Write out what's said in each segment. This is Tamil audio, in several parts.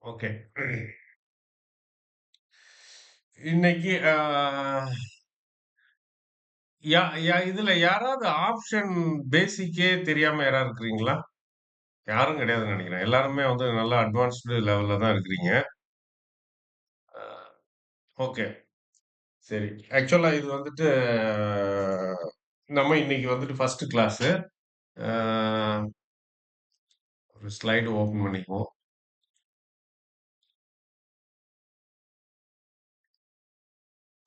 ஓகே. இன்னைக்கு யா யா இதுல யாராவது ஆப்ஷன் பேசிக்கே தெரியாம யாராவது இருக்கிறீங்களா? யாரும் கிடையாதுன்னு நெனைக்கிறேன். எல்லாருமே வந்து நல்லா அட்வான்ஸ்டு லெவல்ல தான் இருக்கிறீங்க. அ ஓகே. சரி. ஆக்சுவலா இது வந்துட்டு நம்ம இன்னைக்கு வந்துட்டு ஃபர்ஸ்ட் கிளாஸு. அ ஒரு ஸ்லைடு ஓப்பன் பண்ணிக்குவோம்.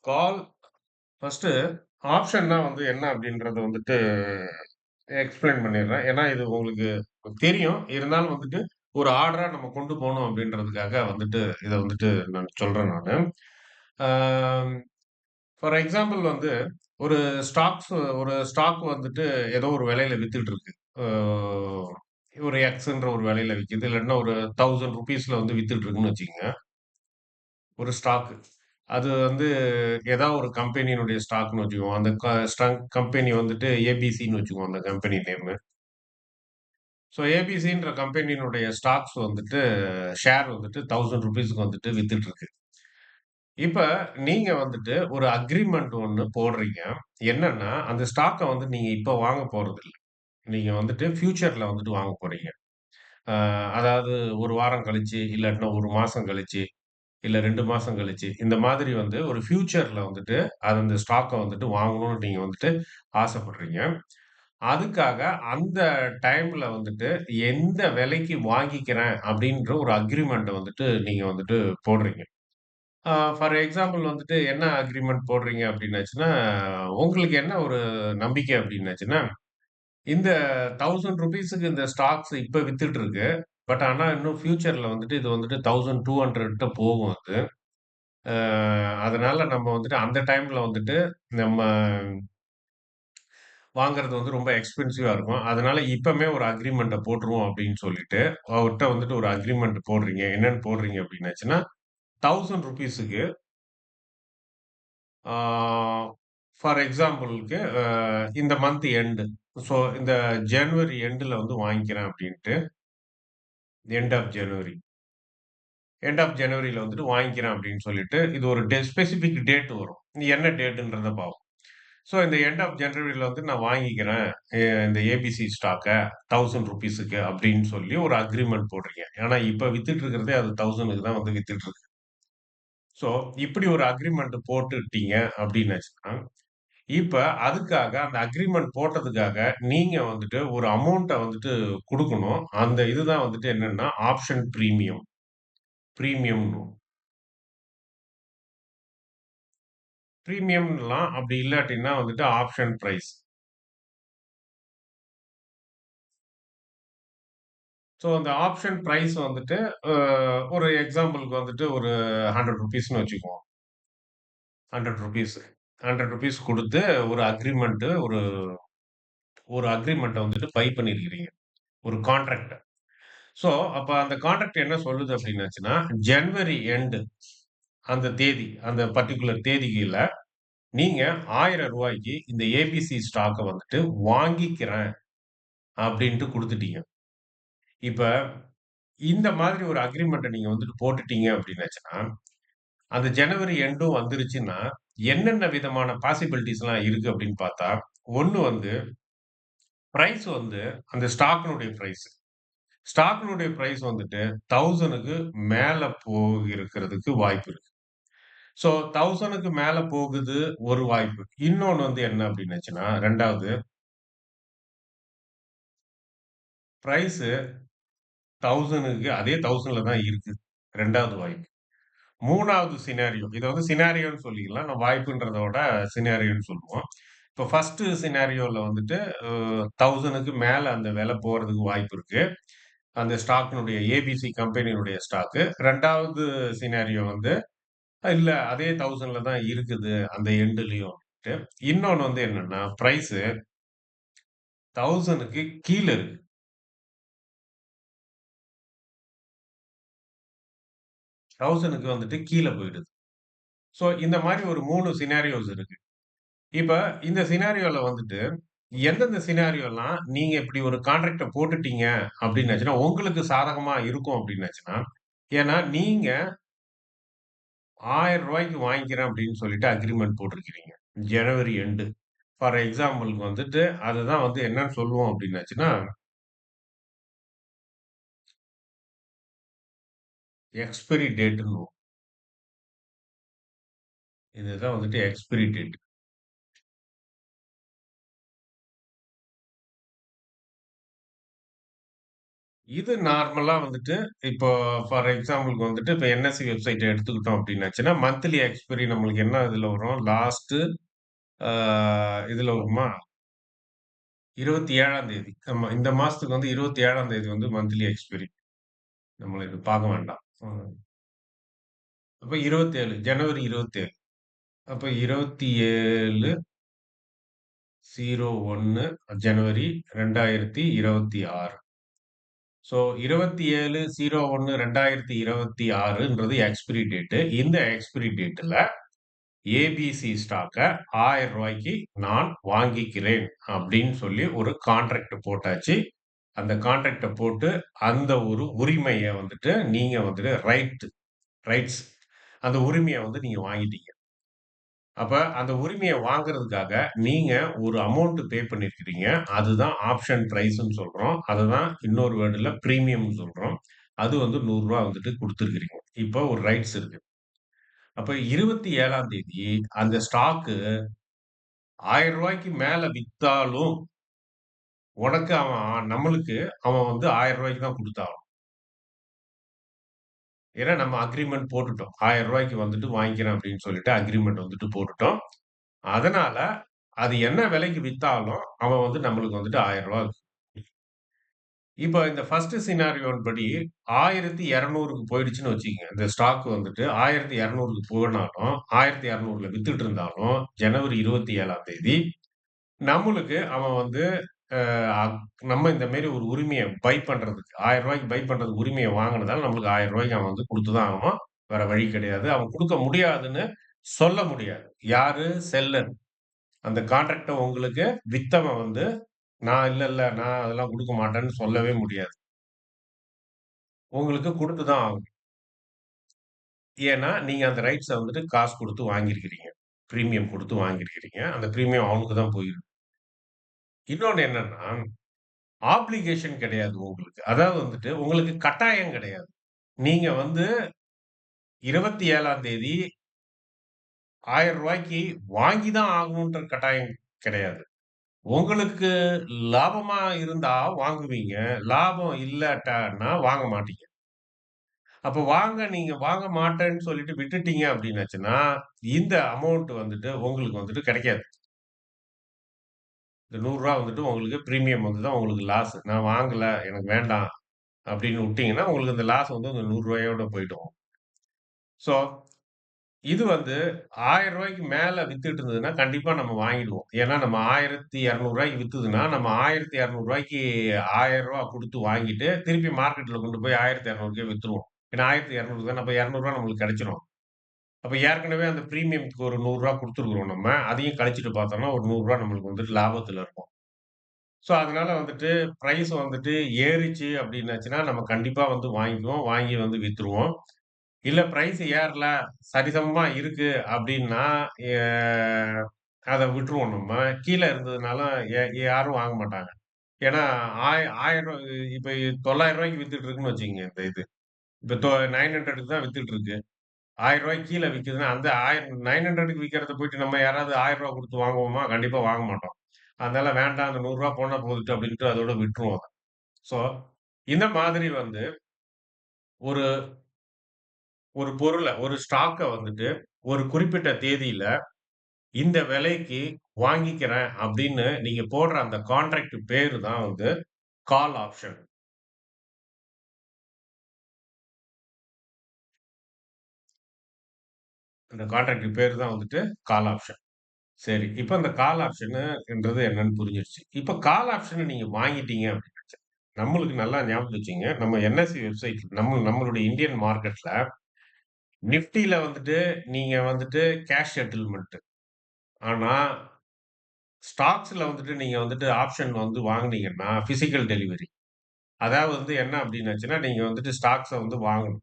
கால் ஃபர்ஸ்ட்டு ஆப்ஷன்னா வந்து என்ன அப்படின்றத வந்துட்டு எக்ஸ்பிளைன் பண்ணிடுறேன். ஏன்னா, இது உங்களுக்கு தெரியும். இருந்தாலும் வந்துட்டு, ஒரு ஆர்டரா நம்ம கொண்டு போணும் அப்படின்றதுக்காக வந்துட்டு, இத வந்துட்டு நான் சொல்றேன் நானு. ஆ ஃபார் எக்ஸாம்பிள் வந்து, ஒரு ஸ்டாக்ஸ் ஒரு ஸ்டாக் வந்துட்டு ஏதோ ஒரு விலையில வித்துட்டு இருக்கு. ஆ ஒரு எக்ஸ்ன்ற ஒரு விலையில விக்குது. இல்லாட்டினா ஒரு ₹1000ல வந்து வித்துட்டு இருக்குன்னு வச்சுக்கங்க. ஒரு ஸ்டாக். அது வந்து ஏதாவது ஒரு கம்பெனியினுடைய ஸ்டாக்ன்னு வச்சுக்குவோம். அந்த கம்பெனி வந்துட்டு ஏபிசின்னு வச்சுக்குவோம் அந்த கம்பெனி நேமு. ஸோ ஏபிசின்ற கம்பெனியினுடைய ஸ்டாக்ஸ் வந்துட்டு ஷேர் வந்துட்டு ₹1000க்கு வந்துட்டு வித்துட்டு இருக்கு. இப்ப நீங்க வந்துட்டு ஒரு அக்ரீமெண்ட் ஒண்ணு போடுறீங்க. என்னன்னா, அந்த ஸ்டாக்க வந்து நீங்க இப்ப வாங்க போறதில்ல. நீங்க வந்துட்டு ஃபியூச்சர்ல வந்துட்டு வாங்க போறீங்க. அ அதாவது 1 வாரம் கழிச்சு, இல்லாட்டினா 1 மாசம் கழிச்சு, இல்ல 2 மாசம் கழிச்சு, இந்த மாதிரி வந்து ஒரு ஃபியூச்சர்ல வந்துட்டு அந்த ஸ்டாக்க வந்துட்டு வாங்கணும்னு நீங்க வந்துட்டு ஆசைப்படுறீங்க. அதுக்காக அந்த டைம்ல வந்துட்டு எந்த விலைக்கு வாங்கிக்கிறேன் அப்படின்ற ஒரு அக்ரீமெண்ட்ட வந்துட்டு நீங்க வந்துட்டு போடுறீங்க. ஃபார் எக்ஸாம்பிள் வந்துட்டு என்ன அக்ரீமெண்ட் போடுறீங்க அப்படின்னாச்சுன்னா, உங்களுக்கு என்ன ஒரு நம்பிக்கை அப்படின்னாச்சுன்னா, இந்த ₹1000க்கு இந்த ஸ்டாக்ஸ் இப்ப வித்துட்டு இருக்கு. பட் ஆனா இன்னும் ஃபியூச்சர்ல வந்துட்டு இது வந்துட்டு 1200 போகும் அது. அ அதனால நம்ம வந்துட்டு அந்த டைம்ல வந்துட்டு நம்ம வாங்குறது வந்து ரொம்ப எக்ஸ்பென்சிவா இருக்கும். அதனால இப்பமே ஒரு அக்ரீமெண்ட்ட போட்டுருவோம் அப்படின்னு சொல்லிட்டு, அவர்ட்ட வந்துட்டு ஒரு அக்ரீமெண்ட் போடுறீங்க. என்னன்னு போடுறீங்க அப்படின்னாச்சுன்னா, ₹1000க்கு ஆ ஃபார் எக்ஸாம்பிள்க்கு இந்த மந்த் எண்ட். ஸோ இந்த ஜனவரி எண்டுல வந்து வாங்கிக்கிறேன் அப்படின்ட்டு, end of January. End of ஜனவரில வந்துட்டு வாங்கிக்கிறேன் அப்படின்னு சொல்லிட்டு, இது ஒரு ஸ்பெசிஃபிக் டேட் வரும். என்ன டேட்ன்றத பார்ப்போம். ஸோ இந்த எண்ட் ஆஃப் ஜனவரில வந்து நான் வாங்கிக்கிறேன். இந்த ஏபிசி ஸ்டாக்க ₹1000க்கு அப்படின்னு சொல்லி ஒரு அக்ரீமெண்ட் போடுறீங்க. ஆனா இப்ப வித்துட்டு இருக்கிறதே அது 1000க்கு தான் வந்து வித்துட்டு இருக்கு. ஸோ இப்படி ஒரு அக்ரீமெண்ட் போட்டுட்டீங்க அப்படின்னாச்சுன்னா, இப்ப அதுக்காக அந்த அக்ரீமெண்ட் போட்டதுக்காக நீங்க வந்துட்டு ஒரு அமௌண்ட்ட வந்துட்டு குடுக்கணும். அந்த இதுதான் வந்துட்டு என்னன்னா, ஆப்ஷன் பிரீமியம். பிரீமியம்ன்னுவோம். பிரீமியம்லாம் அப்படி இல்லாட்டின்னா வந்துட்டு ஆப்ஷன் பிரைஸ். ஸோ அந்த ஆப்ஷன் பிரைஸ் வந்துட்டு அ ஒரு எக்ஸாம்பிள்க்கு வந்துட்டு ஒரு ₹100ன்னு வச்சுக்குவோம். ₹100 குடுத்து ஒரு அக்ரீமெண்ட் ஒரு ஒரு அக்ரீமெண்ட்ட வந்துட்டு பண்ணியிருக்கிறீங்க. ஒரு கான்ட்ராக்ட். ஸோ அப்ப அந்த கான்ட்ராக்ட் என்ன சொல்லுது அப்படின்னாச்சுன்னா, ஜனவரி எண்ட் அந்த தேதி, அந்த பர்ட்டிகுலர் தேதியில நீங்க ரூ. 1000க்கு இந்த ஏபிசி ஸ்டாக்க வந்துட்டு வாங்கிக்கிறேன் அப்படின்ட்டு குடுத்துட்டீங்க. இப்ப இந்த மாதிரி ஒரு அக்ரீமெண்ட்ட நீங்க வந்துட்டு போட்டுட்டீங்க அப்படின்னாச்சுன்னா, அந்த ஜனவரி எண்டும் வந்துருச்சுன்னா, என்னென்ன விதமான பாசிபிலிட்டீஸ்லாம் இருக்கு அப்படின்னு பார்த்தா, 1 வந்து பிரைஸ் வந்து அந்த ஸ்டாக்கினுடைய பிரைஸ். ஸ்டாக்கினுடைய பிரைஸ் வந்துட்டு 1000க்கு மேல போயிருக்கிறதுக்கு வாய்ப்பு இருக்கு. ஸோ 1000க்கு மேல போகுது ஒரு வாய்ப்பு. இன்னொன்னு வந்து என்ன அப்படின்னுச்சுன்னா, 2வது பிரைஸ் 1000க்கு அதே 1000ல தான் இருக்கு. 2வது வாய்ப்பு. 3வது சினாரியோ இத வந்து சினாரியோன்னு சொல்லிக்கலாம். நான் வாய்ப்புன்றத விட சினாரியோன்னு சொல்லுவோம். இப்போ ஃபர்ஸ்ட் சினாரியோல வந்துட்டு 1000க்கு மேல அந்த விலை போறதுக்கு வாய்ப்பு இருக்கு. அந்த ஸ்டாக்கினுடைய ஏபிசி கம்பெனியினுடைய ஸ்டாக்கு. 2வது சினாரியோ வந்து இல்ல அதே 1000ல தான் இருக்குது அந்த எண்டுலயும்ன்ட்டு. இன்னொன்னு வந்து என்னன்னா, பிரைஸ் 1000க்கு கீழ இருக்கு. 1000க்கு வந்துட்டு கீழ போயிடுது. ஸோ இந்த மாரி ஒரு 3 சினாரியோஸ் இருக்கு. இப்ப இந்த சினாரியோல வந்துட்டு, எந்தெந்த சினாரியோலாம் நீங்க இப்படி ஒரு கான்ட்ராக்ட்ட போட்டுட்டீங்க அப்டின்னாச்சுன்னா, உங்களுக்கு சாதகமா இருக்கும் அப்டின்னாச்சுன்னா, ஏன்னா, நீங்க ரூ. 1000க்கு வாங்கிக்கிறேன் அப்படின்னு சொல்லிட்டு அக்ரீமெண்ட் போட்டிருக்கிறீங்க. January end. ஃபார் எக்ஸாம்பிள்க்கு வந்துட்டு அதுதான் வந்து என்னன்னு சொல்லுவோம் அப்படின்னாச்சுன்னா, எக்ஸ்பைரி டேட்ன்னுவோம். இதுதான் வந்துட்டு எக்ஸ்பைரி டேட். இது நார்மலா வந்துட்டு இப்போ ஃபார் எக்ஸாம்பிள்க்கு வந்துட்டு இப்ப என்எஸ்சி வெப்சைட் எடுத்துக்கிட்டோம் அப்படின்னாச்சுன்னா, மந்த்லி எக்ஸ்பைரி நம்மளுக்கு என்ன இதுல வரும்? லாஸ்ட்டு ஆ இதுல வருமா? 27ஆம் தேதி. ஆமா. இந்த மாசத்துக்கு வந்து 27ஆம் தேதி வந்து மந்த்லி எக்ஸ்பைரி. நம்மள இது பார்க்க வேண்டாம். அப்ப 27 ஜனவரி 27. அப்ப 27/01 ஜனவரி 2026. ஸோ 27/01/2026ன்றது எக்ஸ்பைரி டேட்டு. இந்த எக்ஸ்பைரி டேட்ல ஏபிசி ஸ்டாக்க ரூ. 1000க்கு நான் வாங்கிக்கிறேன் அப்படின்னு சொல்லி ஒரு கான்ட்ராக்ட் போட்டாச்சு. அந்த கான்ட்ராக்ட்ட போட்டு அந்த ஒரு உரிமைய வந்துட்டு நீங்க வந்துட்டு ரைட்ஸ் அந்த உரிமைய வந்து நீங்க வாங்கிட்டீங்க. அப்ப அந்த உரிமைய வாங்குறதுக்காக நீங்க ஒரு அமௌண்ட் பே பண்ணியிருக்கிறீங்க. அதுதான் ஆப்ஷன் பிரைஸ்ன்னு சொல்றோம். அததான் இன்னொரு வேர்ட்ல பிரீமியம்னு சொல்றோம். அது வந்து ரூ. 100 வந்துட்டு குடுத்துருக்கிறீங்க. இப்போ ஒரு ரைட்ஸ் இருக்கு. அப்ப 27ஆம் தேதி அந்த ஸ்டாக்கு ரூ. 1000க்கு மேல வித்தாலும், உனக்கு நம்மளுக்கு அவன் வந்து ரூ. 1000க்கு தான் குடுத்தாகணும். ஏன்னா நம்ம அக்ரீமெண்ட் போட்டுட்டோம். ரூ. 1000க்கு வந்துட்டு வாங்கிக்கிறேன் அப்படின்னு சொல்லிட்டு அக்ரீமெண்ட் வந்துட்டு போட்டுட்டோம். அதனால அது என்ன விலைக்கு வித்தாலும், அவன் வந்து நம்மளுக்கு வந்துட்டு ரூ. 1000 இப்ப இந்த ஃபர்ஸ்ட் சினாரியோன் படி 1200க்கு போயிடுச்சுன்னு வச்சுக்கங்க. இந்த ஸ்டாக் வந்துட்டு 1200க்கு போனாலும், 1200ல வித்துட்டு இருந்தாலும், ஜனவரி 27ஆம் தேதி நம்மளுக்கு அவன் வந்து அ நம்ம இந்த மாரி ஒரு உரிமைய பை பண்றதுக்கு ரூ. 1000க்கு பை பண்றதுக்கு உரிமைய வாங்குனதால நம்மளுக்கு ரூ. 1000 அவன் வந்து குடுத்து தான் ஆகணும். வேற வழி கிடையாது. அவன் குடுக்க முடியாதுன்னு சொல்ல முடியாது. யாரு? செல்லர். அந்த கான்ட்ராக்ட்ட உங்களுக்கு வித்தவன் வந்து, நான் இல்ல, நான் அதெல்லாம் குடுக்க மாட்டேன்னு சொல்லவே முடியாது. உங்களுக்கு குடுத்து தான் ஆகணும். ஏன்னா, நீங்க அந்த ரைட்ஸ வந்துட்டு காசு குடுத்து வாங்கியிருக்கிறீங்க. பிரீமியம் குடுத்து வாங்கியிருக்கிறீங்க. அந்த பிரீமியம் அவனுக்கு தான் போயிருக்கு. இன்னொன்னு என்னன்னா, ஆப்ளிகேஷன் கிடையாது உங்களுக்கு. அதாவது வந்துட்டு உங்களுக்கு கட்டாயம் கிடையாது. நீங்க வந்து 27ஆம் தேதி ரூ. 1000க்கு வாங்கி தான் ஆகணுன்ற கட்டாயம் கிடையாது. உங்களுக்கு லாபமா இருந்தா வாங்குவீங்க. லாபம் இல்லாட்டான்னா வாங்க மாட்டீங்க. அப்ப நீங்க வாங்க மாட்டேன்னு சொல்லிட்டு விட்டுட்டீங்க அப்டின்னாச்சுன்னா, இந்த அமௌண்ட் வந்துட்டு உங்களுக்கு வந்துட்டு கிடைக்காது. இந்த ரூ. 100 வந்துட்டு உங்களுக்கு பிரீமியம் வந்து தான் உங்களுக்கு லாஸ். நான் வாங்கல, எனக்கு வேண்டாம் அப்டின்னு விட்டீங்கன்னா, உங்களுக்கு இந்த லாஸ் வந்து அந்த ரூ. 100யோட போய்டும். ஸோ இது வந்து ரூ. 1000க்கு மேல வித்துட்டு இருந்ததுன்னா, கண்டிப்பா நம்ம வாங்கிடுவோம். ஏன்னா நம்ம ரூ. 1200க்கு வித்துதுன்னா, நம்ம ரூ. 1200க்கு ரூ. 1000 குடுத்து வாங்கிட்டு, திருப்பி மார்க்கெட்ல கொண்டு போய் 1200க்கே வித்துருவோம். ஏன்னா 1200 தான அப்ப ரூ. 200 நம்மளுக்கு கிடைச்சிரும். அப்ப ஏற்கனவே அந்த பிரீமியம்க்கு ஒரு ரூ. 100 குடுத்துருக்குறோம் நம்ம. அதையும் கழிச்சுட்டு பார்த்தோம்னா, ஒரு ரூ. 100 நம்மளுக்கு வந்துட்டு லாபத்துல இருக்கும். ஸோ, அதனால வந்துட்டு பிரைஸ் வந்துட்டு ஏறிச்சு அப்டின்னாச்சுன்னா, நம்ம கண்டிப்பா வந்து வாங்கிக்குவோம். வாங்கி வந்து வித்துருவோம். இல்ல பிரைஸ் ஏறல, சரிசமமா இருக்கு அப்டின்னா, எ அத விட்டுருவோம் நம்ம. கீழ இருந்ததுனாலும் யாரும் வாங்க மாட்டாங்க. ஏன்னா, 1000 இப்ப ரூ. 900க்கு வித்துட்டு இருக்குன்னு வச்சுக்கங்க இந்த இது. இப்ப 900க்கு தான் வித்துட்டு இருக்கு. ரூ. 1000 கீழ விக்குதுன்னா, அந்த 900க்கு விக்கிறத போயிட்டு நம்ம யாராவது ரூ. 1000 குடுத்து வாங்குவோமா? கண்டிப்பா வாங்க மாட்டோம். அதனால வேண்டாம் அந்த ரூ. 100 போனா போகட்டும் அப்டின்ட்டு அதோட விட்டுருவோம் அத. ஸோ, இந்த மாதிரி வந்து ஒரு ஒரு பொருள, ஒரு ஸ்டாக்க வந்துட்டு ஒரு குறிப்பிட்ட தேதியில இந்த விலைக்கு வாங்கிக்கிறேன் அப்படின்னு நீங்க போடுற அந்த கான்ட்ராக்ட் பேரு தான் வந்து கால் ஆப்ஷன். அந்த கான்ட்ராக்ட் பேரு தான் வந்துட்டு கால் ஆப்ஷன். சரி. இப்ப அந்த கால் ஆப்ஷன்ன்றது என்னன்னு புரிஞ்சிருச்சு. இப்ப கால் ஆப்ஷன நீங்க வாங்கிட்டீங்க அப்படின்னு வச்சு நம்மளுக்கு நல்லா ஞாபகம் வச்சுக்கங்க. நம்ம என்எஸ்சி வெப்சைட் நம்மளுடைய இந்தியன் மார்க்கெட்ல நிஃப்டில வந்துட்டு நீங்க வந்துட்டு கேஷ் செட்டில்மென்ட். ஆனா ஸ்டாக்ஸ்ல வந்துட்டு நீங்க வந்துட்டு ஆப்ஷன் வந்து வாங்குனீங்கன்னா, பிசிக்கல் டெலிவரி. அதாவது வந்து என்ன அப்டின்னாச்சுன்னா, நீங்க வந்துட்டு ஸ்டாக்ஸ வந்து வாங்கணும்.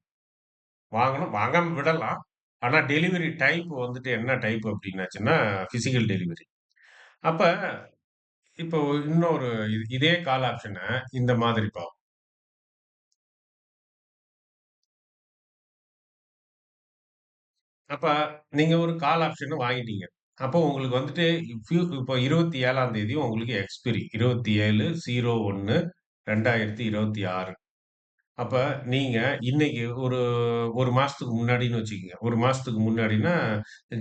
வாங்கணும். வாங்காம விடலாம். ஆனா டெலிவரி டைப் வந்துட்டு என்ன டைப் அப்டின்னாச்சுன்னா, பிசிக்கல் டெலிவரி. அப்ப இப்போ இன்னொரு இதே கால் ஆப்ஷன இந்த மாதிரி அப்ப நீங்க ஒரு கால் ஆப்ஷன் வாங்கிட்டீங்க. அப்போ உங்களுக்கு வந்துட்டு இப்போ 27ஆம் தேதி உங்களுக்கு எக்ஸ்பைரி 27/01/2026. அப்ப நீங்க இன்னைக்கு ஒரு 1 மாசத்துக்கு முன்னாடின்னு வச்சுக்கங்க. 1 மாசத்துக்கு முன்னாடின்னா,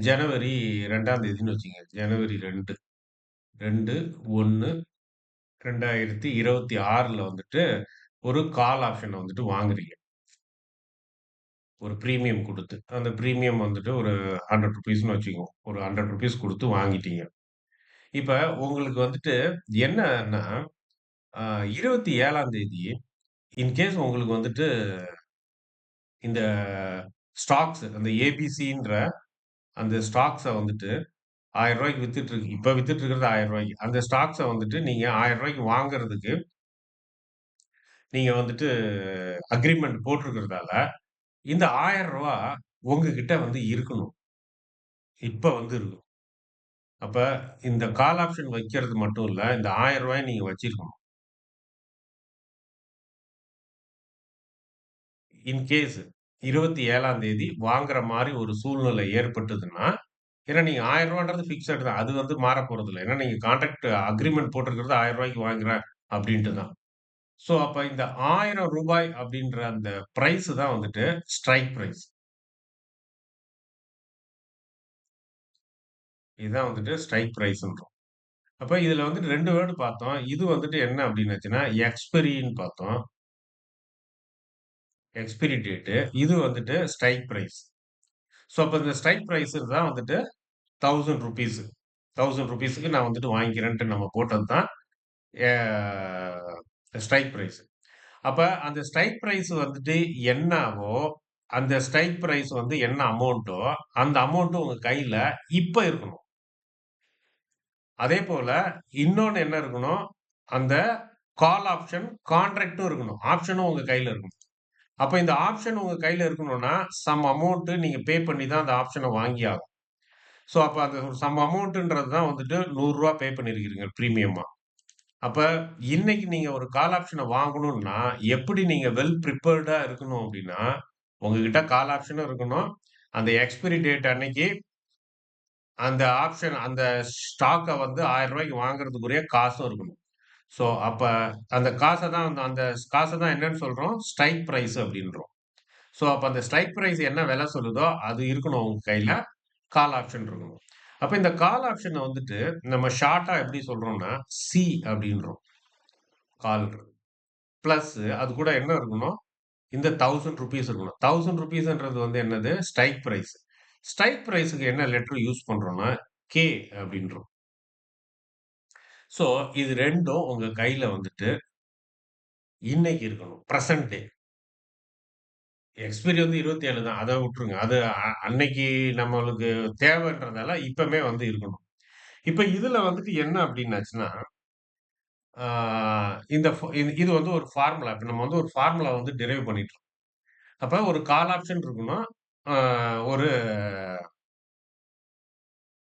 ஜனவரி 2ஆம் தேதின்னு வச்சுக்கங்க. ஜனவரி 2, 2/1/2026ல வந்துட்டு ஒரு கால் ஆப்ஷன வந்துட்டு வாங்குறீங்க. ஒரு பிரீமியம் குடுத்து. அந்த பிரீமியம் வந்துட்டு ஒரு ₹100ன்னு வச்சுக்குவோம். ஒரு ₹100 குடுத்து வாங்கிட்டீங்க. இப்ப உங்களுக்கு வந்துட்டு என்னன்னா, அ 27ஆம் தேதி இன்கேஸ் உங்களுக்கு வந்துட்டு இந்த ஸ்டாக்ஸ் அந்த ஏபிசின்ற அந்த ஸ்டாக்ஸ வந்துட்டு ரூ. 1000 வித்துட்டு இருக்கு. இப்ப வித்துட்டு இருக்கிறது ரூ. 1000. அந்த ஸ்டாக்ஸ வந்துட்டு நீங்க ரூ. 1000 வாங்குறதுக்கு நீங்க வந்துட்டு அக்ரீமெண்ட் போட்டிருக்கிறதால, இந்த ரூ. 1000 உங்ககிட்ட வந்து இருக்கணும். இப்ப வந்து இருக்கும். அப்ப இந்த கால் ஆப்ஷன் வைக்கிறது மட்டும் இல்ல, இந்த ரூ. 1000 நீங்க வச்சிருக்கணும். இன்கேஸ் 27ஆம் தேதி வாங்குற மாரி ஒரு சூழ்நிலை ஏற்பட்டதுன்னா, ஏன்னா நீங்க ரூ. 1000ன்றது பிக்ஸட் தான். அது வந்து மாறப் போறதில்ல. ஏன்னா நீங்க கான்ட்ராக்ட் அக்ரீமெண்ட் போட்டிருக்கிறது ரூ. 1000க்கு வாங்குறேன் அப்டின்ட்டு தான். சோ அப்ப இந்த ரூ. 1000 அப்டின்ற அந்த பிரைஸ் தான் வந்துட்டு ஸ்ட்ரைக் பிரைஸ். இதுதான் வந்துட்டு ஸ்ட்ரைக் பிரைஸ்ன்றோம். அப்ப இதுல வந்துட்டு 2 வேர்ட் பார்த்தோம். இது வந்துட்டு என்ன அப்டின்னாச்சுன்னா, எக்ஸ்பைரின்னு பார்த்தோம். Expiry date. இது வந்துட்டு ஸ்ட்ரைக் பிரைஸ். சோ, அப்ப இந்த ஸ்ட்ரைக் பிரைஸ் தான் வந்துட்டு ₹1000 ₹1000க்கு நான் வந்துட்டு வாங்கிக்கிறேன்ட்டு நம்ம போட்டது தான் எ ஸ்ட்ரைக் பிரைஸ். அப்ப அந்த ஸ்ட்ரைக் பிரைஸ் வந்துட்டு என்னாவோ, அந்த ஸ்ட்ரைக் பிரைஸ் வந்து என்ன அமௌண்ட்டோ, அந்த அமௌண்ட் உங்க கையில இப்ப இருக்கணும். அதேபோல இன்னொன்னு என்ன இருக்கணும், அந்த கால் ஆப்ஷன் கான்ட்ராக்டும் இருக்கணும். ஆப்ஷனும் உங்க கையில இருக்கணும். அப்ப இந்த ஆப்ஷன் உங்க கையில இருக்கணும்னா, சம் அமௌண்ட் நீங்க பே பண்ணி தான் அந்த ஆப்ஷன வாங்கியாகணும். சோ, அப்ப அந்த ஒரு சம் அமௌண்ட்ன்றது தான் வந்துட்டு ரூ. 100 பே பண்ணியிருக்கிறீங்க பிரீமியமா. அப்ப இன்னைக்கு நீங்க ஒரு கால் ஆப்ஷன வாங்கணும்னா, எப்படி நீங்க வெல் பிரிப்பேர்டா இருக்கணும் அப்படின்னா, உங்ககிட்ட கால் ஆப்ஷனும் இருக்கணும். அந்த எக்ஸ்பைரி டேட் அன்னைக்கு அந்த ஆப்ஷன் அந்த ஸ்டாக்க வந்து ரூ. 1000 வாங்குறதுக்குரிய காசும் இருக்கணும். சோ, அப்ப அந்த காச தான் அந்த காச தான் என்னன்னு சொல்றோம்? ஸ்ட்ரைக் பிரைஸ் அப்படின்றோம். சோ, அப்ப அந்த ஸ்ட்ரைக் பிரைஸ் என்ன விலை சொல்லுதோ, அது இருக்கணும் உங்க கையில. கால் ஆப்ஷன் இருக்கணும். அப்ப இந்த கால் ஆப்ஷன வந்துட்டு நம்ம ஷார்ட்டா எப்படி சொல்றோம்னா, சி அப்படின்றோம். கால்ன்றது. பிளஸ் அது கூட என்ன இருக்கணும்? இந்த ₹1000 இருக்கணும். ₹1000ன்றது வந்து என்னது? Strike price. ஸ்ட்ரைக் பிரைஸ்க்கு என்ன லெட்டர் யூஸ் பண்றோம்னா, கே அப்படின்றோம். சோ இது 2ம் உங்க கையில வந்துட்டு இன்னைக்கு இருக்கணும். பிரசன்ட் டே. எக்ஸ்பைரி வந்து 27 தான். அத விட்டுருங்க. அது அன்னைக்கு நம்மளுக்கு தேவைன்றதால இப்பமே வந்து இருக்கணும். இப்ப இதுல வந்துட்டு என்ன அப்டின்னாச்சுன்னா, ஆ இந்த இது வந்து ஒரு ஃபார்முலா. இப்ப நம்ம வந்து ஒரு ஃபார்முலா வந்து டிரைவ் பண்ணிட்டோம். அப்ப ஒரு கால் ஆப்ஷன் இருக்கணும். ஆ ஒரு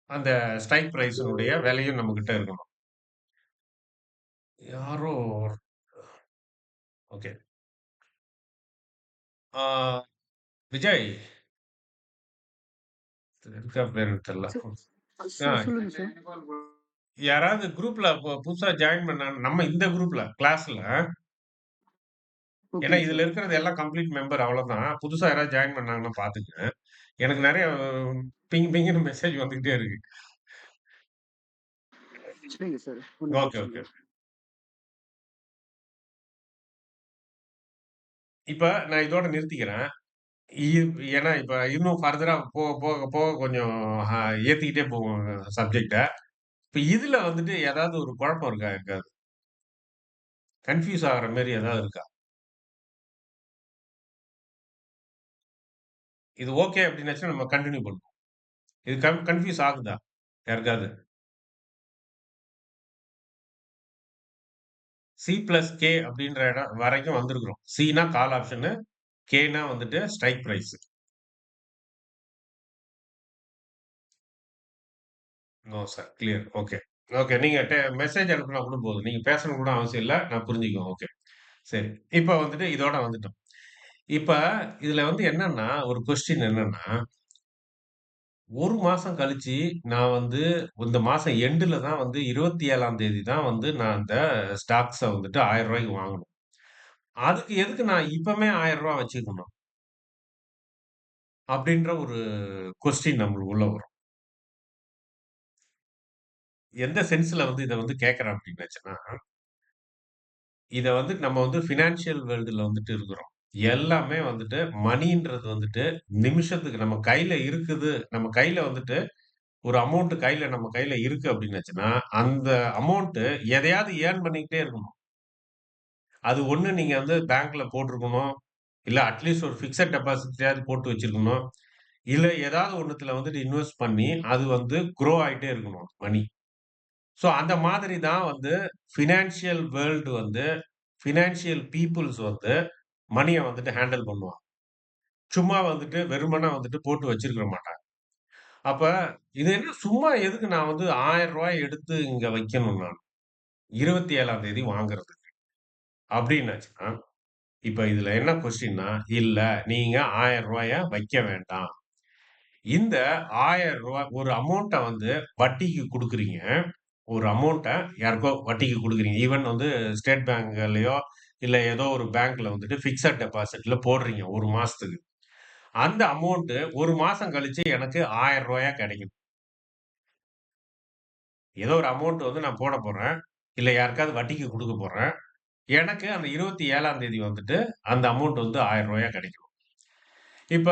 அந்த ஸ்ட்ரைக் பிரைஸினுடைய விலையும் நம்மகிட்ட இருக்கணும். யாரோ ஓகே. ஆ விஜய் இருக்கா பேருன்னு தெரியல. சார் ஆ சார் சொல்லுங்க சார். யாராவது குரூப்ல புதுசா ஜாயின் நம்ம இந்த குரூப்ல கிளாஸ்ல ஏன்னா ஓகேங்க இதுல சார். இருக்கிறது எல்லாம் கம்ப்ளீட் மெம்பர் அவ்வளவுதான். புதுசா யாராவது ஜாயின் பண்ணாங்கன்னா பாத்துக்கங்க. எனக்கு நெறைய பிங் பிங்ன்னு மெசேஜ் வந்துகிட்டே இருக்கு. சரிங்க சார். ஒண்ணும் ஓகே, பிரச்சனை ஓகே. இல்ல. இப்ப நான் இதோட நிறுத்திக்கிறேன். இ ஏன்னா இப்ப இன்னும் ஃபர்தரா போக, போக, போக கொஞ்சம் அ ஏத்திக்கிட்டே போவோம் சப்ஜெக்ட்ட. இப்ப இதுல வந்துட்டு ஏதாவது ஒரு குழப்பம் இருக்கா யாருக்காவது? கன்ஃப்யூஸ் ஆகுற மாரி ஏதாவது இருக்கா? இது ஓகே அப்டின்னாச்சுன்னா நம்ம கன்டின்யூ பண்ணுவோம். இது கன்ஃப்யூஸ் ஆகுதா யாருக்காவது? சி பிளஸ் கே அப்டின்ற இடம் வரைக்கும் வந்திருக்கிறோம். சின்னா கால் ஆப்ஷனு, கேன்னா வந்துட்டு strike price. No sir. Clear. Okay. Okay. நீங்க மெசேஜ் அனுப்புனா கூட போதும். நீங்க பேசணும்னு கூட அவசியம் இல்ல. நான் புரிஞ்சுக்குவேன். ஓகே. சரி. இப்ப வந்துட்டு இதோட வந்துட்டோம். இப்ப இதுல வந்து என்னன்னா, ஒரு கொஸ்டின் என்னன்னா, 1 மாசம் கழிச்சு நான் வந்து இந்த மாசம் எண்டுல தான் வந்து 27ஆம் தேதி தான் வந்து நான் அந்த ஸ்டாக்ஸ வந்துட்டு ரூ. 1000க்கு வாங்கணும். அதுக்கு எதுக்கு நான் இப்பமே ரூ. 1000 வச்சுக்கணும்? அப்படின்ற ஒரு கொஸ்டின் நம்மளுக்குள்ள வரும். எந்த சென்ஸ்ல வந்து இத வந்து கேட்கிறேன் அப்படின்னாச்சுன்னா, இத வந்து நம்ம வந்து பினான்சியல் வேர்ல்டுல வந்துட்டு இருக்கிறோம். எல்லாமே வந்துட்டு மணின்றது வந்துட்டு நிமிஷத்துக்கு நம்ம கையில இருக்குது. நம்ம கையில வந்துட்டு ஒரு அமௌண்ட் கையில நம்ம கையில இருக்கு அப்படின்னுச்சுன்னா, அந்த அமௌண்ட் எதையாவது ஏர்ன் பண்ணிக்கிட்டே இருக்கணும். அது ஒண்ணு நீங்க வந்து பேங்க்ல போட்டிருக்கணும். இல்ல அட்லீஸ்ட் ஒரு பிக்ஸட் டெபாசிட்லயாவது போட்டு வச்சிருக்கணும். இல்ல ஏதாவது ஒண்ணுத்துல வந்துட்டு இன்வெஸ்ட் பண்ணி, அது வந்து குரோ ஆயிட்டே இருக்கணும் மணி. சோ அந்த மாதிரி தான் வந்து பினான்சியல் வேர்ல்ட் வந்து பினான்சியல் பீப்பிள்ஸ் வந்து மணிய வந்துட்டு ஹேண்டில் பண்ணுவாங்க. சும்மா வந்துட்டு வெறுமனே வந்துட்டு போட்டு வச்சிருக்க மாட்டாங்க. அப்ப இது என்ன சும்மா எதுக்கு நான் வந்து ரூ. 1000 எடுத்து இங்க வைக்கணும் நான்? 27ஆம் தேதி வாங்குறதுக்கு. அப்டின்னாச்சுன்னா, இப்ப இதுல என்ன கொஸ்டின்னா, இல்ல நீங்க ரூ. 1000 வைக்க வேண்டாம். இந்த ரூ. 1000 ஒரு அமௌண்ட்ட வந்து வட்டிக்கு குடுக்குறீங்க. ஒரு அமௌண்ட்ட யாருக்கோ வட்டிக்கு குடுக்குறீங்க. ஈவன் வந்து ஸ்டேட் பேங்க்லயோ, இல்ல ஏதோ ஒரு பேங்க்ல வந்துட்டு பிக்ஸட் டெபாசிட்ல போடுறீங்க 1 மாசத்துக்கு. அந்த அமௌண்ட் 1 மாசம் கழிச்சு எனக்கு ரூ. 1000 கிடைக்கும். ஏதோ ஒரு அமௌண்ட் வந்து நான் போட போறேன். இல்ல யாருக்காவது வட்டிக்கு குடுக்க போறேன். எனக்கு அந்த 27ஆம் தேதி வந்துட்டு அந்த அமௌண்ட் வந்து ரூ. 1000 கிடைக்கும். இப்ப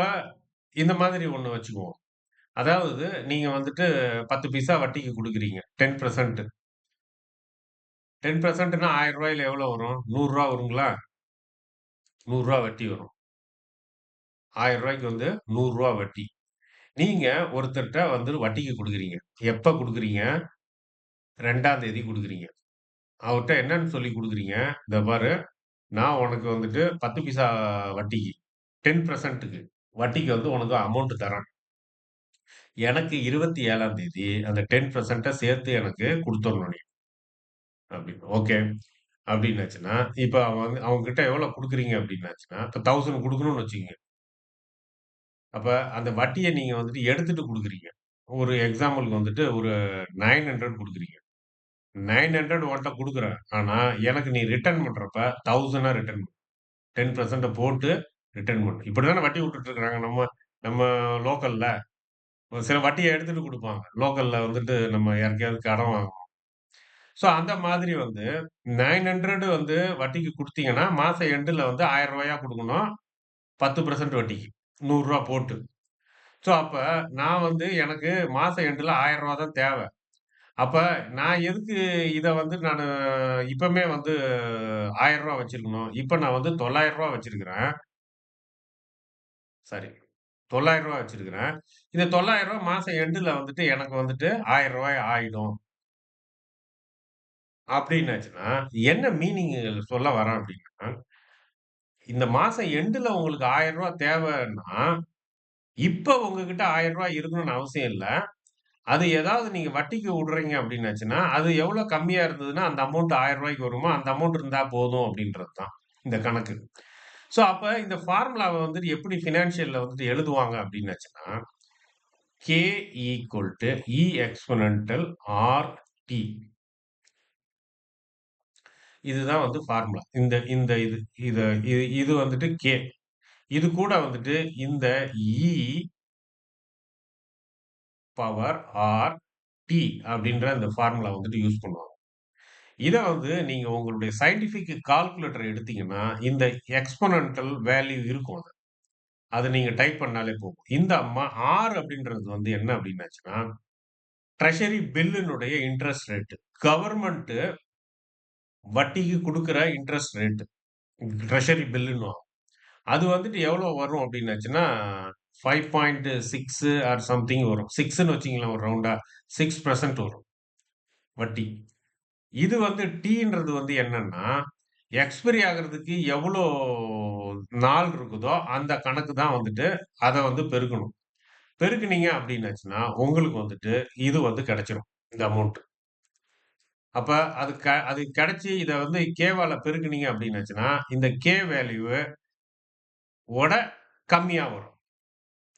இந்த மாதிரி ஒண்ணு வச்சுக்குவோம். அதாவது நீங்க வந்துட்டு 10 பைசா வட்டிக்கு குடுக்குறீங்க. 10% 10%ன்னா ரூ. 1000ல எவ்வளோ வரும்? ரூ. 100 வருங்களா? ரூ. 100 வட்டி வரும். ரூ. 1000க்கு வந்து ரூ. 100 வட்டி. நீங்க ஒருத்தர்ட்ட வந்து வட்டிக்கு குடுக்குறீங்க. எப்ப குடுக்குறீங்க? 2ஆம் தேதி குடுக்குறீங்க. அவர்ட்ட என்னன்னு சொல்லி குடுக்குறீங்க? "இந்த பாரு, நான் உனக்கு வந்துட்டு 10 பைசா வட்டிக்கு 10%க்கு வட்டிக்கு வந்து உனக்கு அமௌண்ட் தரேன். எனக்கு 27ஆம் தேதி அந்த 10% சேர்த்து எனக்கு குடுத்துறணும் நீ." அப்படின்னு. ஓகே. அப்படின்னாச்சுன்னா, இப்ப அவன் வந்து அவன்கிட்ட எவ்வளோ குடுக்குறீங்க அப்படின்னாச்சுன்னா, இப்ப 1000 குடுக்கணும்னு வச்சுக்கங்க. அப்ப அந்த வட்டிய நீங்க வந்துட்டு எடுத்துட்டு குடுக்குறீங்க. ஒரு எக்ஸாம்பிள்க்கு வந்துட்டு ஒரு 900 குடுக்குறீங்க. 900 உன்ட்ட குடுக்குறேன். ஆனா, எனக்கு நீ ரிட்டர்ன் பண்றப்ப 1000 ரிட்டர்ன் 10% போட்டு ரிட்டர்ன் பண்ணணும். இப்படித்தானே வட்டி விட்டுட்டு இருக்காங்க நம்ம நம்ம லோக்கல்ல. ஒரு சில வட்டிய எடுத்துட்டு குடுப்பாங்க. லோக்கல்ல வந்துட்டு நம்ம யார்ட்டயாவது கடன் வாங்குவோம். ஸோ அந்த மாதிரி வந்து 900 வந்து வட்டிக்கு குடுத்தீங்கன்னா, மாச எண்டுல வந்து ரூ. 1000 குடுக்கணும். 10% வட்டிக்கு. ரூ. 100 போட்டு. ஸோ அப்ப நான் வந்து எனக்கு மாச எண்டுல ரூ. 1000 தான் தேவ. அப்ப நான் எதுக்கு இத வந்து நானு இப்பமே வந்து ரூ. 1000 வச்சிருக்கணும். இப்ப நான் வந்து ரூ. 900 வச்சிருக்கிறேன். சாரி. ரூ. 900 வச்சிருக்கிறேன். இந்த ரூ. 900 மாசம் எண்டுல வந்துட்டு எனக்கு வந்துட்டு ரூ. 1000 ஆயிடும். அப்டின்னாச்சுன்னா, என்ன மீனிங் சொல்ல வரேன் அப்டின்னா, இந்த மாசம் எண்டுல உங்களுக்கு ரூ. 1000 தேவைன்னா, இப்ப உங்ககிட்ட ரூ. 1000 இருக்கணும்னு அவசியம் இல்ல. அது ஏதாவது நீங்க வட்டிக்கு விடுறீங்க அப்டின்னாச்சுன்னா, அது எவ்வளோ கம்மியா இருந்ததுன்னா, அந்த அமௌண்ட் ரூ. 1000 வருமோ, அந்த அமௌண்ட் இருந்தா போதும் அப்டின்றது தான் இந்த கணக்கு. ஸோ அப்ப இந்த ஃபார்முலாவ வந்துட்டு எப்படி ஃபினான்ஷியல்ல வந்துட்டு எழுதுவாங்க அப்டின்னாச்சுன்னா, K equal to E exponential RT. இதுதான் வந்து ஃபார்முலா. இந்த இந்த இது இத இது இது வந்துட்டு K. இது கூட வந்துட்டு இந்த E பவர் R T அப்படின்ற இந்த ஃபார்முலா வந்துட்டு யூஸ் பண்ணுவாங்க. இத வந்து நீங்க உங்களுடைய சயன்டிஃபிக் கால்குலேட்டர் எடுத்தீங்கன்னா, இந்த எக்ஸ்போனன்டல் வேல்யூ இருக்கும் அது. அத நீங்க டைப் பண்ணாலே போதும். இந்த R அப்படின்றது வந்து என்ன அப்படின்னாச்சுன்னா, ட்ரெஷரி பில்லினுடைய இன்ட்ரெஸ்ட் ரேட். கவர்ன்மென்ட் வட்டிக்கு குடுக்குற இன்ட்ரெஸ்ட் ரேட். ட்ரெஷரி பில்லுன்னுவாங்க. அது வந்துட்டு எவ்வளோ வரும் அப்டின்னாச்சுன்னா, 5.6 ஆர் சம்திங் வரும். 6ன்னு வச்சுக்கங்களேன் ஒரு ரவுண்டா. 6% வரும் வட்டி. இது வந்து டீன்றது வந்து என்னன்னா, எக்ஸ்பைரி ஆகுறதுக்கு எவ்வளோ நாள் இருக்குதோ, அந்த கணக்கு தான் வந்துட்டு அத வந்து பெருக்கணும். பெருக்குனீங்க அப்டின்னாச்சுன்னா, உங்களுக்கு வந்துட்டு இது வந்து கிடைச்சிரும். இந்த அமௌண்ட். அப்ப அது கிடைச்சு இத வந்து கேவால பெருக்குனீங்க அப்டின்னாச்சுன்னா, இந்த கே வேல்யூ ஓட கம்மியா வரும்.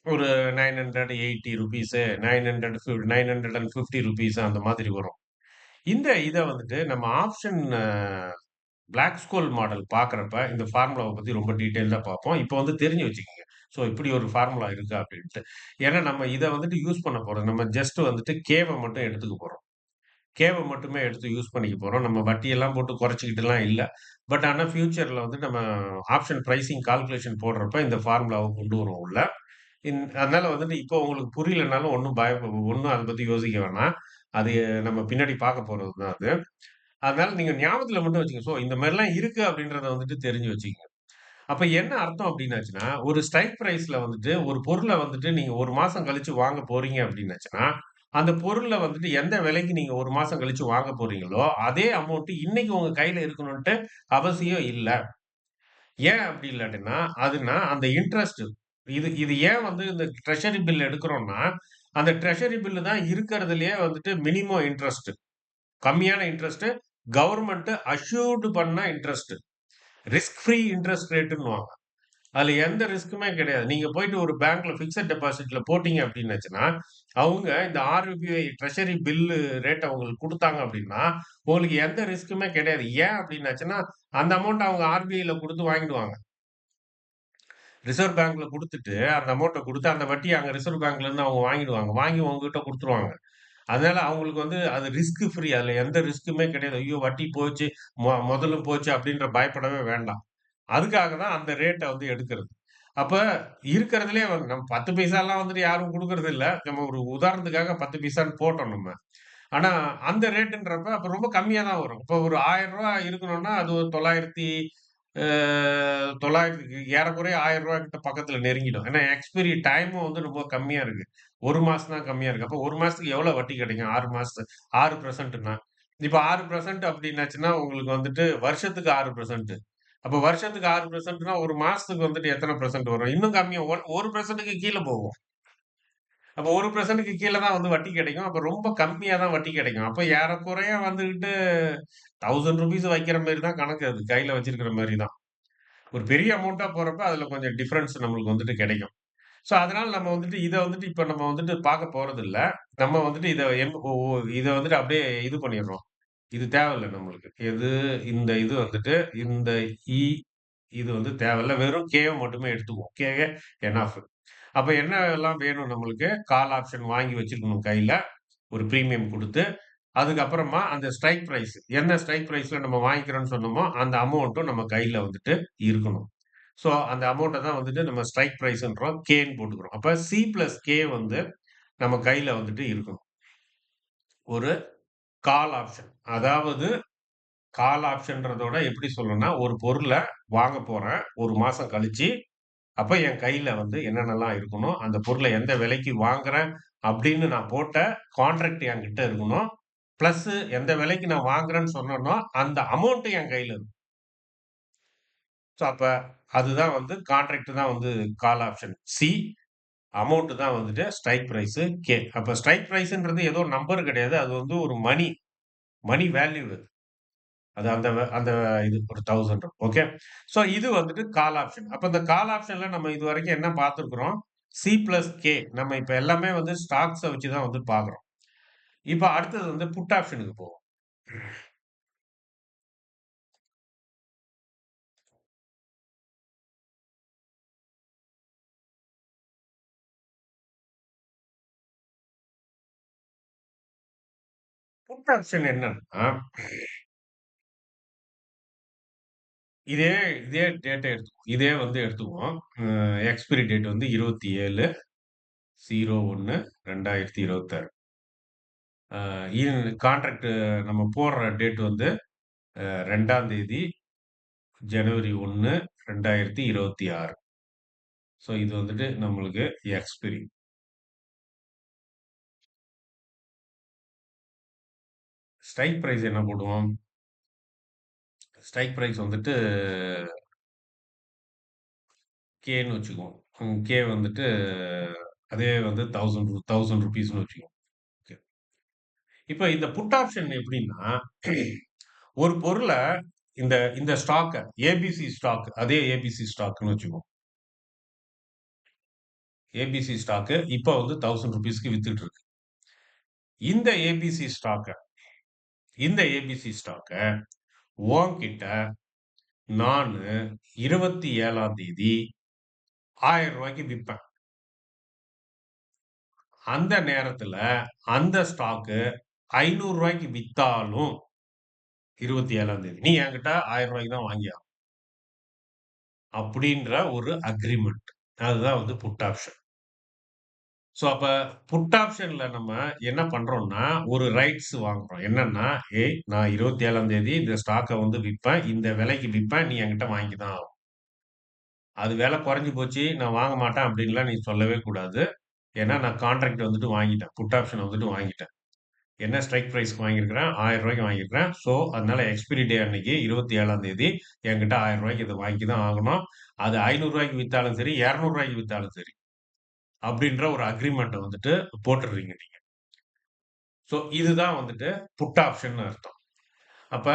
ஒரு ₹980 ₹950 அந்த மாதிரி வரும். இத வந்துட்டு நம்ம ஆப்ஷன் பிளாக் ஸ்கோல் மாடல் பார்க்கிறப்ப, இந்த ஃபார்முலாவ பத்தி ரொம்ப டீட்டெயில்டா பார்ப்போம். இப்ப வந்து தெரிஞ்சு வச்சுக்கங்க. ஸோ இப்படி ஒரு ஃபார்முலா இருக்கா அப்படின்ட்டு. ஏன்னா நம்ம இத வந்துட்டு யூஸ் பண்ண போறோம். நம்ம ஜஸ்ட் வந்துட்டு கேவ மட்டும் எடுத்துக்க போறோம். கேவ மட்டுமே எடுத்து யூஸ் பண்ணிக்க போறோம். நம்ம வட்டியெல்லாம் போட்டு குறைச்சுக்கிட்டுலாம் இல்ல. பட் ஆனா ஃபியூச்சர்ல வந்து நம்ம ஆப்ஷன் பிரைசிங் கால்குலேஷன் போடுறப்ப இந்த ஃபார்முலாவ கொண்டு வருவோம் உள்ள. அதனால வந்துட்டு இப்போ உங்களுக்கு புரியலனாலும் ஒண்ணும் அத பத்தி யோசிக்க வேணாம். அது நம்ம பின்னாடி பார்க்க போறது தான் அது. அதனால நீங்க ஞாபகத்துல மட்டும் வச்சுக்கங்க. இந்த மாரிலாம் இருக்கு அப்படின்றத வந்துட்டு தெரிஞ்சு வச்சுக்கங்க. அப்ப என்ன அர்த்தம் அப்படின்னாச்சுன்னா, ஒரு ஸ்ட்ரைக் பிரைஸ்ல வந்துட்டு ஒரு பொருள வந்துட்டு நீங்க 1 மாசம் கழிச்சு வாங்க போறீங்க அப்படின்னாச்சுன்னா, அந்த பொருள்ல வந்துட்டு எந்த விலைக்கு நீங்க 1 மாசம் கழிச்சு வாங்க போறீங்களோ, அதே அமௌண்ட் இன்னைக்கு உங்க கையில இருக்கணுன்ட்டு அவசியம் இல்ல. ஏன் அப்படி இல்லாட்டின்னா, அந்த இன்ட்ரஸ்ட் இது இது ஏன் வந்து இந்த ட்ரெஷரி பில் எடுக்குறோம்னா, அந்த ட்ரெஷரி பில் தான் இருக்கிறதுலயே வந்துட்டு மினிமம் இன்ட்ரஸ்ட். கம்மியான இன்ட்ரஸ்ட் கவர்ன்மென்ட் அஷ்யூர்ட் பண்ண இன்ட்ரஸ்ட். ரிஸ்க் ஃப்ரீ இன்ட்ரஸ்ட் ரேட்ன்னுவாங்க. அதுல எந்த ரிஸ்க்குமே கிடையாது. நீங்க போயிட்டு ஒரு பேங்க்ல பிக்ஸட் டெபாசிட்ல போட்டீங்க அப்டின்னாச்சுன்னா, அவங்க இந்த ஆர்பிஐ ட்ரெஷரி பில்லு ரேட்ட உங்களுக்கு குடுத்தாங்க அப்டின்னா, உங்களுக்கு எந்த ரிஸ்க்குமே கிடையாது. ஏன் அப்டின்னாச்சுன்னா, அந்த அமௌண்ட் அவங்க ஆர்பிஐல குடுத்து வாங்கிடுவாங்க. ரிசர்வ் பேங்க்ல குடுத்துட்டு, அந்த அமௌண்ட்ட குடுத்து, அந்த வட்டிய அங்க ரிசர்வ் பேங்க்ல இருந்து அவங்க வாங்கிடுவாங்க. வாங்கி உங்ககிட்ட குடுத்துருவாங்க. அதனால அவங்களுக்கு வந்து அது ரிஸ்க் ஃப்ரீ. அதுல எந்த ரிஸ்க்குமே கிடையாது. ஐயோ! வட்டி போச்சு, மொதலும் போச்சு அப்டின்ற பயப்படவே வேண்டாம். அதுக்காக தான் அந்த ரேட்ட வந்து எடுக்கிறது. அப்ப இருக்கிறதுலயே வந்து நம்ம 10 பைசாலாம் வந்துட்டு யாரும் குடுக்குறது இல்ல. நம்ம ஒரு உதாரணத்துக்காக 10 பைசான்னு போட்டோம் நம்ம. ஆனா அந்த ரேட்டுன்றப்ப அப்ப ரொம்ப கம்மியா தான் வரும். இப்ப ஒரு ரூ. 1000 இருக்கணும்னா, அது ஒரு 900 அ 900 ஏறக்குறைய ரூ. 1000 கிட்ட பக்கத்துல நெருங்கிடும். ஏன்னா எக்ஸ்பைரி டைமும் வந்து ரொம்ப கம்மியா இருக்கு. 1 மாசம் தான் கம்மியா இருக்கு. அப்ப 1 மாசத்துக்கு எவ்வளோ வட்டி கிடைக்கும்? 6 மாசத்து 6%ன்னா, இப்ப 6% அப்டின்னாச்சுன்னா, உங்களுக்கு வந்துட்டு வருஷத்துக்கு 6%. அப்ப வருஷத்துக்கு 6%ன்னா, ஒரு மாசத்துக்கு வந்துட்டு எத்தன பெர்சென்ட் வரும்? இன்னும் கம்மியா 1%க்கு கீழ போகும். அப்ப 1%க்கு கீழ தான் வந்து வட்டி கிடைக்கும். அப்ப ரொம்ப கம்மியா தான் வட்டி கிடைக்கும். அப்ப ஏறக்குறைய வந்துகிட்டு ₹1000 வைக்கிற மாரி தான் கணக்கு அது. கையில வச்சிருக்கிற மாரி தான். ஒரு பெரிய அமௌண்ட்டா போறப்ப அதுல கொஞ்சம் டிஃபரன்ஸ் நம்மளுக்கு வந்துட்டு கிடைக்கும். அதனால நம்ம வந்துட்டு இத வந்துட்டு இப்ப நம்ம வந்துட்டு பார்க்க போறதில்ல. நம்ம வந்துட்டு இத எம் ஒ ஒ இத வந்துட்டு அப்படியே இது பண்ணிடுறோம். இது தேவையில்ல நம்மளுக்கு. இந்த இது வந்துட்டு இந்த இ இது வந்து தேவையில்ல. வெறும் கேவ மட்டுமே எடுத்துக்குவோம். Cave enough. அப்ப என்னலாம் வேணும் நம்மளுக்கு? கால் ஆப்ஷன் வாங்கி வச்சிருக்கணும் கையில. ஒரு பிரீமியம் குடுத்து. அதுக்கப்புறமா அந்த ஸ்ட்ரைக் பிரைஸ் என்ன ஸ்ட்ரைக் பிரைஸ்ல நம்ம வாங்கிக்கிறோம்னு சொன்னோமோ, அந்த அமௌண்ட்டும் நம்ம கையில வந்துட்டு இருக்கணும். அந்த அமௌண்ட்ட தான் வந்துட்டு நம்ம ஸ்ட்ரைக் பிரைஸ்ன்றோம். கேன்னு போட்டுக்கிறோம். அப்ப சி பிளஸ் கே வந்து நம்ம கையில வந்துட்டு இருக்கணும். ஒரு கால் ஆப்ஷன். அதாவது கால் ஆப்ஷன்றதோட எப்படி சொல்லணும்னா, ஒரு பொருள வாங்க போறேன். 1 மாசம் கழிச்சு. அப்ப என் கையில வந்து என்னென்னலாம் இருக்கணும், அந்த பொருள எந்த விலைக்கு வாங்குறேன் அப்படின்னு நான் போட்ட கான்ட்ராக்ட் என்கிட்ட இருக்கணும். பிளஸ் எந்த விலைக்கு நான் வாங்குறேன்னு சொன்னேனோ, அந்த அமௌண்ட் என் கையில இருக்கணும். அப்ப அதுதான் வந்து கான்ட்ராக்ட் தான் வந்து கால் ஆப்ஷன் சி. அமௌண்ட் தான் வந்துட்டு ஸ்ட்ரைக் பிரைஸ் கே. அப்ப ஸ்ட்ரைக் பிரைஸ்ன்றது ஏதோ நம்பர் கிடையாது. அது வந்து ஒரு மணி வேல்யூ அது. அது அந்த இது ஒரு 1000 ஓகே. இது வந்துட்டு கால் ஆப்ஷன். அப்ப இந்த கால் ஆப்ஷன்ல நம்ம இதுவரைக்கும் என்ன பார்த்திருக்கிறோம்? C plus K. நம்ம இப்ப எல்லாமே வந்து ஸ்டாக்ஸ வச்சு தான் வந்து பார்க்குறோம். இப்ப அடுத்தது வந்து புட் ஆப்ஷனுக்கு போவோம். புட் ஆப்ஷன் என்னன்னா, இதே இதே டேட்ட எடுத்துக்குவோம். இதே வந்து எடுத்துக்குவோம். எக்ஸ்பைரி டேட் வந்து 27/01/2026. அ கான்ட்ராக்ட் நம்ம போடுற டேட் வந்து 2ஆம் தேதி ஜனவரி 1, 2026. இது வந்துட்டு நம்மளுக்கு எக்ஸ்பைரி. ஸ்ட்ரைக் பிரைஸ் என்ன போடுவோம்? ஸ்ட்ரைக் பிரைஸ் வந்துட்டு கேன்னு வச்சுக்குவோம். கே வந்துட்டு அதே வந்து ₹1000 1000 வச்சுக்குவோம். ஓகே. இப்ப இந்த புட் ஆப்ஷன் எப்படின்னா, ஒரு பொருள இந்த இந்த ஸ்டாக்க ஏபிசி ஸ்டாக் அதே ஏபிசி ஸ்டாக்ன்னு வச்சுக்குவோம். ஏபிசி ஸ்டாக்கு இப்ப வந்து ₹1000க்கு வித்துட்டு இருக்கு. இந்த ஏபிசி ஸ்டாக்க இந்த ஏபிசி ஸ்டாக்க உன்கிட்ட நானு 27ஆம் தேதி ₹1000க்கு விப்பேன். அந்த நேரத்துல அந்த ஸ்டாக்கு ₹500க்கு வித்தாலும் 27ஆம் தேதி நீ என்கிட்ட ₹1000 தான் வாங்கியாகணும். அப்படின்ற ஒரு அக்ரீமெண்ட். அதுதான் வந்து புட் ஆப்ஷன். ஸோ அப்ப புட் ஆப்ஷன்ல நம்ம என்ன பண்றோம்னா, ஒரு ரைட்ஸ் வாங்குறோம். என்னன்னா, ஏய் நான் 27ஆம் தேதி இந்த ஸ்டாக்க வந்து விப்பேன். இந்த விலைக்கு விப்பேன். நீ என்கிட்ட வாங்கி தான் ஆகணும். அது விலை குறைஞ்சு போச்சு, நான் வாங்க மாட்டேன் அப்படின்லாம் நீ சொல்லவே கூடாது. ஏன்னா நான் கான்ட்ராக்ட் வந்துட்டு வாங்கிட்டேன். புட் ஆப்ஷன் வந்துட்டு வாங்கிட்டேன். என்ன ஸ்ட்ரைக் பிரைஸ்க்கு வாங்கியிருக்கிறேன்? ₹1000க்கு வாங்கியிருக்கிறேன். ஸோ, அதனால எக்ஸ்பைரி டே அன்னைக்கு 27ஆம் தேதி என்கிட்ட ₹1000க்கு இத வாங்கி தான் ஆகணும். அது ₹500க்கு வித்தாலும் சரி, ₹200க்கு வித்தாலும் சரி. அப்படின்ற ஒரு அக்ரீமெண்ட்ட வந்துட்டு போட்டுடுறீங்க நீங்க. ஸோ, இதுதான் வந்துட்டு புட் ஆப்ஷன்னு அர்த்தம். அப்ப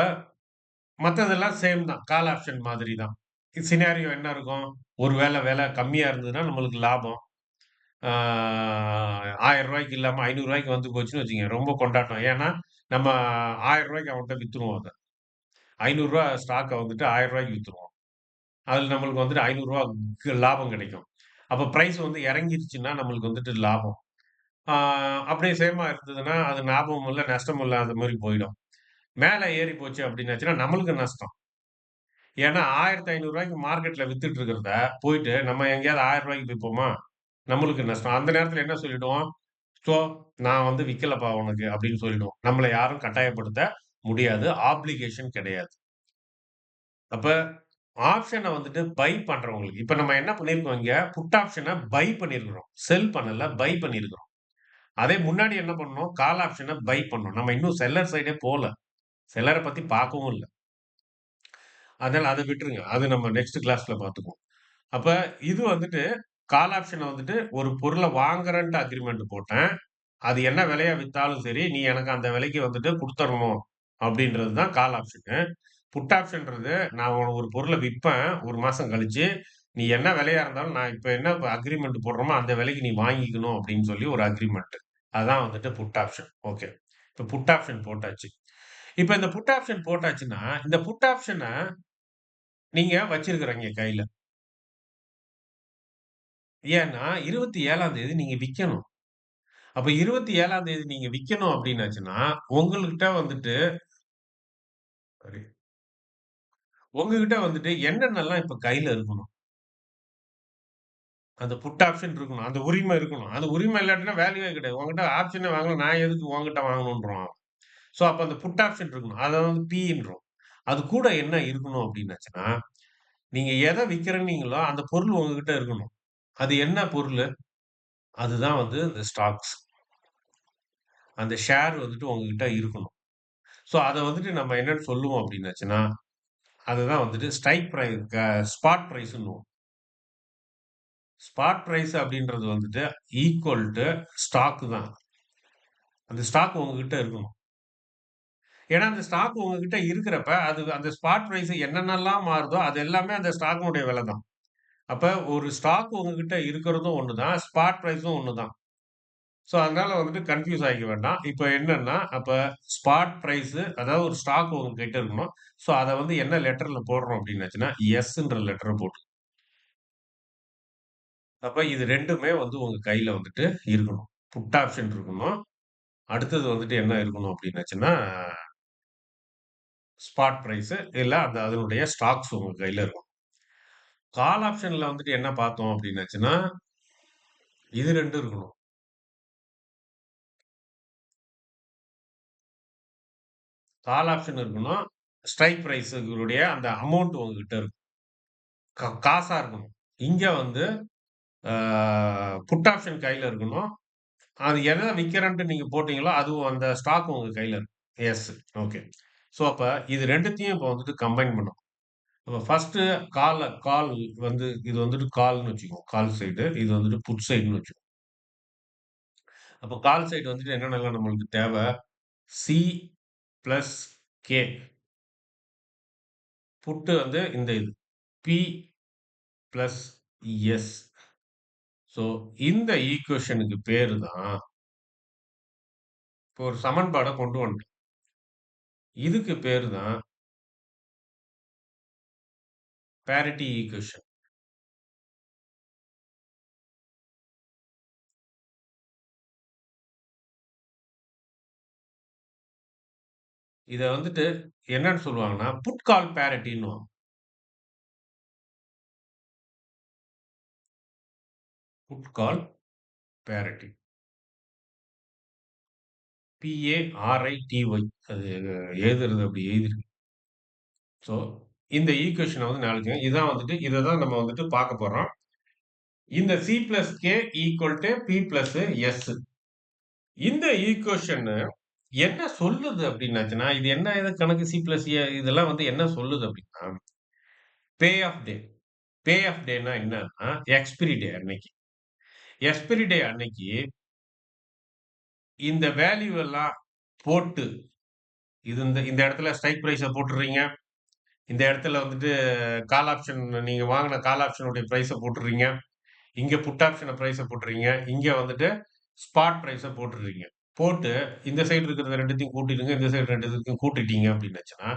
மத்ததெல்லாம் சேம் தான். கால் ஆப்ஷன் மாதிரி தான். சினாரியோ என்ன இருக்கும்? ஒரு வேள விலை கம்மியா இருந்ததுன்னா நம்மளுக்கு லாபம். ஆ ₹1000 இல்லாம ₹500 வந்து போச்சுன்னு வச்சுக்கங்க, ரொம்ப கொண்டாட்டம். ஏன்னா, நம்ம ₹1000 அவன்ட்ட வித்துருவோம் அத. ₹500 ஸ்டாக்க வந்துட்டு ₹1000க்கு வித்துருவோம். அதுல நம்மளுக்கு வந்துட்டு ₹500 லாபம் கிடைக்கும். அப்ப பிரைஸ் வந்து இறங்கிருச்சுன்னா நம்மளுக்கு வந்துட்டு லாபம். ஆ அப்படியே சேமா இருந்ததுன்னா, அது லாபமும் இல்ல, நஷ்டமும் இல்லாத மாரி போயிடும். மேல ஏறி போச்சு அப்படின்னாச்சுன்னா, நம்மளுக்கு நஷ்டம். ஏன்னா, ரூ. 1500க்கு மார்க்கெட்ல வித்துட்டு இருக்கிறத, போயிட்டு நம்ம எங்கேயாவது ரூ. 1000க்கு விப்போமா? நம்மளுக்கு நஷ்டம். அந்த நேரத்துல என்ன சொல்லிடுவோம்? "சோ, நான் வந்து விக்கலப்பா உனக்கு" அப்படின்னு சொல்லிடுவோம். நம்மள யாரும் கட்டாயப்படுத்த முடியாது. ஆப்ளிகேஷன் கிடையாது. அப்ப ஆப்ஷன வந்துட்டு பை பண்றவங்களுக்கு இப்ப நம்ம என்ன பண்ணியிருக்கோம் இங்க, புட் ஆப்ஷன பை பண்ணியிருக்கிறோம். செல் பண்ணல, பை பண்ணியிருக்கிறோம். அதே முன்னாடி என்ன பண்ணோம், கால் ஆப்ஷன பை பண்ணோம். நம்ம இன்னும் செல்லர் சைடே போல. செல்லர பத்தி பார்க்கவும் இல்ல. அதனால அத விட்டுருங்க. அது நம்ம நெக்ஸ்ட் கிளாஸ்ல பார்த்துக்குவோம். அப்ப இது வந்துட்டு கால் ஆப்ஷன வந்துட்டு ஒரு பொருள வாங்குறேன்ட்டு அக்ரீமெண்ட் போட்டேன். அது என்ன விலையா வித்தாலும் சரி, நீ எனக்கு அந்த விலைக்கு வந்துட்டு குடுத்தரணும் அப்படின்றது தான் கால் ஆப்ஷனு. புட் ஆப்ஷன்றது நான் உனக்கு ஒரு பொருள விப்பேன் 1 மாசம் கழிச்சு. நீ என்ன விலையா இருந்தாலும் நான் இப்ப என்ன அக்ரீமெண்ட் போடுறோமோ அந்த விலைக்கு நீ வாங்கிக்கணும் அப்படின்னு சொல்லி ஒரு அக்ரீமெண்ட். அதான் வந்துட்டு புட் ஆப்ஷன். ஓகே. இப்ப புட் ஆப்ஷன் போட்டாச்சு. இப்ப இந்த புட் ஆப்ஷன் போட்டாச்சுன்னா, இந்த புட் ஆப்ஷன நீங்க வச்சிருக்கிறீங்க கையில. ஏன்னா 27ஆம் தேதி நீங்க விக்கணும். அப்ப 27ஆம் தேதி நீங்க விக்கணும் அப்டின்னாச்சுன்னா, உங்கள்கிட்ட வந்துட்டு சாரி உங்ககிட்ட வந்துட்டு என்னென்னலாம் இப்ப கையில இருக்கணும்? அந்த புட் ஆப்ஷன் இருக்கணும். அந்த உரிமை இருக்கணும். அந்த உரிமை இல்லாட்டினா வேல்யூவே கிடையாது. உன்கிட்ட ஆப்ஷனே வாங்கல. நான் எதுக்கு உன்கிட்ட வாங்கணுன்றான் அவன். ஸோ அப்ப அந்த புட் ஆப்ஷன் இருக்கணும். அத வந்து Pன்றோம். அது கூட என்ன இருக்கணும் அப்டின்னாச்சுன்னா, நீங்க எத விக்கிறன்னீங்களோ அந்த பொருள் உங்ககிட்ட இருக்கணும். அது என்ன பொருளு? அதுதான் வந்து இந்த ஸ்டாக்ஸ். அந்த ஷேர் வந்துட்டு உங்ககிட்ட இருக்கணும். ஸோ அத வந்துட்டு நம்ம என்னன்னு சொல்லுவோம் அப்டின்னாச்சுன்னா, அதுதான் வந்துட்டு ஸ்ட்ரைக் ஸ்பாட் பிரைஸ்ன்னுவோம். ஸ்பாட் பிரைஸ் அப்படின்றது வந்துட்டு ஈக்குவல் டூ ஸ்டாக் தான். அந்த ஸ்டாக் உங்ககிட்ட இருக்கணும். ஏன்னா, அந்த ஸ்டாக் உங்ககிட்ட இருக்கிறப்ப, அது அந்த ஸ்பாட் பிரைஸ் என்னென்னலாம் மாறுதோ, அது எல்லாமே அந்த ஸ்டாக்கினுடைய விலை தான். அப்ப ஒரு ஸ்டாக் உங்ககிட்ட இருக்கிறதும் ஒண்ணு தான். ஸ்பாட் பிரைஸும் ஒண்ணு தான். ஸோ, அதனால வந்துட்டு கன்ஃப்யூஸ் ஆகிக்க வேண்டாம். இப்ப என்னன்னா, அப்ப ஸ்பாட் பிரைஸ் அதாவது ஒரு ஸ்டாக் உங்ககிட்ட இருக்கணும். ஸோ, அத வந்து என்ன லெட்டர்ல போடுறோம் அப்படின்னாச்சுன்னா, எஸ்ன்ற லெட்டர போட்டு அப்ப இது 2மே வந்து உங்க கையில வந்துட்டு இருக்கணும். புட் ஆப்ஷன் இருக்கணும். அடுத்தது வந்துட்டு என்ன இருக்கணும் அப்டின்னாச்சுன்னா, ஸ்பாட் பிரைஸ் இல்ல அந்த அதனுடைய ஸ்டாக்ஸ் உங்க கையில இருக்கும். கால் ஆப்ஷன்ல வந்துட்டு என்ன பார்த்தோம் அப்டின்னாச்சுன்னா, இது 2 இருக்கணும். கால் ஆப்ஷன் இருக்கணும். ஸ்ட்ரைக் பிரைஸ்களுடைய அந்த அமௌண்ட் உங்ககிட்ட இருக்கும். காசா இருக்கணும். இங்க வந்து ஆ புட் ஆப்ஷன் கையில இருக்கணும். அது எத விக்கிறேன்ட்டு நீங்க போட்டீங்களோ, அதுவும் அந்த ஸ்டாக் உங்க கையில இருக்கும். எஸ். ஓகே. ஸோ அப்ப இது 2த்தையும் இப்ப வந்துட்டு கம்பைன் பண்ணணும். அப்ப ஃபர்ஸ்ட்டு கால் வந்து இது வந்துட்டு கால்ன்னு வச்சுக்குவோம். Call side. இது வந்துட்டு புட் சைடுன்னு வச்சுக்குவோம். அப்ப கால் சைடு வந்துட்டு என்னென்னலாம் நம்மளுக்கு தேவை? C plus K. புட்டு வந்து இந்த இது. B plus S. ஸோ இந்த ஈக்குவேஷனுக்கு பேரு தான் இப்போ ஒரு சமன்பாட கொண்டு வந்துட்டோம். இதுக்கு பேரு தான் பேரிட்டி ஈக்குவேஷன். இத வந்துட்டு என்னன்னு சொல்லுவாங்கன்னா, புட் கால் பேரிட்டின்னுவாங்க. Put call parity. PARITY. அது எழுதுறது அப்படி எழுதிருக்கு. ஸோ இந்த ஈக்குவேஷன வந்து ஞாபகம் வச்சுக்கங்க. இதான் வந்துட்டு இத தான் நம்ம வந்துட்டு பார்க்க போறோம். இந்த C plus K equal to P plus S. இந்த ஈக்குவேஷன் என்ன சொல்லுது அப்படின்னாச்சுன்னா, இது என்ன இது கணக்கு சி பிளஸ் ஏ இதெல்லாம் வந்து என்ன சொல்லுது அப்படின்னா, bay of day. Bay of டேன்னா என்னன்னா, எக்ஸ்பைரி டே அன்னைக்கு. எக்ஸ்பைரி டே அன்னைக்கு இந்த வேல்யூ எல்லாம் போட்டு, இது இந்த இந்த இடத்துல ஸ்ட்ரைக் பிரைஸ போட்டுறீங்க. இந்த இடத்துல வந்துட்டு கால் ஆப்ஷன் நீங்க வாங்குன கால் ஆப்ஷனுடைய பிரைஸ போட்டுறீங்க. இங்க புட் ஆப்ஷன பிரைஸ போட்டுறீங்க. இங்க வந்துட்டு ஸ்பாட் பிரைஸ போட்டுறீங்க. போட்டு இந்த சைடு இருக்கிறது 2த்தையும் கூட்டிடுங்க. இந்த சைடு 2த்தையும் கூட்டிட்டீங்க அப்டின்னுச்சுன்னா,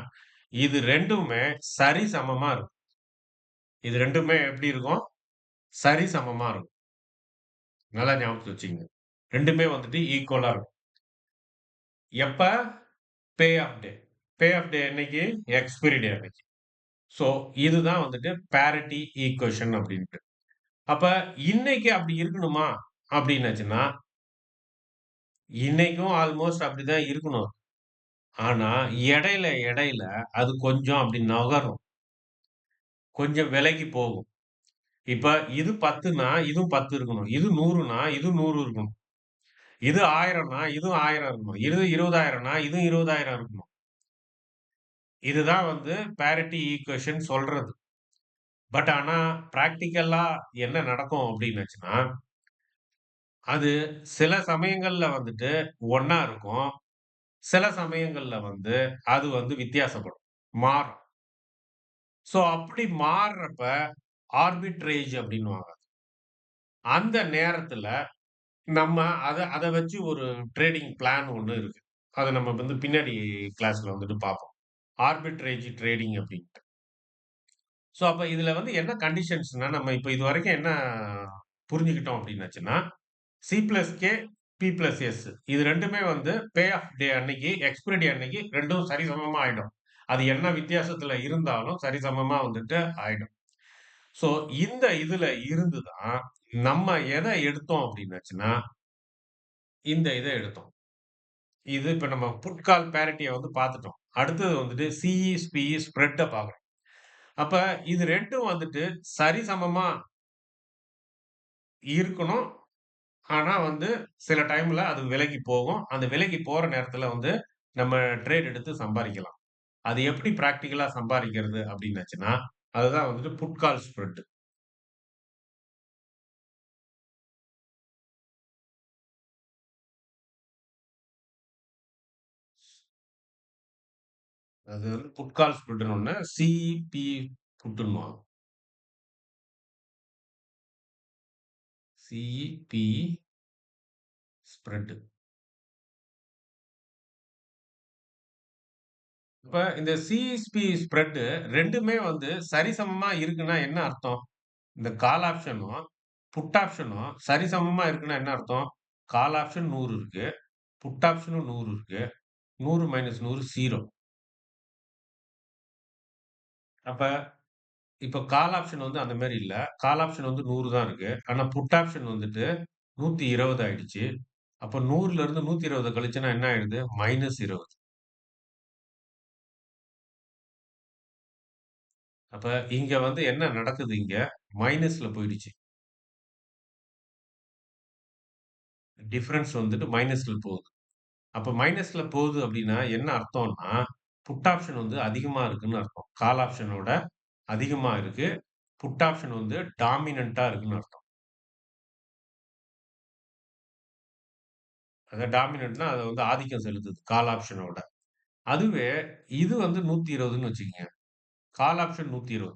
இது 2மே சரிசமமா இருக்கும். இது 2மே எப்படி இருக்கும்? சரிசமமா இருக்கும். நல்லா ஞாபகத்துல வச்சுக்கங்க. 2மே வந்துட்டு ஈக்குவலா இருக்கும். எப்ப? Bay of day. Bay of டே என்னைக்கு? எக்ஸ்பைரி டே அன்னைக்கு. ஸோ இதுதான் வந்துட்டு பேரிட்டி ஈக்குவேஷன் அப்டின்ட்டு. அப்ப இன்னைக்கு அப்படி இருக்கணுமா? அப்டின்னாச்சுன்னா, இன்னைக்கும் ஆல்மோஸ்ட் அப்படிதான் இருக்கணும். ஆனா, இடையில இடையில அது கொஞ்சம் அப்படி நகரும். கொஞ்சம் விலகி போகும். இப்ப இது 10ன்னா, இதுவும் 10 இருக்கணும். இது 100ன்னா, இதுவும் 100 இருக்கணும். இது 1000ன்னா, இதுவும் 1000 இருக்கணும். இது 20,000ன்னா, இதுவும் 20,000 இருக்கணும். இதுதான் வந்து பேரிட்டி ஈக்குவேஷன் சொல்றது. பட் ஆனா, பிராக்டிகலா என்ன நடக்கும் அப்டின்னுச்சுன்னா, அது சில சமயங்கள்ல வந்துட்டு ஒண்ணா இருக்கும். சில சமயங்கள்ல வந்து அது வந்து வித்தியாசப்படும். மாறும். ஸோ அப்படி மாறுறப்ப ஆர்பிட்ரேஜ் அப்டின்னுவாங்க. அந்த நேரத்துல நம்ம அத அத வச்சு ஒரு ட்ரேடிங் பிளான் ஒண்ணு இருக்கு. அத நம்ம வந்து பின்னாடி கிளாஸ்ல வந்துட்டு பார்ப்போம். ஆர்பிட்ரேஜ் ட்ரேடிங் அப்டின்ட்டு. ஸோ அப்ப இதுல வந்து என்ன கண்டிஷன்ஸ்ன்னா, நம்ம இப்ப இதுவரைக்கும் என்ன புரிஞ்சுக்கிட்டோம் அப்டின்னாச்சுன்னா, C plus K, P plus S. இது 2மே வந்து பே ஆஃப் டே அன்னைக்கு, எக்ஸ்பைரி டே அன்னைக்கு 2ம் சரிசமமா ஆயிடும். அது என்ன வித்தியாசத்துல இருந்தாலும் சரிசமமா வந்துட்டு ஆயிடும். ஸோ இந்த இதுல இருந்து தான் நம்ம எத எடுத்தோம் அப்டின்னாச்சுன்னா, இந்த இத எடுத்தோம். இது இப்ப நம்ம புட் கால் பேரிட்டிய வந்து பார்த்துட்டோம். அடுத்தது வந்துட்டு சிஇ, ஸ்பிஇ ஸ்ப்ரெட்ட பார்க்குறோம். அப்ப இது 2ம் வந்துட்டு சரிசமமா இருக்கணும். ஆனா வந்து சில டைம்ல அது விலகி போகும். அந்த விலகி போற நேரத்துல வந்து நம்ம ட்ரேட் எடுத்து சம்பாரிக்கலாம். அது எப்படி பிராக்டிகலா சம்பாரிக்கிறது அப்டின்னாச்சுன்னா, அதுதான் வந்துட்டு புட் கால் ஸ்ப்ரெட். அது வந்து புட் கால் ஸ்ப்ரெட்ன்னு ஒண்ணு. சிஇ, புட்டுன்னுவாங்க. CE, spread. இப்ப இந்த சிஎஸ்பி ஸ்ப்ரெட் 2மே வந்து சரிசமமா இருக்குன்னா என்ன அர்த்தம்? இந்த கால் ஆப்ஷனும், புட் ஆப்ஷனும் சரிசமமா இருக்குன்னா என்ன அர்த்தம்? கால் ஆப்ஷன் 100 இருக்கு. புட் ஆப்ஷனும் 100 இருக்கு. 100 மைனஸ் 100 0. அப்ப இப்ப கால் ஆப்ஷன் வந்து அந்த மாரி இல்ல. கால் ஆப்ஷன் வந்து 100 தான் இருக்கு. ஆனா புட் ஆப்ஷன் வந்துட்டு 120 ஆயிடுச்சு. அப்ப 100ல இருந்து 120 கழிச்சனா என்ன ஆயிடுது? மைனஸ் 20. அப்ப இங்க வந்து என்ன நடக்குது இங்க? மைனஸ்ல போயிடுச்சு. டிஃபரன்ஸ் வந்துட்டு மைனஸ்ல போகுது. அப்ப மைனஸ்ல போகுது அப்டின்னா என்ன அர்த்தம்னா, புட் ஆப்ஷன் வந்து அதிகமா இருக்குன்னு அர்த்தம். கால் ஆப்ஷனோட அதிகமா இருக்கு. புட் ஆப்ஷன் வந்து டாமினன்ட்டா இருக்குன்னு அர்த்தம். அதான் டாமினன்ட்னா அது வந்து ஆதிக்கம் செலுத்துது. கால் ஆப்ஷனோட. அதுவே இது வந்து 120ன்னு வச்சுக்கங்க. Call option 120.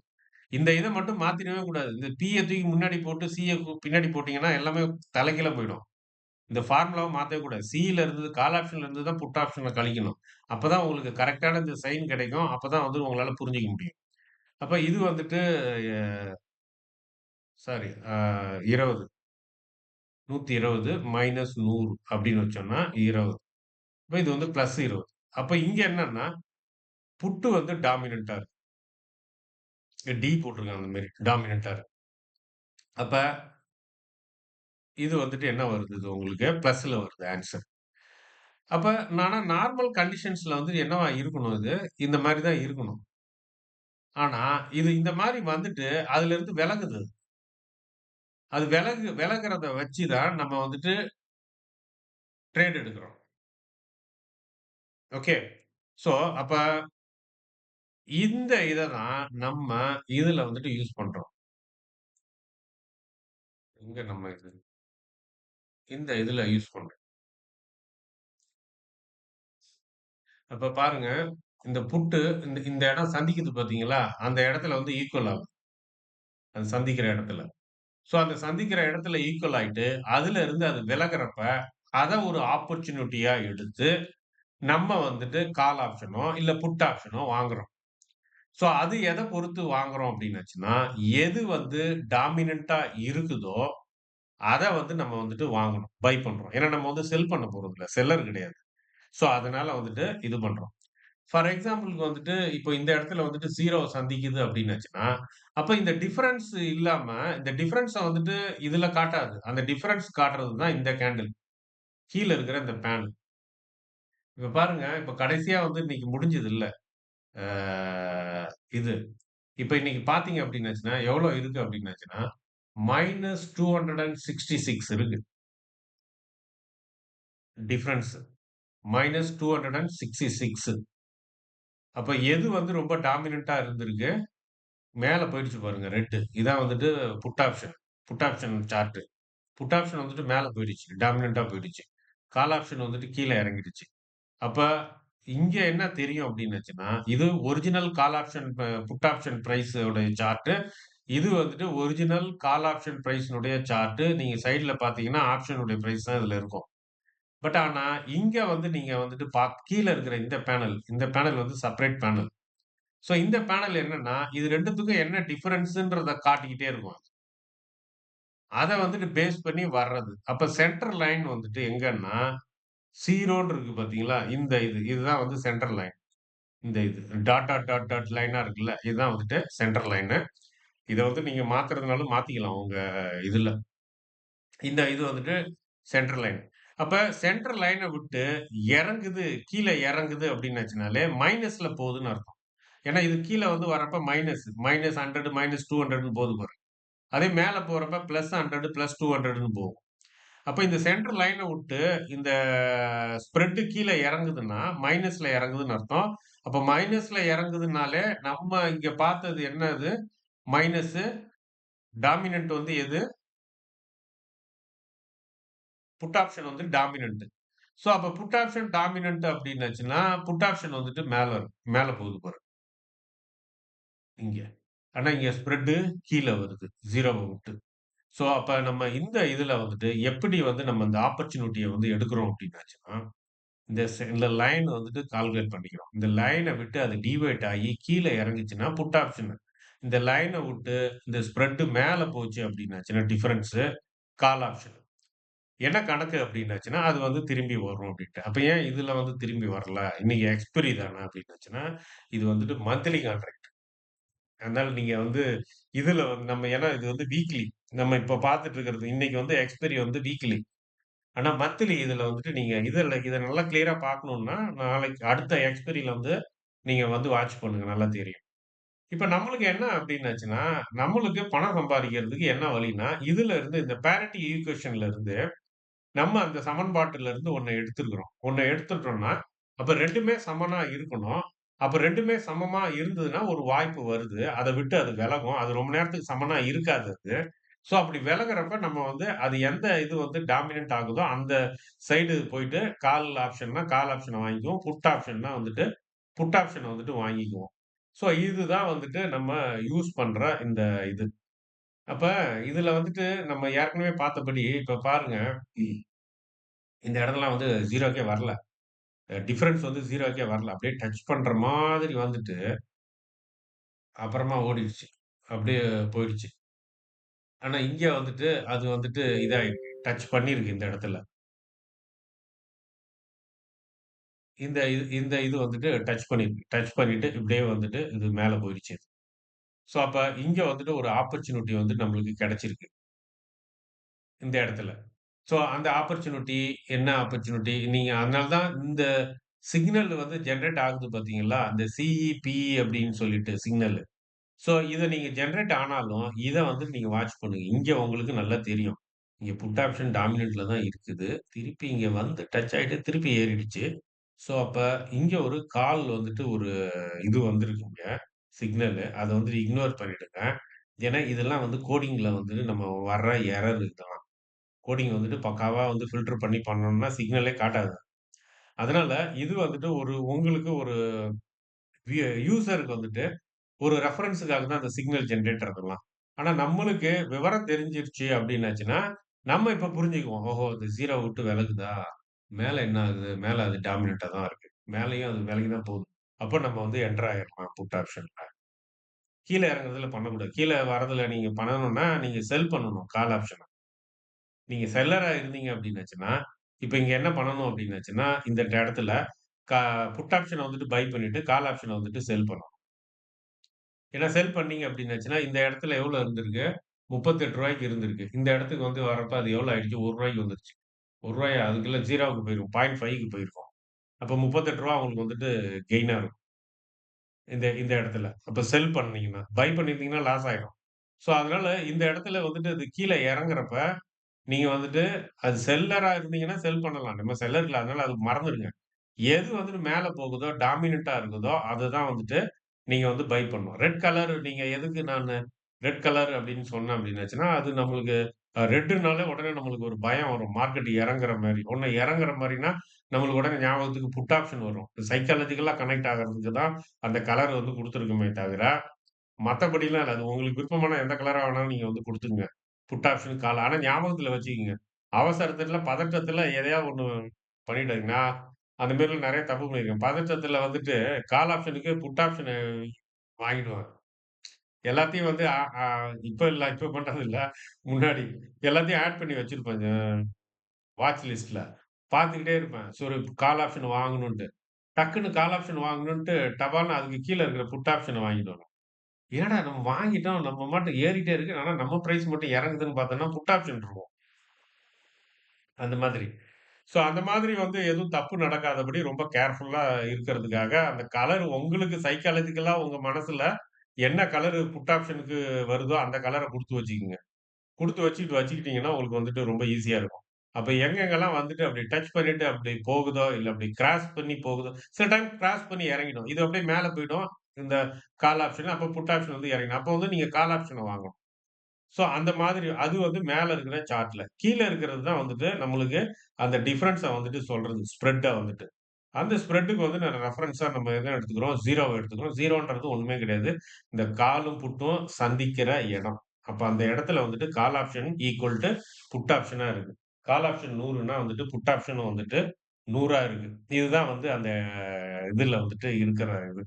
இந்த இத மட்டும் மாத்திறவே கூடாது. இந்த பிய தூக்கி முன்னாடி போட்டு, சிய பின்னாடி போட்டீங்கன்னா, எல்லாமே தலைகீழா போயிடும். இந்த ஃபார்முலாவ மாத்தவே கூடாது. சில இருந்து கால் ஆப்ஷன்ல இருந்து தான் புட் ஆப்ஷன கழிக்கணும். அப்பதான் உங்களுக்கு கரெக்ட்டான இந்த சைன் கிடைக்கும். அப்பதான் வந்து உங்களால புரிஞ்சுக்க முடியும். அப்ப இது வந்துட்டு எ சாரி 20 120 மைனஸ் 100 அப்படின்னு வச்சோம்னா 20. அப்ப இது வந்து பிளஸ் 20. அப்ப இங்க என்னன்னா, புட்டு வந்து டாமினன்ட்டா இருக்கு. இங்க டி போட்டிருக்காங்க அந்த மாரி டாமினன்ட்டா இருக்கு. அப்ப இது வந்துட்டு என்ன வருது இது உங்களுக்கு? பிளஸ்ல வருது ஆன்ஸர். அப்ப நார்மல் கண்டிஷன்ஸ்ல வந்து என்னவா இருக்கணும் இது? இந்த மாரி தான் இருக்கணும். ஆனா, இது இந்த மாரி வந்துட்டு அதிலிருந்து விலகுது. அது விலகுறத வச்சு தான் நம்ம வந்துட்டு ட்ரேட் எடுக்கிறோம். ஓகே. ஸோ, அப்ப இந்த இத தான் நம்ம இதுல வந்துட்டு யூஸ் பண்றோம். எங்க நம்ம இது? இந்த இதுல யூஸ் பண்றோம். அப்ப பாருங்க, இந்த புட்டு இந்த இந்த இடம் சந்திக்குது பார்த்தீங்களா? அந்த இடத்துல வந்து ஈக்குவல் ஆகும். அது சந்திக்கிற இடத்துல. ஸோ, அந்த சந்திக்கிற இடத்துல ஈக்குவல் ஆயிட்டு, அதுல இருந்து அது விலகுறப்ப, அத ஒரு ஆப்பர்ச்சுனிட்டியா எடுத்து, நம்ம வந்துட்டு கால் ஆப்ஷனோ, இல்ல புட் ஆப்ஷனோ வாங்குறோம். ஸோ, அது எத பொறுத்து வாங்குறோம் அப்டின்னாச்சுன்னா, எது வந்து டாமினன்ட்டா இருக்குதோ, அத வந்து நம்ம வந்துட்டு வாங்கணும். பை பண்றோம். ஏன்னா நம்ம வந்து செல் பண்ண போறதில்ல. செல்லர் கிடையாது. ஸோ, அதனால வந்துட்டு இது பண்றோம். ஃபார் எக்ஸாம்பிள்க்கு வந்துட்டு, இப்போ இந்த இடத்துல வந்துட்டு 0 சந்திக்குது அப்டின்னாச்சுன்னா, அப்ப இந்த டிஃபரன்ஸ் இல்லாம, இந்த டிஃபரன்ஸ வந்துட்டு இதுல காட்டாது. அந்த டிஃபரன்ஸ் காட்டுறது தான் இந்த கேண்டில். கீழ இருக்கிற இந்த பேனல். இப்ப பாருங்க, இப்ப கடைசியா வந்து இன்னைக்கு முடிஞ்சதுல்ல. ஆ இது. இப்ப இன்னைக்கு பார்த்தீங்க அப்டின்னாச்சுன்னா, எவ்வளோ இருக்கு அப்டின்னாச்சுன்னா, -266 இருக்கு. டிஃபரன்ஸ். -266. அப்ப எது வந்து ரொம்ப டாமினன்ட்டா இருந்திருக்கு? மேல போயிடுச்சு பாருங்க ரெட். இதான் வந்துட்டு put option. Put option chart. Put option வந்துட்டு மேல போயிடுச்சு. டாமினன்ட்டா போயிடுச்சு. கால் ஆப்ஷன் வந்துட்டு கீழ இறங்கிடுச்சு. அப்ப இங்க என்ன தெரியும் அப்டின்னுச்சுன்னா, இது original call option put option price உடைய சார்ட். இது வந்துட்டு ஒரிஜினல் கால் ஆப்ஷன் பிரைஸ்னுடைய சார்ட். நீங்க சைட்ல பார்த்தீங்கன்னா, ஆப்ஷன் உடைய பிரைஸ் தான் இதுல இருக்கும். பட் ஆனா, இங்க வந்து நீங்க வந்துட்டு கீழ இருக்கிற இந்த பேனல் வந்து செப்பரேட் பேனல். சோ இந்த பேனல் என்னன்னா, இது 2த்துக்கும் என்ன டிஃபரன்ஸ்ன்றத காட்டிக்கிட்டே இருக்கும். அத வந்துட்டு பேஸ் பண்ணி வர்றது. அப்ப சென்டர் லைன் வந்துட்டு எங்கன்னா, 0ன்னு இருக்கு பார்த்தீங்களா? இதுதான் வந்து சென்டர் லைன். இந்த இது. டாட், டாட், டாட், டாட் லைனா இருக்குல்ல. இதுதான் வந்துட்டு சென்டர் லைனு. இத வந்து நீங்க மாத்துறதுனாலும் மாத்திக்கலாம் உங்க இதுல. இந்த இது வந்துட்டு சென்டர் லைன். அப்ப சென்டர் லைன விட்டு இறங்குது, கீழ இறங்குது அப்டின்னாச்சுனாலே, மைனஸ்ல போகுதுன்னு அர்த்தம். ஏன்னா இது கீழ வந்து வரப்ப -100, -200ன்னு போது பாருங்க. அதே மேல போறப்ப +100, +200ன்னு போகும். அப்ப இந்த சென்டர் லைன விட்டு இந்த ஸ்ப்ரெட் கீழ இறங்குதுன்னா, மைனஸ்ல இறங்குதுன்னு அர்த்தம். அப்ப மைனஸ்ல இறங்குதுன்னாலே, நம்ம இங்க பார்த்தது என்னது? மைனஸு டாமினன்ட் வந்து எது? புட் ஆப்ஷன் வந்து டாமினன்ட். சோ, அப்ப புட் ஆப்ஷன் டாமினன்ட் அப்டின்னாச்சுன்னா, புட் ஆப்ஷன் வந்துட்டு மேல போகுது பாருங்க. இங்க. ஆனா இங்க ஸ்ப்ரெட் கீழ வருது. 0வ விட்டு. சோ, அப்ப நம்ம இந்த இதுல வந்துட்டு எப்படி வந்து நம்ம இந்த ஆப்பர்ச்சுனிட்டிய வந்து எடுக்கிறோம் அப்டின்னாச்சுன்னா, இந்த லைன் வந்துட்டு கால்குலேட் பண்ணிக்கிறோம். இந்த லைன விட்டு அது டிவைட் ஆயி கீழ இறங்குச்சுன்னா புட் ஆப்ஷன். இந்த லைன விட்டு இந்த ஸ்ப்ரெட் மேல போச்சு அப்டின்னாச்சுன்னா டிஃபரன்ஸ் கால் ஆப்ஷன். என்ன கணக்கு அப்டின்னாச்சுன்னா, அது வந்து திரும்பி வரும் அப்டின்ட்டு. அப்ப ஏன் இதுல வந்து திரும்பி வரல? இன்னைக்கு எக்ஸ்பைரி தான அப்டின்னாச்சுன்னா, இது வந்துட்டு மந்த்லி கான்ட்ராக்ட். அதனால நீங்க வந்து இதுல வந்து நம்ம ஏன்னா இது வந்து வீக்லி. நம்ம இப்ப பார்த்துட்டு இருக்கிறது இன்னைக்கு வந்து எக்ஸ்பைரி வந்து வீக்லி. ஆனா மந்த்லி இதுல வந்துட்டு நீங்க இத நல்லா கிளியரா பார்க்கணும்னா, நாளைக்கு அடுத்த எக்ஸ்பைரில வந்து நீங்க வந்து வாட்ச் பண்ணுங்க. நல்லா தெரியும். இப்ப நம்மளுக்கு என்ன அப்டின்னாச்சுன்னா, நம்மளுக்கு பணம் சம்பாதிக்கிறதுக்கு என்ன வழின்னா, இதுல இருந்து இந்த பேரிட்டி ஈக்குவேஷன்ல இருந்து நம்ம அந்த சமன்பாட்டுல இருந்து ஒண்ண எடுத்துருக்கிறோம். ஒண்ண எடுத்துட்டோம்னா, அப்ப 2மே சமனா இருக்கணும். அப்ப 2மே சமமா இருந்ததுன்னா, ஒரு வாய்ப்பு வருது. அத விட்டு அது விலகும். அது ரொம்ப நேரத்துக்கு சமனா இருக்காது அது. ஸோ அப்படி விலகுறப்ப நம்ம வந்து அது எந்த இது வந்து டாமினன்ட் ஆகுதோ, அந்த சைடு போயிட்டு கால் ஆப்ஷன்னா, கால் ஆப்ஷன வாங்கிக்குவோம். புட் ஆப்ஷன்னா வந்துட்டு, புட் ஆப்ஷன வந்துட்டு வாங்கிக்குவோம். ஸோ இதுதான் வந்துட்டு நம்ம யூஸ் பண்ற இந்த இது. அப்ப இதுல வந்துட்டு நம்ம ஏற்கனவே பார்த்தபடி, இப்ப பாருங்க, இந்த இடத்துலலாம் வந்து 0க்கே வரல. டிஃபரன்ஸ் வந்து 0க்கே வரல. அப்படியே டச் பண்ற மாதிரி வந்துட்டு, அப்புறமா ஓடிடுச்சு. அப்படியே போயிடுச்சு. ஆனா இங்க வந்துட்டு, அது வந்துட்டு இதாயிருக்கு. டச் பண்ணியிருக்கு இந்த இடத்துல. இந்த இது வந்துட்டு டச் பண்ணியிருக்கு. டச் பண்ணிட்டு இப்படியே வந்துட்டு இது மேல போயிடுச்சு. ஸோ அப்ப இங்க வந்துட்டு ஒரு ஆப்பர்ச்சுனிட்டி வந்து நம்மளுக்கு கிடைச்சிருக்கு. இந்த இடத்துல. ஸோ அந்த ஆப்பர்ச்சுனிட்டி என்ன ஆப்பர்ச்சுனிட்டி? நீங்க அதனால தான் இந்த சிக்னல் வந்து ஜெனரேட் ஆகுது பார்த்தீங்களா? அந்த சிஇபிஇ அப்படின்னு சொல்லிட்டு சிக்னல். ஸோ, இத நீங்க ஜெனரேட் ஆனாலும், இத வந்து நீங்க வாட்ச் பண்ணுங்க. இங்க உங்களுக்கு நல்லா தெரியும். இங்க புட் ஆப்ஷன் டாமினன்ட்ல தான் இருக்குது. திருப்பி இங்க வந்து டச் ஆயிட்டு திருப்பி ஏறிடுச்சு. ஸோ, அப்ப இங்க ஒரு கால் வந்துட்டு ஒரு இது வந்திருக்குங்க. சிக்னலு. அத வந்து இக்னோர் பண்ணிடுங்க. ஏன்னா, இதெல்லாம் வந்து கோடிங்ல வந்து நம்ம வர்ற எரர் இதெல்லாம். கோடிங் வந்துட்டு பக்காவா வந்து ஃபில்டர் பண்ணி பண்ணோம்னா சிக்னலே காட்டாது. அதனால இது வந்துட்டு ஒரு உங்களுக்கு ஒரு வி யூசருக்கு வந்துட்டு ஒரு ரெஃபரன்ஸுக்காக தான் அந்த சிக்னல் ஜெனரேட்டர் அதெல்லாம். ஆனா நம்மளுக்கு விவரம் தெரிஞ்சிருச்சு அப்டின்னாச்சுன்னா, நம்ம இப்ப புரிஞ்சுக்குவோம். ஓஹோ! இது 0 விட்டு விலகுதா? மேல என்ன ஆகுது? மேல அது டாமினன்ட்டா தான் இருக்கு. மேலயும் அது விலகி தான் போகுது. அப்ப நம்ம வந்து என்டர் ஆயிரலாம் புட் ஆப்ஷன்ல. கீழ இறங்குறதுல பண்ணக்கூடாது. கீழ வரதுல நீங்க பண்ணணும்னா, நீங்க செல் பண்ணணும் கால் ஆப்ஷன. நீங்க செல்லரா இருந்தீங்க அப்டின்னாச்சுன்னா, இப்ப இங்க என்ன பண்ணணும் அப்டின்னாச்சுன்னா, இந்த இடத்துல கா புட் ஆப்ஷன வந்துட்டு பை பண்ணிட்டு, கால் ஆப்ஷன வந்துட்டு செல் பண்ணணும். ஏன்னா செல் பண்ணீங்க அப்டின்னாச்சுன்னா, இந்த இடத்துல எவ்வளோ இருந்திருக்கு? ரூ. 38க்கு இருந்திருக்கு. இந்த இடத்துக்கு வந்து வரப்ப அது எவ்வளோ ஆயிடுச்சு? ரூ. 1 வந்துருச்சு. ரூ. 1 அதுக்குள்ள 0க்கு போயிரும். 0.5க்கு போயிருக்கும். அப்ப ரூ. 38 உங்களுக்கு வந்துட்டு கெயினா இருக்கும். இந்த இடத்துல. அப்ப செல் பண்ணீங்கன்னா. பை பண்ணியிருந்தீங்கன்னா லாஸ் ஆயிடும். ஸோ அதனால இந்த இடத்துல வந்துட்டு அது கீழ இறங்குறப்ப, நீங்க வந்துட்டு அது செல்லரா இருந்தீங்கன்னா செல் பண்ணலாம். நம்ம செல்லர் இல்ல. அதனால அது மறந்துருங்க. எது வந்துட்டு மேல போகுதோ, டாமினன்ட்டா இருக்குதோ, அததான் வந்துட்டு நீங்க வந்து பை பண்ணணும். ரெட் கலர் நீங்க எதுக்கு நானு ரெட் கலர் அப்படின்னு சொன்னேன் அப்படின்னாச்சுன்னா, அது நம்மளுக்கு ரெட்டுனாலே உடனே நம்மளுக்கு ஒரு பயம் வரும். மார்க்கெட் இறங்குற மாரி. ஒண்ணு இறங்குற மாரின்னா, நம்மளுக்கு உடனே ஞாபகத்துக்கு புட் ஆப்ஷன் வரும். சைக்காலஜிக்கலா கனெக்ட் ஆகுறதுக்கு தான் அந்த கலர் வந்து குடுத்துருக்குமே தவிர, மத்தபடிலாம் இல்ல. அது உங்களுக்கு விருப்பமான எந்த கலரா வேணாலும் நீங்க வந்து குடுத்துக்கங்க. புட் ஆப்ஷன், கால். ஆனா ஞாபகத்துல வச்சுக்கங்க. அவசரத்துல, பதட்டத்துல எதையாவது ஒண்ணு பண்ணிடாதீங்க. நான் அந்த மாரிலாம் நெறைய தப்பு பண்ணியிருக்கேன். பதட்டத்துல வந்துட்டு கால் ஆப்ஷனுக்கு புட் ஆப்ஷன வாங்கிடுவேன். எல்லாத்தையும் வந்து அ அ இப்ப இல்ல, இப்ப பண்றதில்ல. முன்னாடி எல்லாத்தையும் ஆட் பண்ணி வச்சிருப்பேன். வாட்ச் லிஸ்ட்ல. பார்த்துக்கிட்டே இருப்பேன். சரி கால் ஆப்ஷன் வாங்கணுன்ட்டு. டக்குனு கால் ஆப்ஷன் வாங்கணுன்ட்டு டபால்னு அதுக்கு கீழ இருக்கிற புட் ஆப்ஷன வாங்கிட்டு வருவேன். என்னடா நம்ம வாங்கிட்டோம். நம்ம பாட்டுக்கு ஏறிட்டே இருக்கு. ஆனா நம்ம பிரைஸ் மட்டும் இறங்குதுன்னு பார்த்தோம்னா, புட் ஆப்ஷன் இருக்கும். அந்த மாதிரி. ஸோ அந்த மாதிரி வந்து எதுவும் தப்பு நடக்காதபடி ரொம்ப கேர்ஃபுல்லா இருக்கிறதுக்காக, அந்த கலர் உங்களுக்கு சைக்காலஜிக்கலா உங்க மனசுல என்ன கலர் புட் ஆப்ஷனுக்கு வருதோ, அந்த கலர குடுத்து வச்சுக்கங்க. குடுத்து வச்சுக்கிட்டீங்கன்னா, உங்களுக்கு வந்துட்டு ரொம்ப ஈஸியா இருக்கும். அப்ப எங்கெங்கலாம் வந்துட்டு அப்படி டச் பண்ணிட்டு அப்படி போகுதோ, இல்ல அப்படி கிராஸ் பண்ணி போகுதோ சில டைம் கிராஸ் பண்ணி இறங்கிடும். இது அப்படியே மேல போயிடும். இந்த கால் ஆப்ஷன் அப்ப புட் ஆப்ஷன் வந்து இறங்கிடும். அப்ப வந்து நீங்க கால் ஆப்ஷன வாங்கணும். ஸோ அந்த மாதிரி அது வந்து மேல இருக்கிற சார்ட்ல. கீழ இருக்கிறது தான் வந்துட்டு நம்மளுக்கு அந்த டிஃபரன்ஸ வந்துட்டு சொல்றது. ஸ்ப்ரெட்ட வந்துட்டு. அந்த ஸ்ப்ரெட்டுக்கு வந்து நான் ரெஃபரன்ஸா நம்ம எத எடுத்துக்கிறோம்? 0வ எடுத்துக்கிறோம். 0ன்றது ஒண்ணுமே கிடையாது. இந்த காலும், புட்டும் சந்திக்கிற இடம். அப்ப அந்த இடத்துல வந்துட்டு call option equal to put ஆப்ஷனா இருக்கு. கால் ஆப்ஷன் 100ன்னா வந்துட்டு புட் ஆப்ஷனும் வந்துட்டு 100ஆ இருக்கு. இதுதான் வந்து அந்த இதுல வந்துட்டு இருக்கிற இது.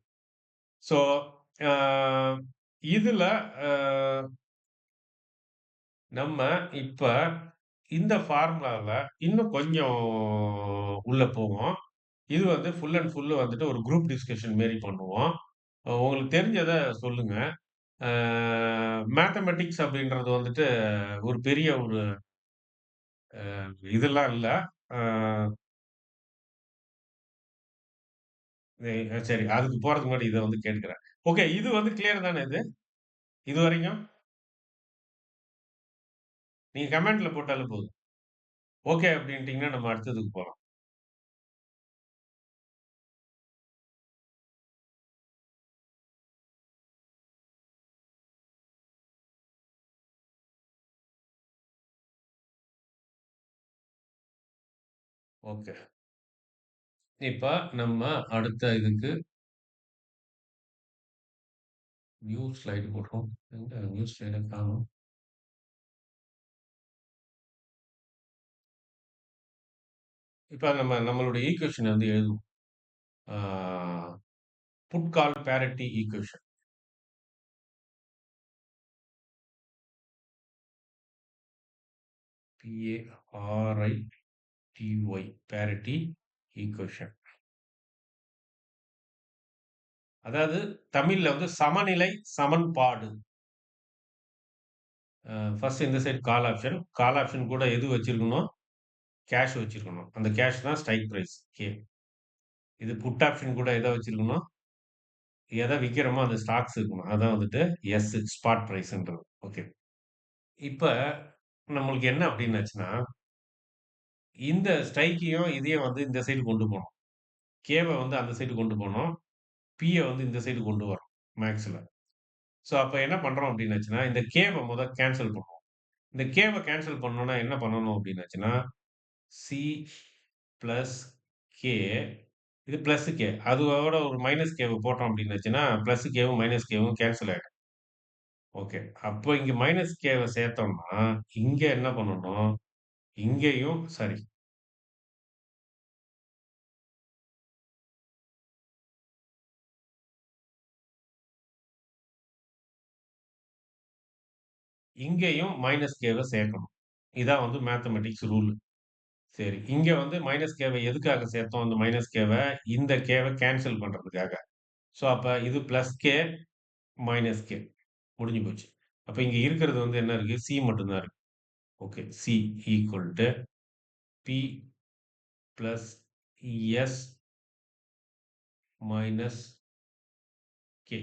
ஸோ, ஆ இதுல அ நம்ம இப்ப இந்த ஃபார்முலால இன்னும் கொஞ்சம் உள்ள போவோம். இது வந்து ஃபுல் அண்ட் ஃபுல் வந்துட்டு ஒரு குரூப் டிஸ்கஷன் மாரி பண்ணுவோம். உங்களுக்கு தெரிஞ்சத சொல்லுங்க. ஆ மேத்தமேட்டிக்ஸ் அப்படின்றது வந்துட்டு ஒரு பெரிய ஒரு இதெல்லாம் இல்ல. ஆ சரி அதுக்கு போறதுக்கு முன்னாடி இத வந்து கேட்டுக்கிறேன். ஓகே இது வந்து கிளியர் தானே இது? இதுவரைக்கும்? நீங்க கமெண்ட்ல போட்டாலே போதும். ஓகே அப்படின்ட்டீங்கன்னா நம்ம அடுத்ததுக்கு போலாம். ஓகே. இப்ப நம்ம அடுத்த இதுக்கு நியூ ஸ்லைடு போடுறோம். எங்க நியூ ஸ்லைட காணோம். இப்ப நம்மளுடைய ஈக்குவேஷன் வந்து எழுதுவோம். ஆ put call parity equation. P-A-R-I-T-Y parity equation. அதாவது தமிழ்ல வந்து சமநிலை சமன்பாடு. ஃபர்ஸ்ட் இந்த side call option. Call option கூட எது வச்சிருக்கணும்? கேஷ் வச்சிருக்கணும். அந்த கேஷ் தான் ஸ்ட்ரைக் பிரைஸ் கே. இது புட் ஆப்ஷன் கூட எத வச்சிருக்கணும்? எத விக்கிறோமோ அந்த ஸ்டாக்ஸ் இருக்கணும். அதான் வந்துட்டு எஸ் ஸ்பாட் பிரைஸ்ன்றது. ஓகே. இப்ப நம்மளுக்கு என்ன அப்டின்னாச்சுன்னா, இந்த ஸ்ட்ரைக்கையும் இதையும் வந்து இந்த சைடு கொண்டு போணும். கேவ வந்து அந்த சைடு கொண்டு போணும். பிய வந்து இந்த சைடு கொண்டு வரணும் மேக்ஸ்ல. ஸோ அப்ப என்ன பண்றோம் அப்டின்னாச்சுன்னா, இந்த கேவ கேன்சல் பண்ணுவோம். இந்த கேவ கேன்சல் பண்ணணும்னா என்ன பண்ணணும் அப்டின்னாச்சுன்னா, சி பிளஸ் கே இது பிளஸ் கே. அதோட ஒரு மைனஸ் கேவ போட்டோம் அப்டின்னுச்சுன்னா, பிளஸ் கேவும், மைனஸ் கேவும் கேன்சல் ஆயிடும். ஓகே. அப்போ இங்க மைனஸ் கேவ சேர்த்தோம்னா, இங்க என்ன பண்ணணும்? இங்கேயும் சரி. இங்கேயும் மைனஸ் கேவ சேர்க்கணும். இதான் வந்து மேத்தமேட்டிக்ஸ் ரூல். சரி. இங்க வந்து மைனஸ் கேவ எதுக்காக சேர்த்தோம்? அந்த மைனஸ் கேவ இந்த கேவ கேன்சல் பண்றதுக்காக. ஸோ அப்ப இது பிளஸ் கே, மைனஸ் கே முடிஞ்சு போச்சு. அப்ப இங்க இருக்கிறது வந்து என்ன இருக்கு? சி மட்டும் தான் இருக்கு. Okay. C equal to P plus S minus K.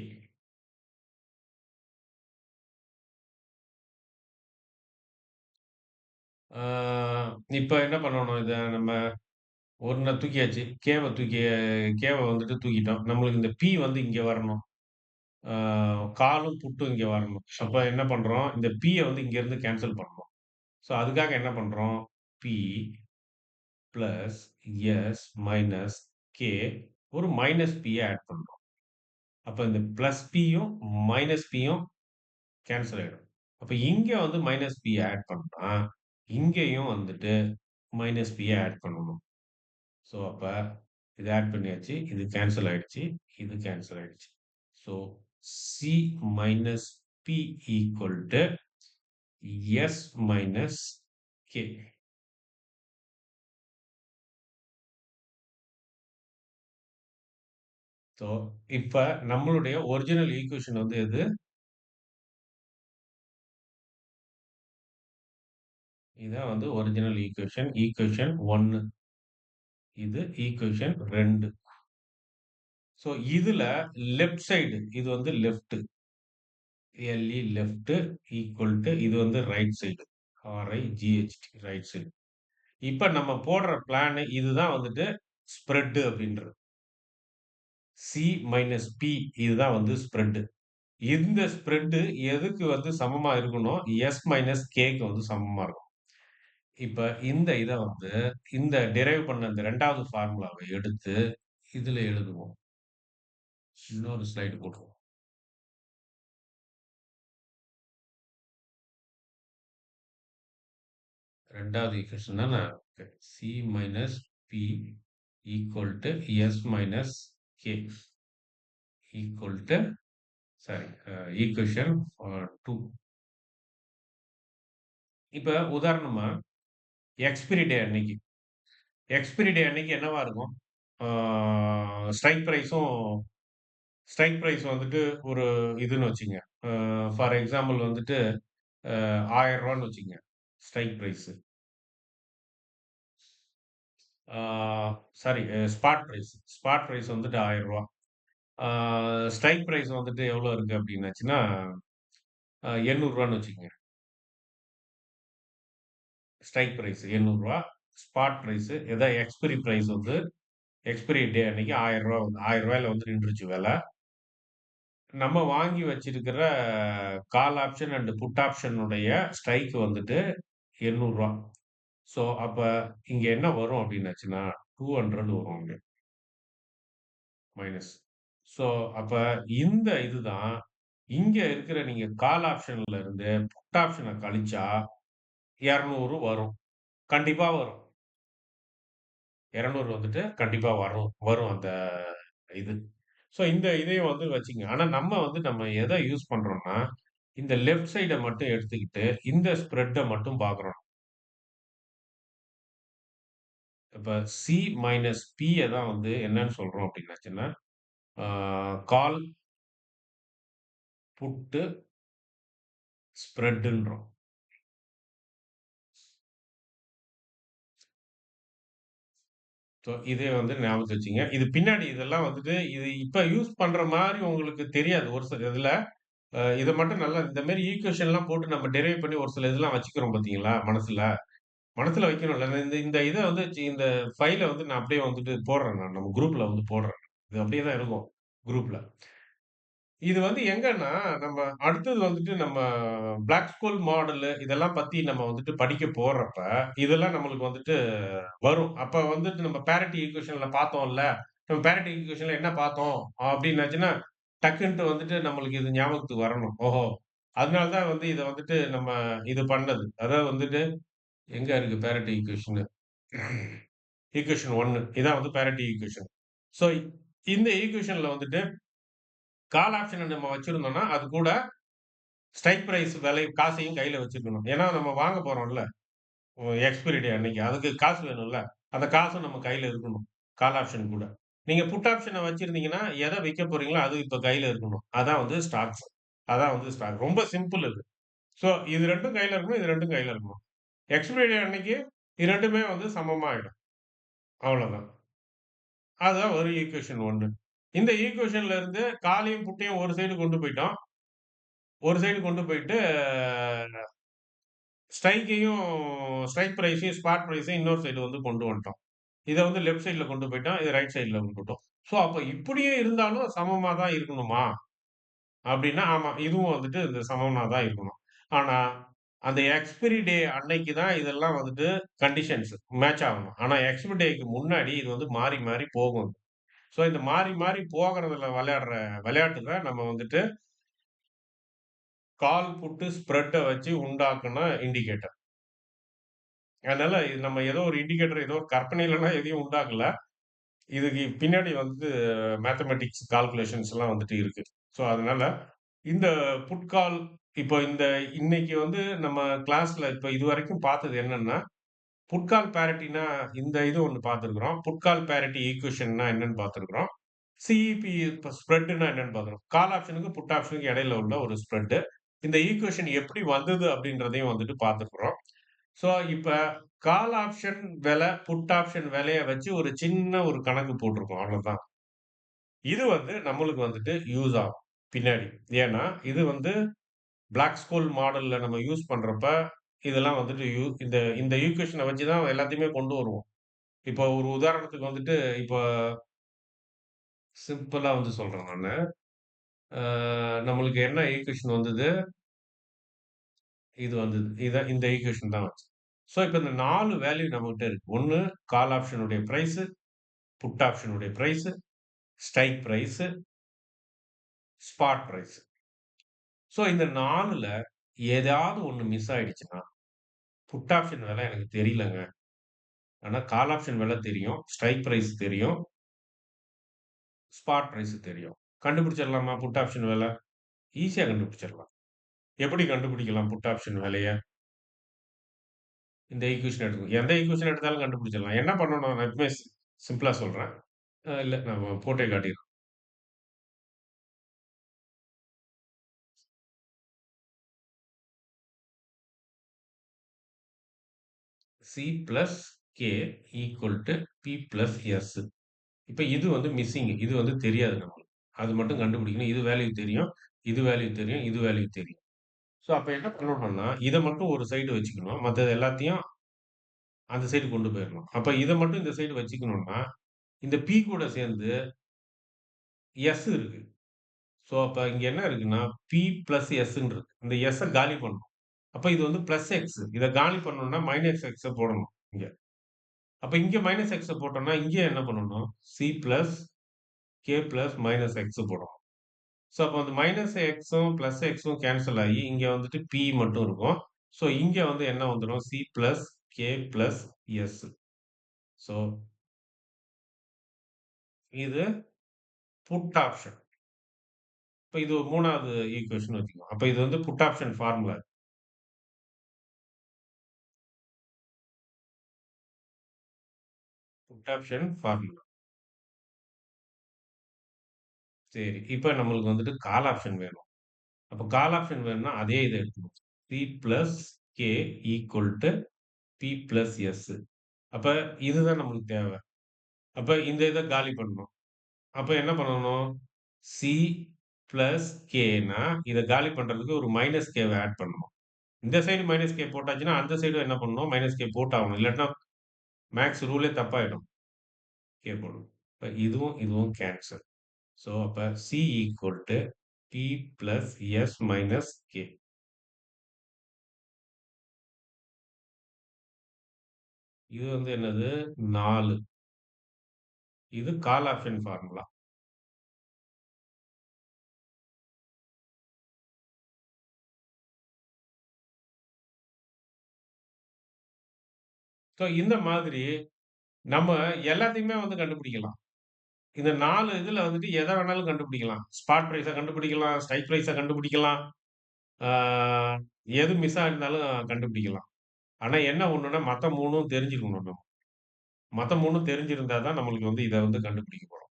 ஆ இப்ப என்ன பண்ணணும்? இத நம்ம 1 தூக்கியாச்சு. கேவ வந்துட்டு தூக்கிட்டோம். நம்மளுக்கு இந்த பி வந்து இங்க வரணும். ஆ காலும், புட்டும் இங்க வரணும். அப்ப என்ன பண்றோம்? இந்த பிய வந்து இங்கருந்து கேன்சல் பண்ணணும். ஸோ அதுக்காக என்ன பண்றோம்? P plus S minus K ஒரு மைனஸ் பிய ஆட் பண்றோம். அப்ப இந்த பிளஸ் பியும், மைனஸ் பியும் கேன்சல் ஆயிடும். அப்ப இங்க வந்து மைனஸ் பி ஆட் பண்ணா, இங்கேயும் வந்துட்டு மைனஸ் பிய ஆட் பண்ணணும். ஸோ அப்ப இத ஆட் பண்ணியாச்சு. இது கேன்சல் ஆயிடுச்சு. இது கேன்சல் ஆயிடுச்சு. So C minus P equal to S minus K. So இப்ப நம்மளுடைய ஒரிஜினல் ஈக்குவேஷன் வந்து எது? இதான் வந்து ஒரிஜினல் ஈக்குவேஷன். ஈக்குவேஷன் 1. இது ஈக்குவேஷன் 2. ஸோ இதுல லெஃப்ட் சைடு இது வந்து லெஃப்ட். எல்இ லெஃப்ட் ஈக்குவல் டூ இது வந்து right side. R I G H T right side. இப்ப நம்ம போடுற பிளான் இதுதான் வந்துட்டு ஸ்ப்ரெட் அப்படின்றது. சி மைனஸ் பி இதுதான் வந்து ஸ்ப்ரெட். இந்த ஸ்ப்ரெட் எதுக்கு வந்து சமமா இருக்கணும்? எஸ் மைனஸ் கேக்கு வந்து சமமா இருக்கும். இப்ப இந்த இத வந்து இந்த டிரைவ் பண்ண இந்த 2வது ஃபார்முலாவ எடுத்து இதுல எழுதுவோம். இன்னொரு ஸ்லைடு போட்டுருவோம். 2வது ஈக்குவேஷன் தானே? Okay. C minus P equal to S minus K equal to sorry equation 2. இப்ப உதாரணமா எக்ஸ்பைரி டே அன்னைக்கு எக்ஸ்பைரி டே அன்னைக்கு என்னவா இருக்கும்? ஆ ஸ்ட்ரைக் பிரைஸும் ஸ்ட்ரைக் பிரைஸ் வந்துட்டு ஒரு இதுன்னு வச்சுக்கங்க. ஃபார் எக்ஸாம்பிள் வந்துட்டு ரூ. 1000ன்னு வச்சுக்கங்க. Strike price. ஆ sorry spot price. Spot price வந்துட்டு ரூ. 1000. ஆ ஸ்ட்ரைக் பிரைஸ் வந்துட்டு எவ்வளோ இருக்கு அப்டின்னாச்சுன்னா, ரூ. 800ன்னு வச்சுக்கங்க. ஸ்ட்ரைக் பிரைஸ் ரூ. 800. ஸ்பாட் பிரைஸ் எக்ஸ்பைரி பிரைஸ் வந்து எக்ஸ்பைரி டே அன்னைக்கு ரூ. 1000 வந்து ரூ. 1000ல வந்து நின்றுச்சு விலை. நம்ம வாங்கி வச்சிருக்கிற கால் ஆப்ஷன் அண்ட் புட் ஆப்ஷனுடைய ஸ்ட்ரைக் வந்துட்டு ரூ. 800. ஸோ, அப்ப இங்க என்ன வரும் அப்டின்னாச்சுன்னா, 200 வரும் இங்க மைனஸ். ஸோ, அப்ப இந்த இதுதான் இங்க இருக்கிற நீங்க கால் ஆப்ஷன்ல இருந்து புட் ஆப்ஷன கழிச்சா 200 வரும். கண்டிப்பா வரும். 200 வந்துட்டு கண்டிப்பா வரும். வரும் அந்த இது. ஸோ, இந்த இதையும் வந்து வச்சுக்கங்க. ஆனா நம்ம எத யூஸ் பண்றோம்னா, இந்த லெஃப்ட் சைட மட்டும் எடுத்துக்கிட்டு, இந்த ஸ்ப்ரெட்ட மட்டும் பார்க்குறோம். இப்ப சி மைனஸ் பிய தான் வந்து என்னன்னு சொல்றோம் அப்டின்னாச்சுன்னா, ஆ கால், புட்டு, ஸ்ப்ரெட்டுன்றோம். ஸோ, இதே வந்து ஞாபகத்துல வச்சுக்கங்க. இது பின்னாடி இதெல்லாம் வந்துட்டு இது இப்ப யூஸ் பண்ற மாரி உங்களுக்கு தெரியாது. ஒரு சில இதுல. இத மட்டும் நல்லா இந்த மாரி ஈக்குவேஷன்லாம் போட்டு நம்ம டெரைவ் பண்ணி ஒரு சில இதெல்லாம் வச்சுக்கிறோம் பார்த்தீங்களா? மனசுல. மனசுல வைக்கணும்ல. இந்த இந்த இத வந்து இந்த ஃபைல வந்து நான் அப்படியே வந்துட்டு போடுறேன் நான். நம்ம குரூப்ல வந்து போடுறேன். இது அப்படியே தான் இருக்கும். குரூப்ல. இது வந்து எங்கன்னா, நம்ம அடுத்தது வந்துட்டு நம்ம பிளாக் ஸ்கோல் மாடலு இதெல்லாம் பத்தி நம்ம வந்துட்டு படிக்க போறப்ப, இதெல்லாம் நம்மளுக்கு வந்துட்டு வரும். அப்ப வந்துட்டு நம்ம பேரிட்டி ஈக்குவேஷன்ல பார்த்தோம்ல. நம்ம பேரிட்டி ஈக்குவேஷன்ல என்ன பார்த்தோம்? அப்டின்னாச்சுன்னா, டக்குன்ட்டு வந்துட்டு நம்மளுக்கு இது ஞாபகத்துக்கு வரணும். ஓஹோ! அதனால தான் வந்து இத வந்துட்டு நம்ம இது பண்ணது. அதாவது வந்துட்டு எங்க இருக்கு பேரிட்டி ஈக்குவேஷனு? ஈக்குவேஷன் 1 இதான் வந்து பேரிட்டி ஈக்குவேஷன். ஸோ இந்த ஈக்குவேஷன்ல வந்துட்டு கால் ஆப்ஷன நம்ம வச்சிருந்தோம்னா, அது கூட ஸ்ட்ரைக் பிரைஸ் விலை காசையும் கையில வச்சுக்கணும். ஏன்னா நம்ம வாங்க போறோம்ல. எக்ஸ்பைரி டே அன்னைக்கு. அதுக்கு காசு வேணும்ல. அந்த காசும் நம்ம கையில இருக்கணும். கால் ஆப்ஷன் கூட. நீங்க புட் ஆப்ஷன வச்சிருந்தீங்கன்னா, எத விக்க போறீங்களோ, அது இப்ப கையில இருக்கணும். அதான் வந்து ஸ்டாக்ஸ். அதான் வந்து ஸ்டாக். ரொம்ப சிம்பிள் இது. ஸோ இது 2ம் கையில இருக்கணும். இது 2ம் கையில இருக்கணும். எக்ஸ்பைரி டே அன்னைக்கு 2மே வந்து சமமா ஆயிடும். அவ்வளோதான். அதுதான் ஒரு ஈக்குவேஷன் 1. இந்த ஈக்குவேஷன்ல இருந்து காலையும், புட்டையும் ஒரு சைடு கொண்டு போயிட்டோம். ஒரு சைடு கொண்டு போயிட்டு ஸ்ட்ரைக்கையும் ஸ்ட்ரைக் பிரைஸையும், ஸ்பாட் பிரைஸையும் இன்னொரு சைடு வந்து கொண்டு வந்துட்டோம். இத வந்து லெஃப்ட் சைட்ல கொண்டு போயிட்டோம். இத ரைட் சைட்ல விட்டுட்டோம். ஸோ, அப்ப இப்படியே இருந்தாலும் சமமா தான் இருக்கணுமா? அப்படின்னா, ஆமா. இதுவும் வந்துட்டு இந்த சமமா தான் இருக்கணும். ஆனா, அந்த எக்ஸ்பைரி டே அன்னைக்கு தான் இதெல்லாம் வந்துட்டு கண்டிஷன்ஸ் மேட்ச் ஆகணும். ஆனா, எக்ஸ்பைரி டேக்கு முன்னாடி இது வந்து மாறி, மாறி போகும். ஸோ, இந்த மாறி, மாறி போகறதுல விளையாடுற விளையாட்டு தான் நம்ம வந்துட்டு கால், புட்டு, ஸ்ப்ரெட்ட வச்சு உண்டாக்குன இண்டிகேட்டர். அதனால இது நம்ம ஏதோ ஒரு இண்டிகேட்டர் ஏதோ ஒரு கற்பனையிலலாம் எதையும் உண்டாக்கல. இதுக்கு பின்னாடி வந்து மேத்தமேட்டிக்ஸ் கால்குலேஷன்ஸ்லாம் வந்துட்டு இருக்கு. ஸோ, அதனால இந்த புட் கால் இப்போ இன்னைக்கு வந்து நம்ம கிளாஸ்ல இப்ப இதுவரைக்கும் பார்த்தது என்னன்னா, புட் கால் பேரிட்டினா இந்த இது ஒண்ணு பார்த்திருக்கிறோம். புட் கால் பேரிட்டி ஈக்குவேஷன்னா என்னன்னு பார்த்திருக்கிறோம். சிஇபி இப்ப ஸ்ப்ரெட்ன்னா என்னன்னு பார்க்கிறோம். கால் ஆப்ஷனுக்கும், புட் ஆப்ஷனுக்கும் இடையில உள்ள ஒரு ஸ்ப்ரெட். இந்த ஈக்குவேஷன் எப்படி வந்தது அப்படின்றதையும் வந்துட்டு பார்த்திருக்கிறோம். ஸோ, இப்ப கால் ஆப்ஷன் விலை, புட் ஆப்ஷன் விலைய வச்சு ஒரு சின்ன ஒரு கணக்கு போட்டிருக்கோம். அவ்வளவுதான். இது வந்து நம்மளுக்கு வந்துட்டு யூஸ் ஆகும் பின்னாடி. ஏன்னா, இது வந்து பிளாக் ஸ்கோல் மாடல்ல நம்ம யூஸ் பண்றப்ப, இதெல்லாம் வந்துட்டு இந்த இந்த ஈக்குவேஷன வச்சு தான் எல்லாத்தையுமே கொண்டு வருவோம். இப்போ ஒரு உதாரணத்துக்கு வந்துட்டு, இப்போ சிம்பிளா வந்து சொல்றேன் நானு. ஆ நம்மளுக்கு என்ன ஈக்குவேஷன் வந்தது? இது வந்தது. இந்த ஈக்குவேஷன் தான் வந்துச்சு. ஸோ, இப்ப இந்த 4 வேல்யூ நம்மகிட்ட இருக்கு. 1 கால் ஆப்ஷனுடைய பிரைஸ், புட் ஆப்ஷனுடைய price, strike price, spot price. So இந்த 4ல ஏதாவது ஒண்ணு மிஸ் ஆயிடுச்சுன்னா, புட் ஆப்ஷன் விலை எனக்கு தெரியலங்க. ஆனா கால் ஆப்ஷன் விலை தெரியும். ஸ்ட்ரைக் பிரைஸ் தெரியும். ஸ்பாட் பிரைஸ் தெரியும். கண்டுபிடிச்சிடலாமா புட் ஆப்ஷன் விலை? ஈஸியா கண்டுபிடிச்சிடலாம். எப்படி கண்டுபிடிக்கலாம் புட் ஆப்ஷன் விலைய? இந்த ஈக்குவேஷன் எடுக்கணும். எந்த ஈக்குவேஷன் எடுத்தாலும் கண்டுபிடிச்சிடலாம். என்ன பண்ணணும்? நான் எப்பவுமே சிம்பிளா சொல்றேன். இல்ல நான் போட்டே காட்டிர்றேன். C plus K equal to P plus S. இப்ப இது வந்து மிஸ்ஸிங். இது வந்து தெரியாது நமக்கு. அது மட்டும் கண்டுபிடிக்கணும். இது வேல்யூ தெரியும். இது வேல்யூ தெரியும். இது வேல்யூ தெரியும். ஸோ அப்ப என்ன பண்ணணும்னா, இத மட்டும் ஒரு சைடு வச்சுக்கணும். மத்தது எல்லாத்தையும் அந்த சைடு கொண்டு போயிரணும். அப்ப இத மட்டும் இந்த சைடு வச்சுக்கணும்னா, இந்த பி கூட சேர்ந்து எஸ் இருக்கு. ஸோ அப்ப இங்க என்ன இருக்குன்னா, பி பிளஸ் எஸ்ன்னு இருக்கு. இந்த எஸ்ஸ காலி பண்ணணும். அப்ப இது வந்து பிளஸ் எக்ஸ். இத காலி பண்ணணும்னா மைனஸ் எக்ஸ போடணும். இங்க. அப்ப இங்க மைனஸ் எக்ஸ போட்டோம்னா, இங்க என்ன பண்ணணும்? C plus K plus minus X போடணும். ஸோ, அப்போ அந்த மைனஸ் எக்ஸும், பிளஸ் எக்ஸும் கேன்சல் ஆயி, இங்க வந்துட்டு பி மட்டும் இருக்கும். ஸோ, இங்க வந்து என்ன வந்துரும்? C plus K plus S. So, இது புட் ஆப்ஷன். இப்ப இது 3வது ஈக்குவேஷன் வச்சுக்கோங்க. அப்ப இது வந்து put option formula. Put option formula. சரி. இப்ப நம்மளுக்கு வந்துட்டு கால் ஆப்ஷன் வேணும். அப்ப கால் ஆப்ஷன் வேணும்னா, அதே இத எடுத்துக்கணும். C plus K equal to P plus S. அப்ப இதுதான் நம்மளுக்கு தேவ. அப்ப இந்த இத காலி பண்ணணும். அப்ப என்ன பண்ணணும்? சி பிளஸ் கேன்னா, இத காலி பண்றதுக்கு ஒரு மைனஸ் கேவ ஆட் பண்ணணும். இந்த சைடு மைனஸ் கே போட்டாச்சுன்னா, அந்த சைடும் என்ன பண்ணணும்? மைனஸ் கே போட்டாகணும். இல்லாட்டினா மேக்ஸ் ரூலே தப்பாயிடும். கே போடணும். இப்ப இதுவும், இதுவும் கேன்சல். ஸோ, அப்ப C equal to P plus S minus K. இது வந்து என்னது? 4. இது கால் ஆப்ஷன் ஃபார்முலா. ஸோ, இந்த மாதிரி நம்ம எல்லாத்தையுமே வந்து கண்டுபிடிக்கலாம். இந்த 4 இதுல வந்துட்டு எத வேணாலும் கண்டுபிடிக்கலாம். ஸ்பாட் பிரைஸ கண்டுபிடிக்கலாம், ஸ்ட்ரைக் பிரைஸ கண்டுபிடிக்கலாம். ஆ எது மிஸ் ஆயிருந்தாலும் கண்டுபிடிக்கலாம். ஆனா என்ன ஒண்ணுன்னா, மத்த 3ம் தெரிஞ்சுக்கணும் நம்ம. மத்த 3ம் தெரிஞ்சிருந்தா தான் நம்மளுக்கு வந்து இத வந்து கண்டுபிடிக்க போறோம்.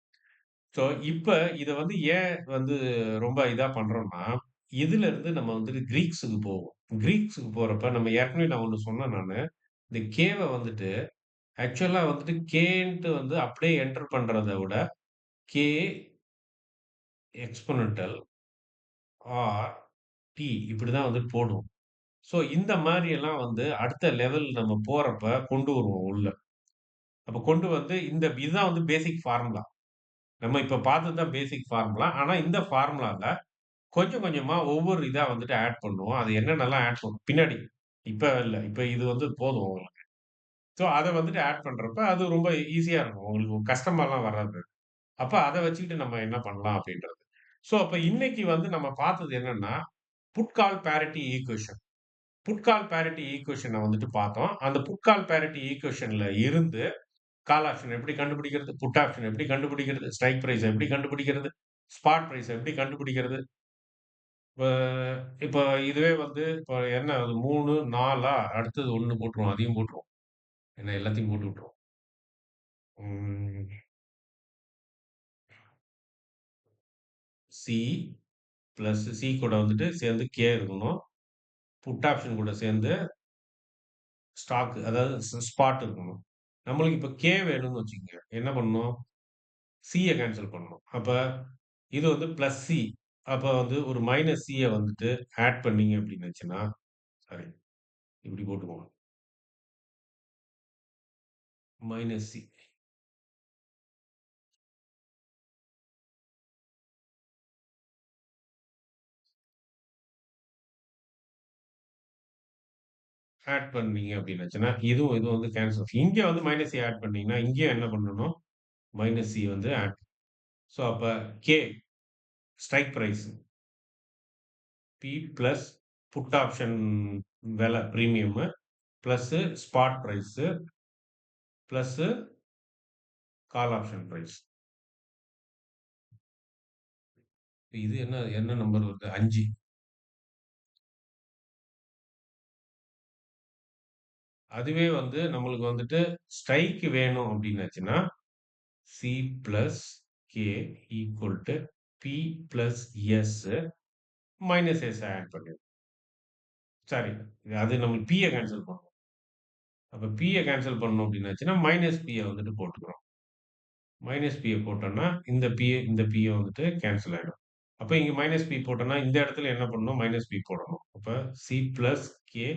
ஸோ, இப்ப இத வந்து ஏன் வந்து ரொம்ப இதா பண்றோம்னா, இதுலருந்து நம்ம வந்துட்டு கிரீக்ஸுக்கு போவோம். கிரீக்ஸுக்கு போறப்ப நம்ம ஏற்கனவே நான் ஒண்ணு சொன்னேன் நானு. இந்த கேவ வந்துட்டு ஆக்சுவலா வந்துட்டு கேன்ட்டு வந்து அப்படியே என்டர் பண்றத விட, கே எக்ஸ்போனன்டல் ஆர் டி இப்படிதான் வந்துட்டு போடுவோம். ஸோ இந்த மாரி எல்லாம் வந்து அடுத்த லெவல் நம்ம போறப்ப கொண்டு வருவோம் உள்ள. அப்ப கொண்டு வந்து இதுதான் வந்து பேசிக் ஃபார்முலா. நம்ம இப்ப பார்த்தது தான் பேசிக் ஃபார்முலா. ஆனா இந்த ஃபார்முலால கொஞ்சம் கொஞ்சமா ஒவ்வொரு இதா வந்துட்டு ஆட் பண்ணுவோம். அது என்னென்னலாம் ஆட் பண்ணும் பின்னாடி. இப்ப இல்ல. இப்ப இது வந்து போதும் உங்களுக்கு. ஸோ அத வந்துட்டு ஆட் பண்றப்ப அது ரொம்ப ஈஸியா இருக்கும். உங்களுக்கு கஷ்டமாலாம் வராது. அப்ப அத வச்சுக்கிட்டு நம்ம என்ன பண்ணலாம் அப்படின்றது. ஸோ அப்ப இன்னைக்கு வந்து நம்ம பார்த்தது என்னன்னா, put call parity equation. Put call parity ஈக்குவேஷன வந்துட்டு பார்த்தோம். அந்த புட் கால் பேரிட்டி ஈக்குவேஷன்ல இருந்து கால் ஆப்ஷன் எப்படி கண்டுபிடிக்கிறது? புட் ஆப்ஷன் எப்படி கண்டுபிடிக்கிறது? ஸ்ட்ரைக் பிரைஸ் எப்படி கண்டுபிடிக்கிறது? ஸ்பாட் பிரைஸ் எப்படி கண்டுபிடிக்கிறது? இப்ப இப்ப இதுவே வந்து இப்ப என்ன அது 3, 4 அடுத்தது 1 போட்டுருவோம். அதையும் போட்டுருவோம். ஏன்னா எல்லாத்தையும் போட்டு விட்டுருவோம். ம். சி பிளஸ் சி கூட வந்துட்டு சேர்ந்து கே இருக்கணும். புட் ஆப்ஷன் கூட சேர்ந்து ஸ்டாக் அதாவது ஸ்பாட் இருக்கணும். நம்மளுக்கு இப்ப கே வேணும்னு வச்சுக்கங்க. என்ன பண்ணணும்? சிய கேன்சல் பண்ணணும். அப்ப இது வந்து பிளஸ் சி. அப்ப வந்து ஒரு மைனஸ் சிய வந்துட்டு ஆட் பண்ணீங்க அப்டின்னுச்சுன்னா, சாரி இப்டி போட்டுக்கோங்க. மைனஸ் சி ஆட் பண்ணீங்க அப்டின்னுச்சுன்னா, இதுவும் வந்து கேன்சல். இங்க வந்து மைனஸ் சி ஆட் பண்ணீங்கன்னா, இங்கேயும் என்ன பண்ணணும்? மைனஸ் சி வந்து ஆட். ஸோ அப்ப K strike price P plus put option விலை premium plus spot price plus call option price. இது என்ன என்ன நம்பர் வருது? 5. அதுவே வந்து நம்மளுக்கு வந்துட்டு ஸ்ட்ரைக் வேணும் அப்டின்னாச்சுன்னா, C plus K equal to P plus S minus S add பண்ணிருவோம். சாரி அது நம்ம பிய கேன்சல் பண்ணணும். அப்ப பிய கேன்சல் பண்ணணும் அப்டின்னாச்சுன்னா, மைனஸ் பிய வந்துட்டு போட்டுக்கிறோம். மைனஸ் பிய போட்டோம்னா, இந்த பிய வந்துட்டு கேன்சல் ஆயிடும். அப்ப இங்க மைனஸ் பி போட்டோம்னா, இந்த இடத்துல என்ன பண்ணணும்? மைனஸ் பி போடணும். அப்ப C plus K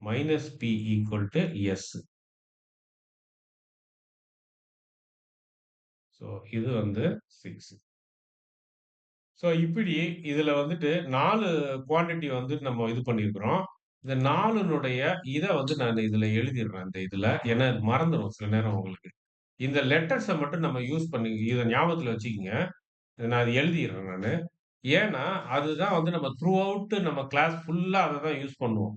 minus P equal to S. So இது வந்து 6. ஸோ இப்படி இதுல வந்துட்டு 4 குவான்டிட்டி வந்து நம்ம இது பண்ணியிருக்கிறோம். இந்த 4னுடைய இத வந்து நான் இதுல எழுதிடுறேன் இந்த இதுல. ஏன்னா மறந்துரும் சில நேரம் உங்களுக்கு. இந்த லெட்டர்ஸ மட்டும் நம்ம யூஸ் பண்ணி இத ஞாபகத்துல வச்சுக்கங்க. நான் அத எழுதிர்றேன் நானு. ஏன்னா, அதுதான் வந்து நம்ம த்ரூ அவுட் நம்ம கிளாஸ் ஃபுல்லா அத தான் யூஸ் பண்ணுவோம்.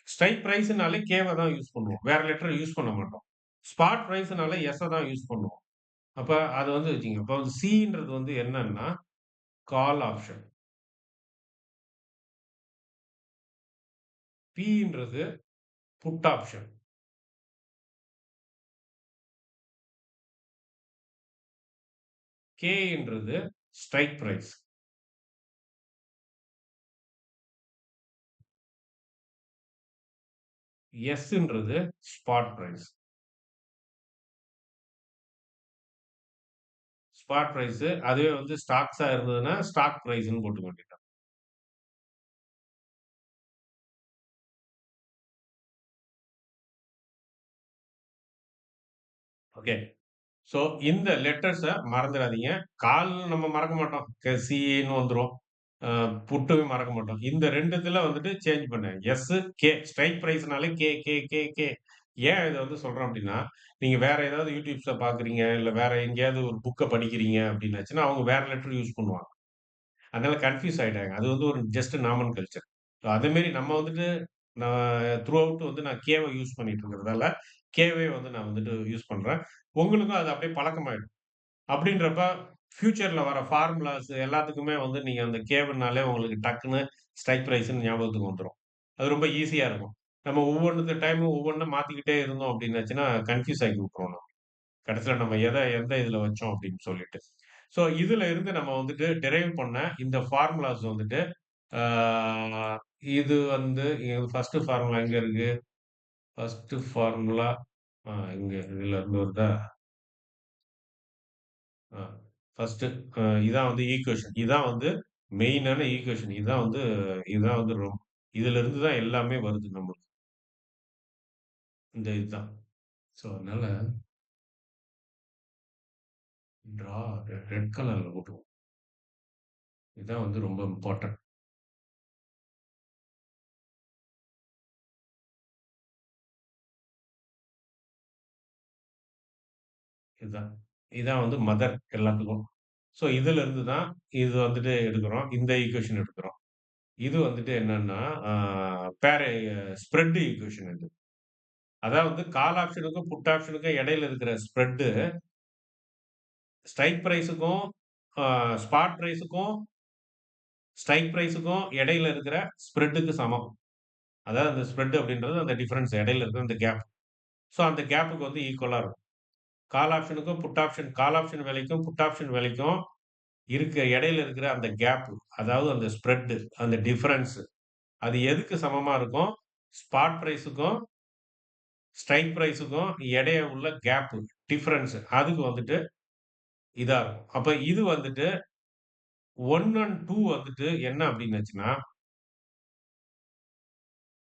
ஸ்ட்ரைக் பிரைஸ்னாலே கேவ தான் யூஸ் பண்ணுவோம். வேற லெட்டர் யூஸ் பண்ண மாட்டோம். ஸ்பாட் பிரைஸ்னாலே எஸ்ஸ தான் யூஸ் பண்ணுவோம். அப்ப அது வந்து வச்சுக்கங்க. அப்ப வந்து சின்றது வந்து என்னன்னா, கால் ஆப்ஷன். பின்றது புட் ஆப்ஷன். கேன்றது ஸ்ட்ரைக் பிரைஸ். எஸ்ன்றது ஸ்பாட் பிரைஸ். ஸ்பாட் பிரைஸ் அதுவே வந்து ஸ்டாக்ஸா இருந்ததுன்னா, ஸ்டாக் பிரைஸ்ன்னு போட்டுக்க வேண்டியது. ஓகே. சோ, இந்த லெட்டர்ஸ மறந்துறாதீங்க. கால் நம்ம மறக்க மாட்டோம். சின்னு வந்துரும். அ புட்டும் மறக்க மாட்டோம். இந்த 2 இதுல வந்துட்டு சேஞ்ச் பண்ணேன். S, K. ஸ்ட்ரைக் பிரைஸ்னாலே கே, கே, கே, கே. ஏன் இத வந்து சொல்றேன் அப்டின்னா, நீங்க வேற ஏதாவது YouTubeஸ்ல பார்க்குறீங்க, இல்ல வேற எங்கேயாவது ஒரு புக்க படிக்கிறீங்க அப்டின்னாச்சுன்னா, அவங்க வேற லெட்டர் யூஸ் பண்ணுவாங்க. அதனால கன்ஃப்யூஸ் ஆயிட்டாங்க. அது வந்து ஒரு ஜஸ்ட் நாமன் கல்ச்சர். ஸோ அதே மாரி நம்ம வந்துட்டு நான் த்ரூ அவுட் வந்து நான் கேவ யூஸ் பண்ணிட்டு இருக்கிறதால, கேவே வந்து நான் வந்துட்டு யூஸ் பண்றேன். உங்களுக்கும் அது அப்படியே பழக்கமாயிடும். அப்படின்றப்ப ஃபியூச்சர்ல வர ஃபார்முலாஸ் எல்லாத்துக்குமே வந்து நீங்க அந்த கேவ்னாலே உங்களுக்கு டக்குன்னு ஸ்ட்ரைக் பிரைஸ்ன்னு ஞாபகத்துக்கு வந்துரும். அது ரொம்ப ஈஸியா இருக்கும். நம்ம ஒவ்வொன்னுத்த டைமும் ஒவ்வொன்ன மாத்திக்கிட்டே இருந்தோம் அப்படின்னாச்சுன்னா, கன்ஃப்யூஸ் ஆக்கி விட்டுருவோம் நம்ம. கடைசியில நம்ம எந்த இதுல வச்சோம் அப்படின்னு சொல்லிட்டு. ஸோ இதுல இருந்து நம்ம வந்துட்டு டிரைவ் பண்ண இந்த ஃபார்முலாஸ் வந்துட்டு, ஆ இது வந்து ஃபர்ஸ்ட் ஃபார்முலா எங்க இருக்கு? ஃபர்ஸ்ட் ஃபார்முலா இங்க இதுல இருந்து வருதா? ஆ ஃபர்ஸ்ட் இதான் வந்து ஈக்குவேஷன். இதான் வந்து மெயினான ஈக்குவேஷன். இதான் வந்து இதுல இருந்து தான் எல்லாமே வருது நம்மளுக்கு. இந்த இதுதான். ஸோ அதனால ரெட் கலர்ல போட்டுருவோம். இதான் வந்து ரொம்ப இம்பார்ட்டன்ட். இதுதான். இதான் வந்து மதர் எல்லாத்துக்கும். ஸோ இதிலிருந்து தான் இது வந்துட்டு எடுக்குறோம். இந்த ஈக்குவேஷன் எடுக்குறோம். இது வந்துட்டு என்னன்னா, ஆ பேர ஸ்ப்ரெட் ஈக்குவேஷன் இது. அதாவது கால் ஆப்ஷனுக்கும், புட் ஆப்ஷனுக்கும் இடையில இருக்கிற ஸ்ப்ரெட்டு ஸ்ட்ரைக் பிரைஸுக்கும், ஆ ஸ்பாட் பிரைஸுக்கும், ஸ்ட்ரைக் பிரைஸுக்கும் இடையில இருக்கிற ஸ்ப்ரெட்டுக்கு சமம். அதாவது அந்த ஸ்ப்ரெட் அப்படின்றது அந்த டிஃபரன்ஸ் இடையில இருக்கிற அந்த கேப். ஸோ அந்த கேப்க்கு வந்து ஈக்குவலா இருக்கும். கால் ஆப்ஷனுக்கும், புட் ஆப்ஷன் கால் ஆப்ஷன் விலைக்கும், புட் ஆப்ஷன் விலைக்கும் இடையில இருக்கிற அந்த கேப், அதாவது அந்த ஸ்ப்ரெட், அந்த டிஃபரன்ஸ் அது எதுக்கு சமமா இருக்கும்? ஸ்பாட் பிரைஸுக்கும், ஸ்ட்ரைக் பிரைஸுக்கும் இடையே உள்ள கேப், டிஃபரன்ஸ் அதுக்கு வந்துட்டு இதா இருக்கும். அப்ப இது வந்துட்டு 1 அண்ட் 2 வந்துட்டு என்ன அப்டின்னுச்சுன்னா,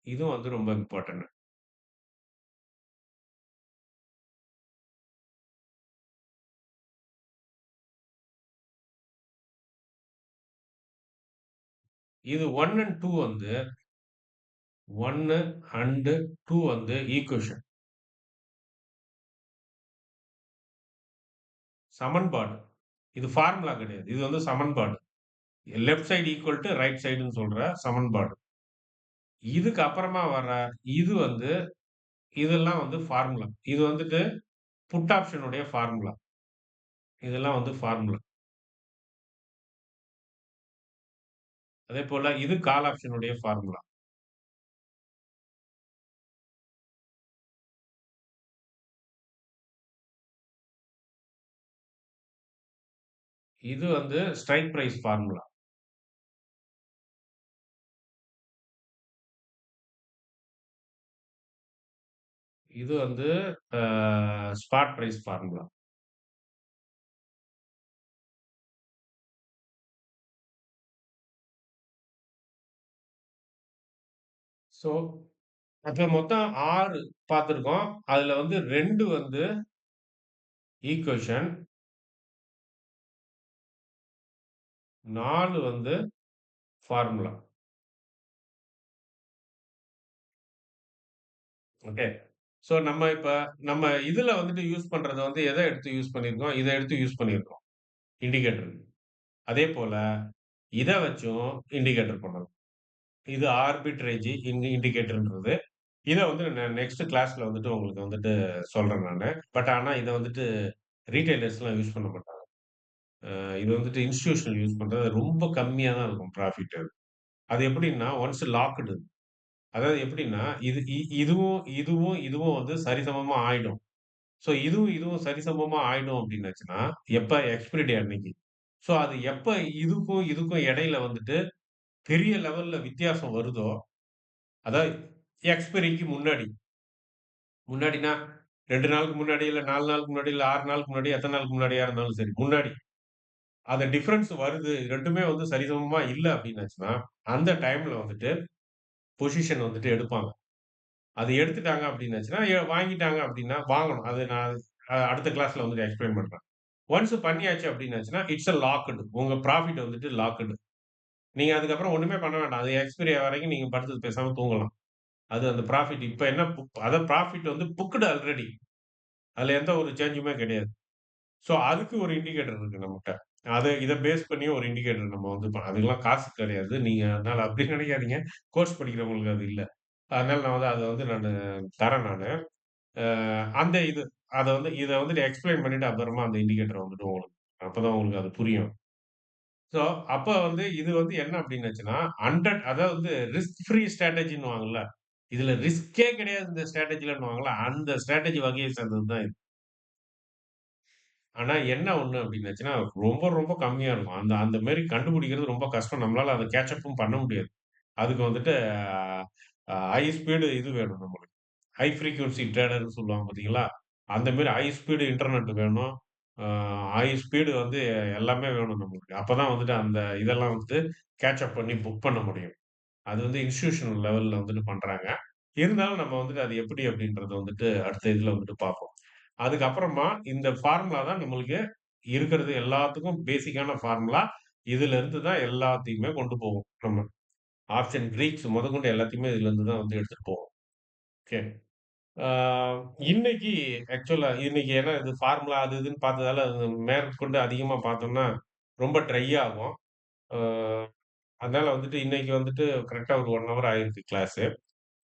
இதுவும் வந்து ரொம்ப இம்பார்ட்டன்ட். இது 1 அண்ட் 2 வந்து 1 அண்ட் 2 வந்து ஈக்குவேஷன். சமன்பாடு. இது ஃபார்முலா கிடையாது. இது வந்து சமன்பாடு. Left side equal to right சைடுன்னு சொல்ற சமன்பாடு. இதுக்கு அப்புறமா வர இது வந்து இதெல்லாம் வந்து ஃபார்முலா. இது வந்துட்டு புட் ஆப்ஷன் உடைய ஃபார்முலா. இதெல்லாம் வந்து ஃபார்முலா. அதேபோல இது கால் ஆப்ஷன் உடைய ஃபார்முலா. இது வந்து ஸ்ட்ரைக் பிரைஸ் ஃபார்முலா. இது வந்து a spot price formula. So, அப்ப மொத்தம் 6 பார்த்திருக்கோம். அதுல வந்து 2 வந்து ஈக்குவேஷன், 4 வந்து ஃபார்முலா. ஓகே. ஸோ நம்ம இதுல வந்துட்டு யூஸ் பண்றத வந்து எத எடுத்து யூஸ் பண்ணியிருக்கோம்? இத எடுத்து யூஸ் பண்ணியிருக்கோம். இண்டிகேட்டருக்கு. அதேபோல இத வச்சும் இண்டிகேட்டர் பண்ணலாம். இது ஆர்பிட்ரேஜ் இண்டிகேட்டர்ன்றது. இத வந்து நெக்ஸ்ட் கிளாஸ்ல வந்துட்டு உங்களுக்கு வந்துட்டு சொல்றேன் நானு. பட் ஆனா இத வந்துட்டு ரீட்டெய்லர்ஸ்லாம் யூஸ் பண்ண மாட்டாங்க. இது வந்துட்டு இன்ஸ்டிடியூஷனல் யூஸ் பண்றது ரொம்ப கம்மியா தான் இருக்கும் புராஃபிட் அது. அது எப்படின்னா, ஒன்ஸ் லாக்டு. அதாவது எப்படின்னா, இதுவும் வந்து சரிசமமா ஆயிடும். ஸோ இதுவும் சரிசமமா ஆயிடும் அப்டின்னாச்சுன்னா, எப்ப எக்ஸ்பைரி டே அன்னைக்கு. ஸோ அது எப்ப இதுக்கும் இடையில வந்துட்டு பெரிய லெவல்ல வித்தியாசம் வருதோ, அதாவது எக்ஸ்பைரிக்கு முன்னாடி. முன்னாடின்னா 2 நாளுக்கு முன்னாடி, இல்ல 4 நாளுக்கு முன்னாடி, இல்ல 6 நாளுக்கு முன்னாடி, எத்தன நாளுக்கு முன்னாடியா இருந்தாலும் சரி, முன்னாடி. அந்த டிஃபரன்ஸ் வருது. 2மே வந்து சரிசமமா இல்ல அப்டின்னாச்சுன்னா, அந்த டைம்ல வந்துட்டு பொசிஷன் வந்துட்டு எடுப்பாங்க. அது எடுத்துட்டாங்க அப்டின்னாச்சுன்னா, வாங்கிட்டாங்க அப்டின்னா வாங்கணும். அது நான் அடுத்த கிளாஸ்ல வந்துட்டு எக்ஸ்ப்ளைன் பண்றேன். ஒன்ஸ் பண்ணியாச்சு அப்டின்னாச்சுன்னா, இட்ஸ் a லாக்டு. உங்க ப்ராஃபிட் வந்துட்டு லாக்டு. நீங்க அதுக்கப்புறம் ஒண்ணுமே பண்ண வேண்டாம். அது எக்ஸ்பைரி ஆகுற வரைக்கும் நீங்க படுத்து பேசாம தூங்கலாம். அது அந்த ப்ராஃபிட் இப்ப என்ன அதான் ப்ராஃபிட் வந்து புக்டு ஆல்ரெடி. அதுல எந்த ஒரு சேஞ்சுமே கிடையாது. ஸோ அதுக்கு ஒரு இண்டிகேட்டர் இருக்கு நம்மட்ட. இத பேஸ் பண்ணியும் ஒரு இண்டிகேட்டர் நம்ம வந்து அதுக்கெல்லாம் காசு கிடையாது. நீங்க அதனால அப்டி நெனைக்காதீங்க. கோர்ஸ் படிக்கிறவங்களுக்கு அது இல்ல. அதனால நான் வந்து அத வந்து நானு தரேன் நானு. அ அந்த இது அத வந்து இத வந்துட்டு எக்ஸ்ப்ளைன் பண்ணிட்டு அப்புறமா அந்த இண்டிகேட்டர் வந்துட்டு உங்களுக்கு அப்பதான் உங்களுக்கு அது புரியும். ஸோ, அப்ப வந்து இது வந்து என்ன அப்டின்னுச்சுன்னா, 100 அதாவது வந்து ரிஸ்க் ஃப்ரீ ஸ்ட்ராட்டஜின்னுவாங்கல்ல. இதுல ரிஸ்கே கிடையாது இந்த ஸ்ட்ராட்டஜிலன்னுவாங்கல்ல. அந்த ஸ்ட்ராட்டஜி வகையை சேர்ந்தது தான் இது. ஆனா என்ன ஒண்ணு அப்டின்னாச்சுன்னா, ரொம்ப ரொம்ப கம்மியா இருக்கும். அந்த அந்த மாரி கண்டுபிடிக்கிறது ரொம்ப கஷ்டம். நம்மளால அத கேட்ச் அப்பும் பண்ண முடியாது. அதுக்கு வந்துட்டு ஹை ஸ்பீடு இது வேணும் நம்மளுக்கு. ஹை ஃப்ரீக்வன்சி ட்ரேடர்ன்னு சொல்லுவாங்க பார்த்தீங்களா? அந்த மாரி ஹை ஸ்பீடு இன்டர்நெட் வேணும். ஆ ஹை ஸ்பீடு வந்து எல்லாமே வேணும் நம்மளுக்கு. அப்பதான் வந்துட்டு அந்த இதெல்லாம் வந்துட்டு கேட்ச் அப் பண்ணி புக் பண்ண முடியும். அது வந்து இன்ஸ்டிடியூஷனல் லெவல்ல வந்துட்டு பண்றாங்க. இருந்தாலும் நம்ம வந்துட்டு அது எப்படி அப்படின்றத வந்துட்டு அடுத்த இதுல வந்துட்டு பார்ப்போம். அதுக்கப்புறமா இந்த ஃபார்முலா தான் நம்மளுக்கு இருக்கிறது எல்லாத்துக்கும் பேசிக்கான ஃபார்முலா. இதுல இருந்து தான் எல்லாத்தையுமே கொண்டு போவோம் நம்ம. ஆப்ஷன் கிரீக்ஸ் முதற்கொண்டு எல்லாத்தையுமே இதுல இருந்து தான் வந்து எடுத்துட்டு போவோம். ஓகே. ஆ இன்னைக்கு ஆக்சுவலா இன்னைக்கு ஏன்னா இது ஃபார்முலா அது இதுன்னு பார்த்ததால அது மேற்கொண்டு அதிகமா பார்த்தோம்னா, ரொம்ப ட்ரை ஆகும். ஆ அதனால வந்துட்டு இன்னைக்கு வந்துட்டு கரெக்ட்டா ஒரு 1 ஹவர் ஆயிருக்கு கிளாஸு.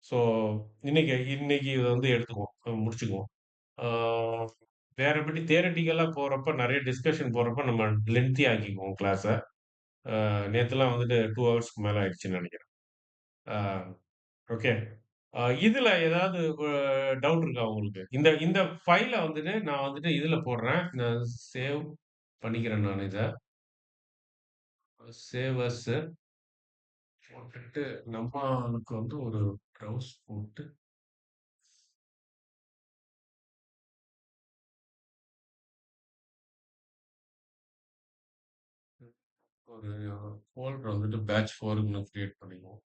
ஸோ இன்னைக்கு இன்னைக்கு இத வந்து எடுத்துக்குவோம். முடிச்சுக்குவோம். ஆ வேறபடி தியரட்டிக்கலா போறப்ப நெறைய டிஸ்கஷன் போறப்ப நம்ம லென்த்தி ஆக்கிக்குவோம் கிளாஸ. நேத்துலாம் வந்துட்டு 2 ஹவர்ஸ்க்கு மேல ஆயிடுச்சுன்னு நெனைக்கிறேன். ஆ ஓகே. இதுல ஏதாவது டவுட் இருக்கா உங்களுக்கு? இந்த இந்த ஃபைல வந்துட்டு நான் வந்துட்டு இதுல போடுறேன். நான் சேவ் பண்ணிக்கிறேன் நான் இத. சேவ் அஸ் போட்டுட்டு நம்மளுக்கு வந்து ஒரு ப்ரௌஸ் போட்டு ஒரு ஃபோல்டர் வந்துட்டு பேட்ச் 4ன்னு கிரியேட் பண்ணிக்குவோம்.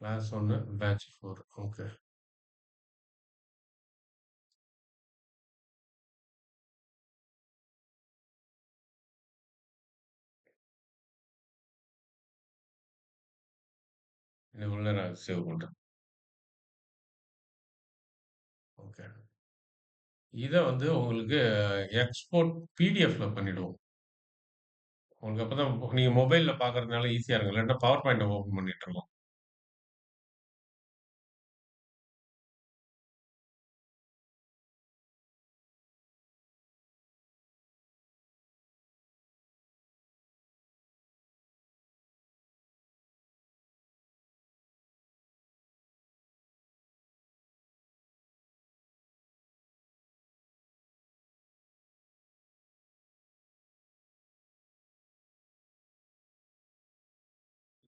Class 1 batch 4 okay. இதுக்குள்ள நான் சேவ் பண்றேன். ஓகே. இத வந்து உங்களுக்கு எக்ஸ்போர்ட் பிடிஎஃப்ல பண்ணிடுவோம். உங்களுக்கு அப்பதான் நீங்க மொபைல்ல பார்க்கறதுனால ஈஸியா இருக்கும். இல்லாட்டா பவர் பாயிண்ட்ட ஓப்பன் பண்ணிட்டு இருக்கோம்.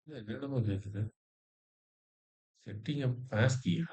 இது என்னென்னமோ கேக்குது. செட்டிங் அப் பாஸ்கீயா?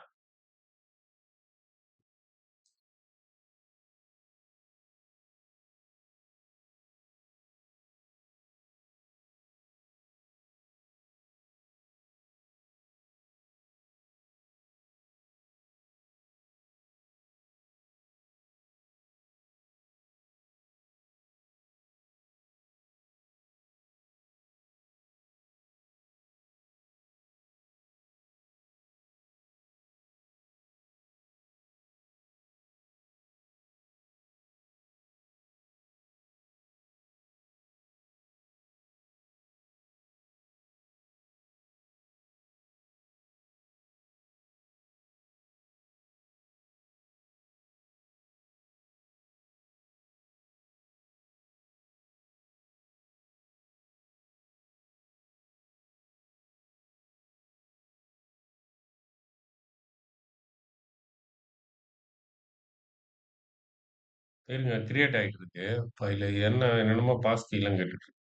இருங்க கிரியேட் ஆயிட்டு இருக்கு. ஃபைலு என்னென்னமோ பாஸ் கீலாம் கேட்டுட்டு இருக்கு.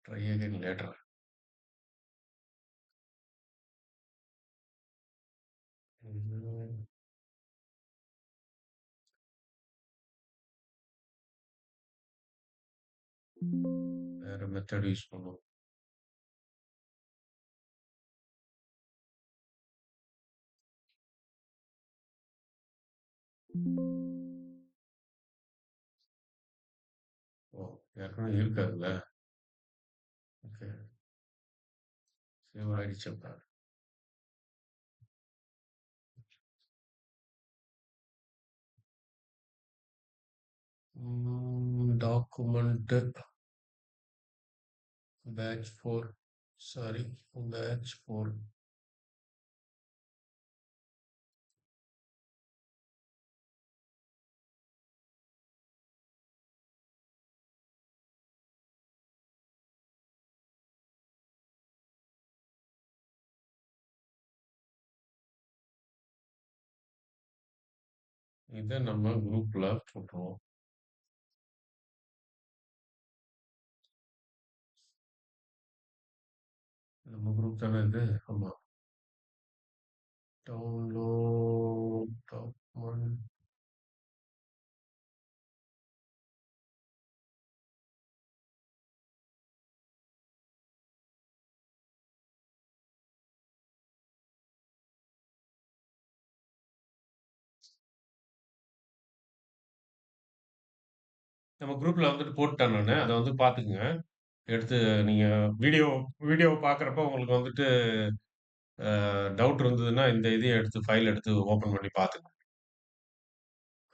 Try again later. ம். வேற மெத்தட் யூஸ் பண்ணுவோம். ஓ! ஏற்கனவே இருக்கு அதுல. ஓகே. சேவ் ஆயிடுச்சு அப்ப. டாக்குமெண்ட் பேட்ச் 4 சாரி பேட்ச் 4 இத நம்ம குரூப்ல போட்டுருவோம். நம்ம குரூப் தானே இது? ஆமா. டவுன்லோட் டாக்குமெண்ட் நம்ம குரூப்ல வந்துட்டு போட்டுட்டேன் நானு. அத வந்து பார்த்துக்கங்க. எடுத்து நீங்க வீடியோ வீடியோ பார்க்குறப்போ உங்களுக்கு வந்துட்டு டவுட் இருந்ததுன்னா, இந்த இதையும் எடுத்து ஃபைல் எடுத்து ஓப்பன் பண்ணி பார்த்துக்கங்க.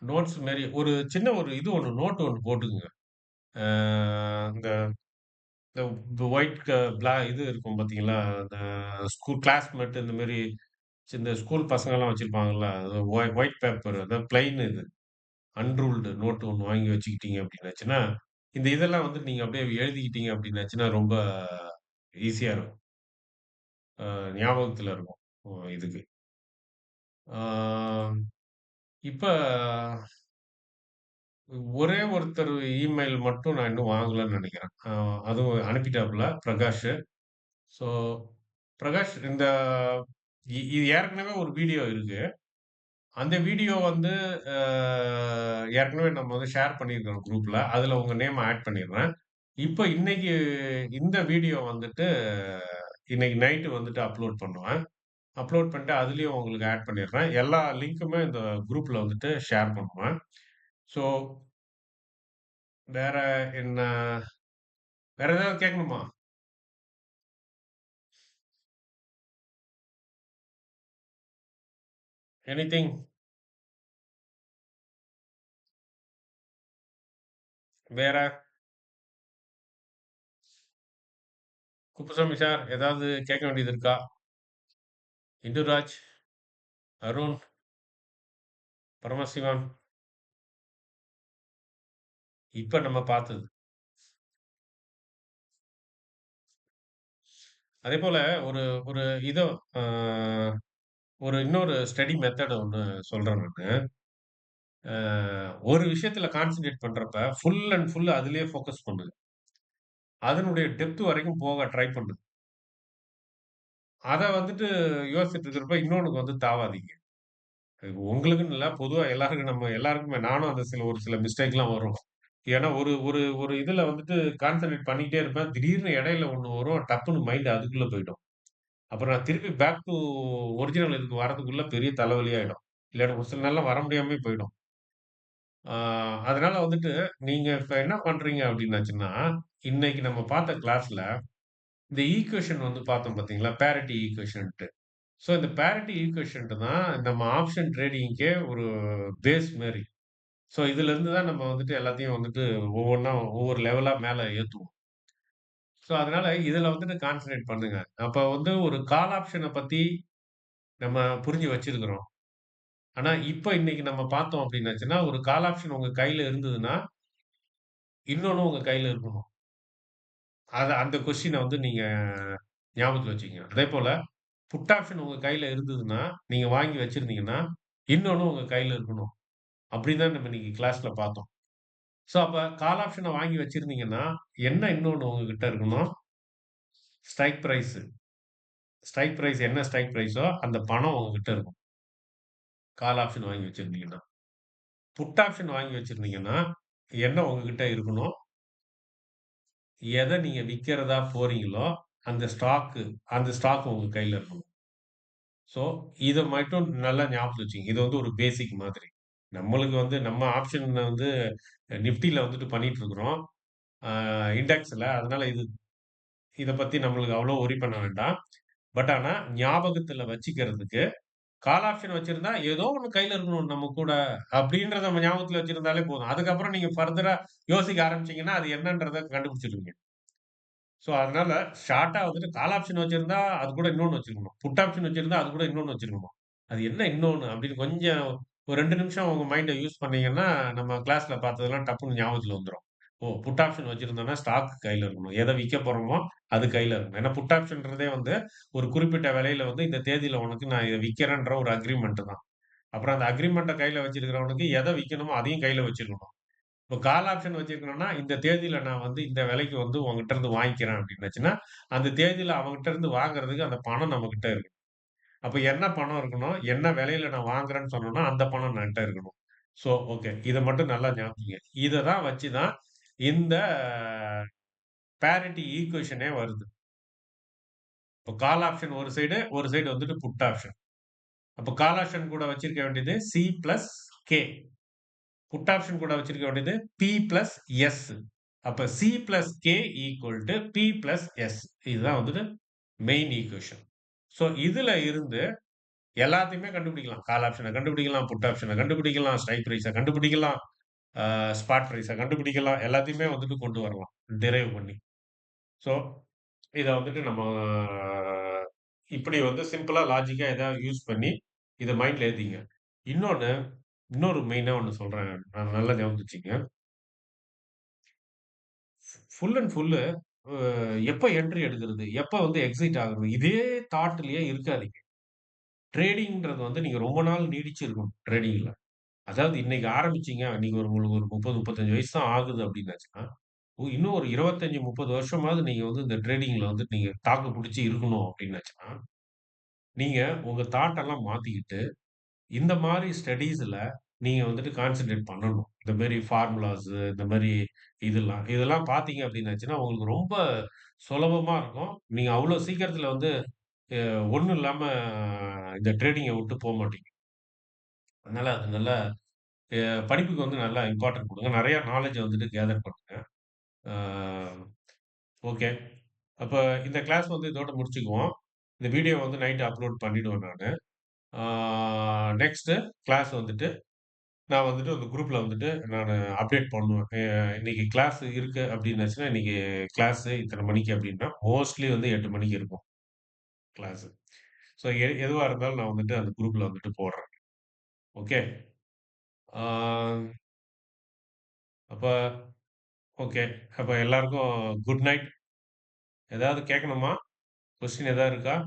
நோட்ஸ் மாரி ஒரு சின்ன ஒரு இது ஒண்ணு நோட் ஒண்ணு போட்டுக்கங்க. ஆ இந்த இந்த ஒயிட் இது இருக்கும் பார்த்தீங்களா? அந்த ஸ்கூல் கிளாஸ்மேட் இந்த மாரி இந்த ஸ்கூல் பசங்கலாம் வச்சிருப்பாங்கல்ல. அது ஒயிட் பேப்பர் அதாவது பிளெயின் இது. அன்ரூல்டு நோட் ஒண்ணு வாங்கி வச்சுக்கிட்டீங்க அப்டின்னாச்சுன்னா, இந்த இதெல்லாம் வந்து நீங்க அப்டியே எழுதிக்கிட்டீங்க அப்டின்னாச்சுன்னா, ரொம்ப ஈஸியா இருக்கும். ஞாபகத்துல இருக்கும். இதுக்கு. ஆ இப்ப ஒரே ஒருத்தர் இமெயில் மட்டும் நான் இன்னும் வாங்கலன்னு நெனைக்கிறேன். அதுவும் அனுப்பிட்டாப்ல பிரகாஷ். ஸோ பிரகாஷ் இந்த இது ஏற்கனவே ஒரு வீடியோ இருக்கு. அந்த வீடியோ வந்து அ ஏற்கனவே நம்ம வந்து ஷேர் பண்ணியிருக்கிறோம் குரூப்ல. அதுல உங்க நேம் ஆட் பண்ணிடுறேன். இப்ப இன்னைக்கு இந்த வீடியோ வந்துட்டு இன்னைக்கு நைட் வந்துட்டு அப்லோட் பண்ணுவேன். அப்லோட் பண்ணிட்டு அதிலயும் உங்களுக்கு ஆட் பண்ணிடுறேன். எல்லா லிங்க்குமே இந்த குரூப்ல வந்துட்டு ஷேர் பண்ணுவேன். ஸோ வேற என்ன வேற ஏதாவது கேட்கணுமா? எனிதிங் வேற? குப்புசாமி சார் ஏதாவது கேட்க வேண்டியது இருக்கா? இந்துராஜ், அருண், பரமசிவன் இப்ப நம்ம பார்த்தது. அதேபோல ஒரு ஒரு இதோ அ ஒரு இன்னொரு ஸ்டடி மெத்தட் ஒண்ணு சொல்றேன் நானு. அ ஒரு விஷயத்துல கான்சன்ட்ரேட் பண்றப்ப, ஃபுல் அண்ட் ஃபுல் அதிலேயே ஃபோக்கஸ் பண்ணுங்க. அதனுடைய டெப்த் வரைக்கும் போக ட்ரை பண்ணுங்க. அத வந்துட்டு யோசிச்சுட்டு இருக்கிறப்ப இன்னொன்னுக்கு வந்து தாவாதீங்க. இது உங்களுக்குன்னு இல்ல, பொதுவா எல்லாருக்கும் நம்ம எல்லாருக்குமே நானும் அந்த ஒரு சில மிஸ்டேக்லாம் வரும். ஏன்னா ஒரு ஒரு ஒரு இதுல வந்துட்டு கான்சன்ட்ரேட் பண்ணிக்கிட்டே இருப்பேன். திடீர்னு இடையில ஒண்ணு வரும். டப்புன்னு மைண்ட் அதுக்குள்ள போயிடும். அப்புறம் நான் திருப்பி பேக் டூ ஒரிஜினல் இதுக்கு வரதுக்குள்ள பெரிய தலைவலி ஆயிடும். இல்லன்னா ஒரு சில நாள்லாம் வர முடியாமயே போயிடும். ஆ அதனால வந்துட்டு நீங்க இப்ப என்ன பண்றீங்க அப்டின்னாச்சுன்னா, இன்னைக்கு நம்ம பார்த்த கிளாஸ்ல இந்த ஈக்குவேஷன் வந்து பார்த்தோம் பார்த்தீங்களா? பேரிட்டி ஈக்குவேஷன்ட்டு. ஸோ இந்த பேரிட்டி ஈக்குவேஷன்ட் தான் நம்ம ஆப்ஷன் ட்ரேடிங்க்கே ஒரு பேஸ் மாரி. ஸோ இதுலருந்து தான் நம்ம வந்துட்டு எல்லாத்தையும் வந்துட்டு ஒவ்வொன்னா ஒவ்வொரு லெவலா மேல ஏத்துவோம். ஸோ அதனால இதுல வந்துட்டு கான்சன்ட்ரேட் பண்ணுங்க. அப்ப வந்து ஒரு கால் ஆப்ஷன பத்தி நம்ம புரிஞ்சு வச்சிருக்கிறோம். ஆனா இப்ப இன்னைக்கு நம்ம பார்த்தோம் அப்டின்னாச்சுன்னா, ஒரு கால் ஆப்ஷன் உங்க கையில இருந்ததுன்னா, இன்னொன்னும் உங்க கையில இருக்கணும். அந்த கொஸ்டின வந்து நீங்க ஞாபகத்துல வச்சுக்கங்க. அதேபோல புட் ஆப்ஷன் உங்க கையில இருந்ததுன்னா, நீங்க வாங்கி வச்சிருந்தீங்கன்னா, இன்னொன்னும் உங்க கையில இருக்கணும். அப்படின்னு தான் நம்ம இன்னைக்கு கிளாஸ்ல பார்த்தோம். ஸோ அப்ப கால் ஆப்ஷன வாங்கி வச்சிருந்தீங்கன்னா, என்ன இன்னொன்னு உங்ககிட்ட இருக்கணும், ஸ்ட்ரைக் பிரைஸ். ஸ்ட்ரைக் பிரைஸ் என்ன ஸ்ட்ரைக் பிரைஸோ அந்த பணம் உங்ககிட்ட இருக்கும். கால் ஆப்ஷன் வாங்கி வச்சிருந்தீங்கன்னா. புட் ஆப்ஷன் வாங்கி வச்சிருந்தீங்கன்னா, என்ன உங்ககிட்ட இருக்கணும், எத நீங்க விக்கிறதா போறீங்களோ, அந்த ஸ்டாக் உங்க கையில இருக்கணும். ஸோ, இத மட்டும் நல்லா ஞாபகத்துல வச்சுக்கங்க. இது வந்து ஒரு பேசிக் மாதிரி. நம்மளுக்கு வந்து நம்ம ஆப்ஷன்ல வந்து நிஃப்டில வந்துட்டு பண்ணிட்டு இருக்கிறோம். ஆ இண்டெக்ஸ்ல. அதனால இத பத்தி நம்மளுக்கு அவ்வளோ வொரி பண்ண வேண்டாம். பட் ஆனா ஞாபகத்துல வச்சுக்கிறதுக்கு கால் ஆப்ஷன் வச்சிருந்தா ஏதோ ஒண்ணு கையில இருக்கணும் நம்ம கூட அப்படின்றத நம்ம ஞாபகத்துல வச்சிருந்தாலே போதும். அதுக்கப்புறம் நீங்க ஃபர்தரா யோசிக்க ஆரம்பிச்சீங்கன்னா, அது என்னன்றத கண்டுபிடிச்சுருவீங்க. ஸோ, அதனால ஷார்ட்டா வந்துட்டு கால் ஆப்ஷன் வச்சிருந்தா, அது கூட இன்னொன்னு வச்சிருக்கணும். புட் ஆப்ஷன் வச்சிருந்தா, அது கூட இன்னொன்னு வச்சிருக்கணும். அது என்ன இன்னொன்னு அப்படின்னு கொஞ்சம் ஒரு 2 நிமிஷம் உங்க மைண்ட யூஸ் பண்ணீங்கன்னா, நம்ம கிளாஸ்ல பார்த்ததெல்லாம் டப்புன்னு ஞாபகத்துல வந்துரும். ஓ! புட் ஆப்ஷன் வச்சிருந்தோம்னா, ஸ்டாக் கையில இருக்கணும். எத விக்க போறோமோ, அது கையில இருக்கணும். ஏன்னா புட் ஆப்ஷன்றதே வந்து ஒரு குறிப்பிட்ட விலையில வந்து இந்த தேதியில உனக்கு நான் இத விக்கிறேன்ற ஒரு அக்ரீமெண்ட் தான். அப்புறம் அந்த அக்ரீமெண்ட்ட கையில வச்சிருக்கிறவனுக்கு எத விக்கணுமோ, அதையும் கையில வச்சிருக்கணும். இப்போ கால் ஆப்ஷன் வச்சிருக்கணும்னா, இந்த தேதியில நான் வந்து இந்த விலைக்கு வந்து உன்கிட்ட இருந்து வாங்கிக்கிறேன் அப்டின்னாச்சுன்னா, அந்த தேதியில அவன்கிட்ட இருந்து வாங்குறதுக்கு அந்த பணம் நம்மகிட்ட இருக்கு. அப்ப என்ன பணம் இருக்கணும்? என்ன விலையில நான் வாங்குறேன்னு சொன்னேனோ, அந்த பணம் என்ட்ட இருக்கணும். So, okay. இத மட்டும் நல்லா ஞாபகம் இத தான் வச்சு தான் இந்த பேரிட்டி ஈக்குவேஷனே வருது. இப்போ கால் ஆப்ஷன் ஒரு சைடு வந்துட்டு புட் ஆப்ஷன். அப்ப கால் ஆப்ஷன் கூட வச்சிருக்க வேண்டியது C plus K. Put option கூட வச்சிருக்க வேண்டியது பி பிளஸ் எஸ். அப்ப C plus K equal to P plus S. இதுதான் வந்துட்டு மெயின் ஈக்குவேஷன். ஸோ இதுல இருந்து எல்லாத்தையுமே கண்டுபிடிக்கலாம். கால் ஆப்ஷன கண்டுபிடிக்கலாம், புட் ஆப்ஷன கண்டுபிடிக்கலாம், ஸ்ட்ரைக் பிரைஸ கண்டுபிடிக்கலாம், ஸ்பாட் பிரைஸ கண்டுபிடிக்கலாம். எல்லாத்தையுமே வந்துட்டு கொண்டு வரலாம். டிரைவ் பண்ணி. ஸோ இத வந்துட்டு நம்ம இப்படி வந்து சிம்பிளா லாஜிக்கா எதாவது யூஸ் பண்ணி இத மைண்ட்ல ஏத்திக்கங்க. இன்னொன்னு, இன்னொரு மெயினா ஒண்ணு சொல்றேன். நல்லா ஞாபகம் வச்சுக்கங்க. ஃபுல் அண்ட் ஃபுல்லு அ எப்ப என்ட்ரி எடுக்கிறது? எப்ப வந்து எக்ஸிட் ஆகுறது? இதே தாட்லயே இருக்காதீங்க. ட்ரேடிங்ன்றது வந்து நீங்க ரொம்ப நாள் நீடிச்சு இருக்கணும் ட்ரேடிங்ல. அதாவது இன்னைக்கு ஆரம்பிச்சீங்க, நீங்க உங்களுக்கு ஒரு 30, 35 வயசு தான் ஆகுது அப்டின்னாச்சுன்னா, இன்னும் ஒரு 25, 30 வருஷமாவது நீங்க வந்து இந்த ட்ரேடிங்ல வந்து நீங்க தாக்கு புடிச்சு இருக்கணும் அப்டின்னாச்சுன்னா, நீங்க உங்க தாட் எல்லாம் மாத்திக்கிட்டு, இந்த மாரி ஸ்டடீஸ்ல நீங்க வந்துட்டு கான்சன்ட்ரேட் பண்ணணும். இந்த மாரி ஃபார்முலாஸ் இந்த மாரி இதெல்லாம் பார்த்தீங்க அப்டின்னாச்சுன்னா, உங்களுக்கு ரொம்ப சுலபமா இருக்கும். நீங்க அவ்ளோ சீக்கிரத்துல வந்து ஒண்ணும் இல்லாம இந்த ட்ரேடிங்க விட்டு போமாட்டீங்க. அதனால அது நல்லா அ படிப்புக்கு வந்து நல்லா இம்பார்ட்டன்ட் குடுங்க. நெறைய நாலேட்ஜ வந்துட்டு கேதர் பண்ணுங்க. ஆ ஓகே. அப்ப இந்த கிளாஸ் வந்து இதோட முடிச்சுக்குவோம். இந்த வீடியோ வந்து நைட் அப்லோட் பண்ணிடுவேன் நானு. ஆ நெக்ஸ்ட்டு கிளாஸ் வந்துட்டு நான் வந்துட்டு அந்த குரூப்ல வந்துட்டு நானு அப்டேட் பண்ணுவேன். இன்னைக்கு கிளாஸ் இருக்கு அப்டின்னாச்சுன்னா, இன்னைக்கு கிளாஸ் இத்தன மணிக்கு அப்டின்னா, மோஸ்ட்லி வந்து 8 மணிக்கு இருக்கும் கிளாஸு. ஸோ எதுவா இருந்தாலும் நான் வந்துட்டு அந்த குரூப்ல வந்துட்டு போடுறேன். ஓகே. ஆ அப்ப ஓகே. அப்ப எல்லாருக்கும் குட் நைட். ஏதாவது கேட்கணுமா? கொஸ்டின் ஏதாவது இருக்கா?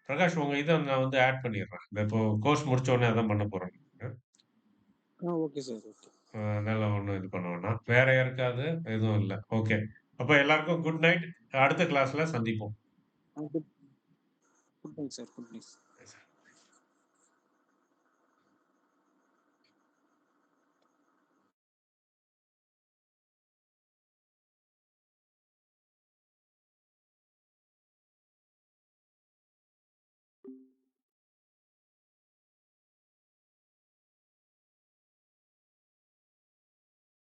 பிரகாஷ் உங்க இத நான் வந்து ஆட் பண்ணிடுறேன். இந்த இப்போ கோர்ஸ் முடிச்ச உடனே அதான் பண்ண போறேன். Okay sir. ஓகே. அதனால ஒண்ணும் இது பண்ண வேணாம். வேற யாருக்காவது? எதுவும் இல்ல. ஓகே. அப்ப எல்லாருக்கும் குட் நைட். அடுத்த கிளாஸ்ல சந்திப்போம். Good good night sir. Good night.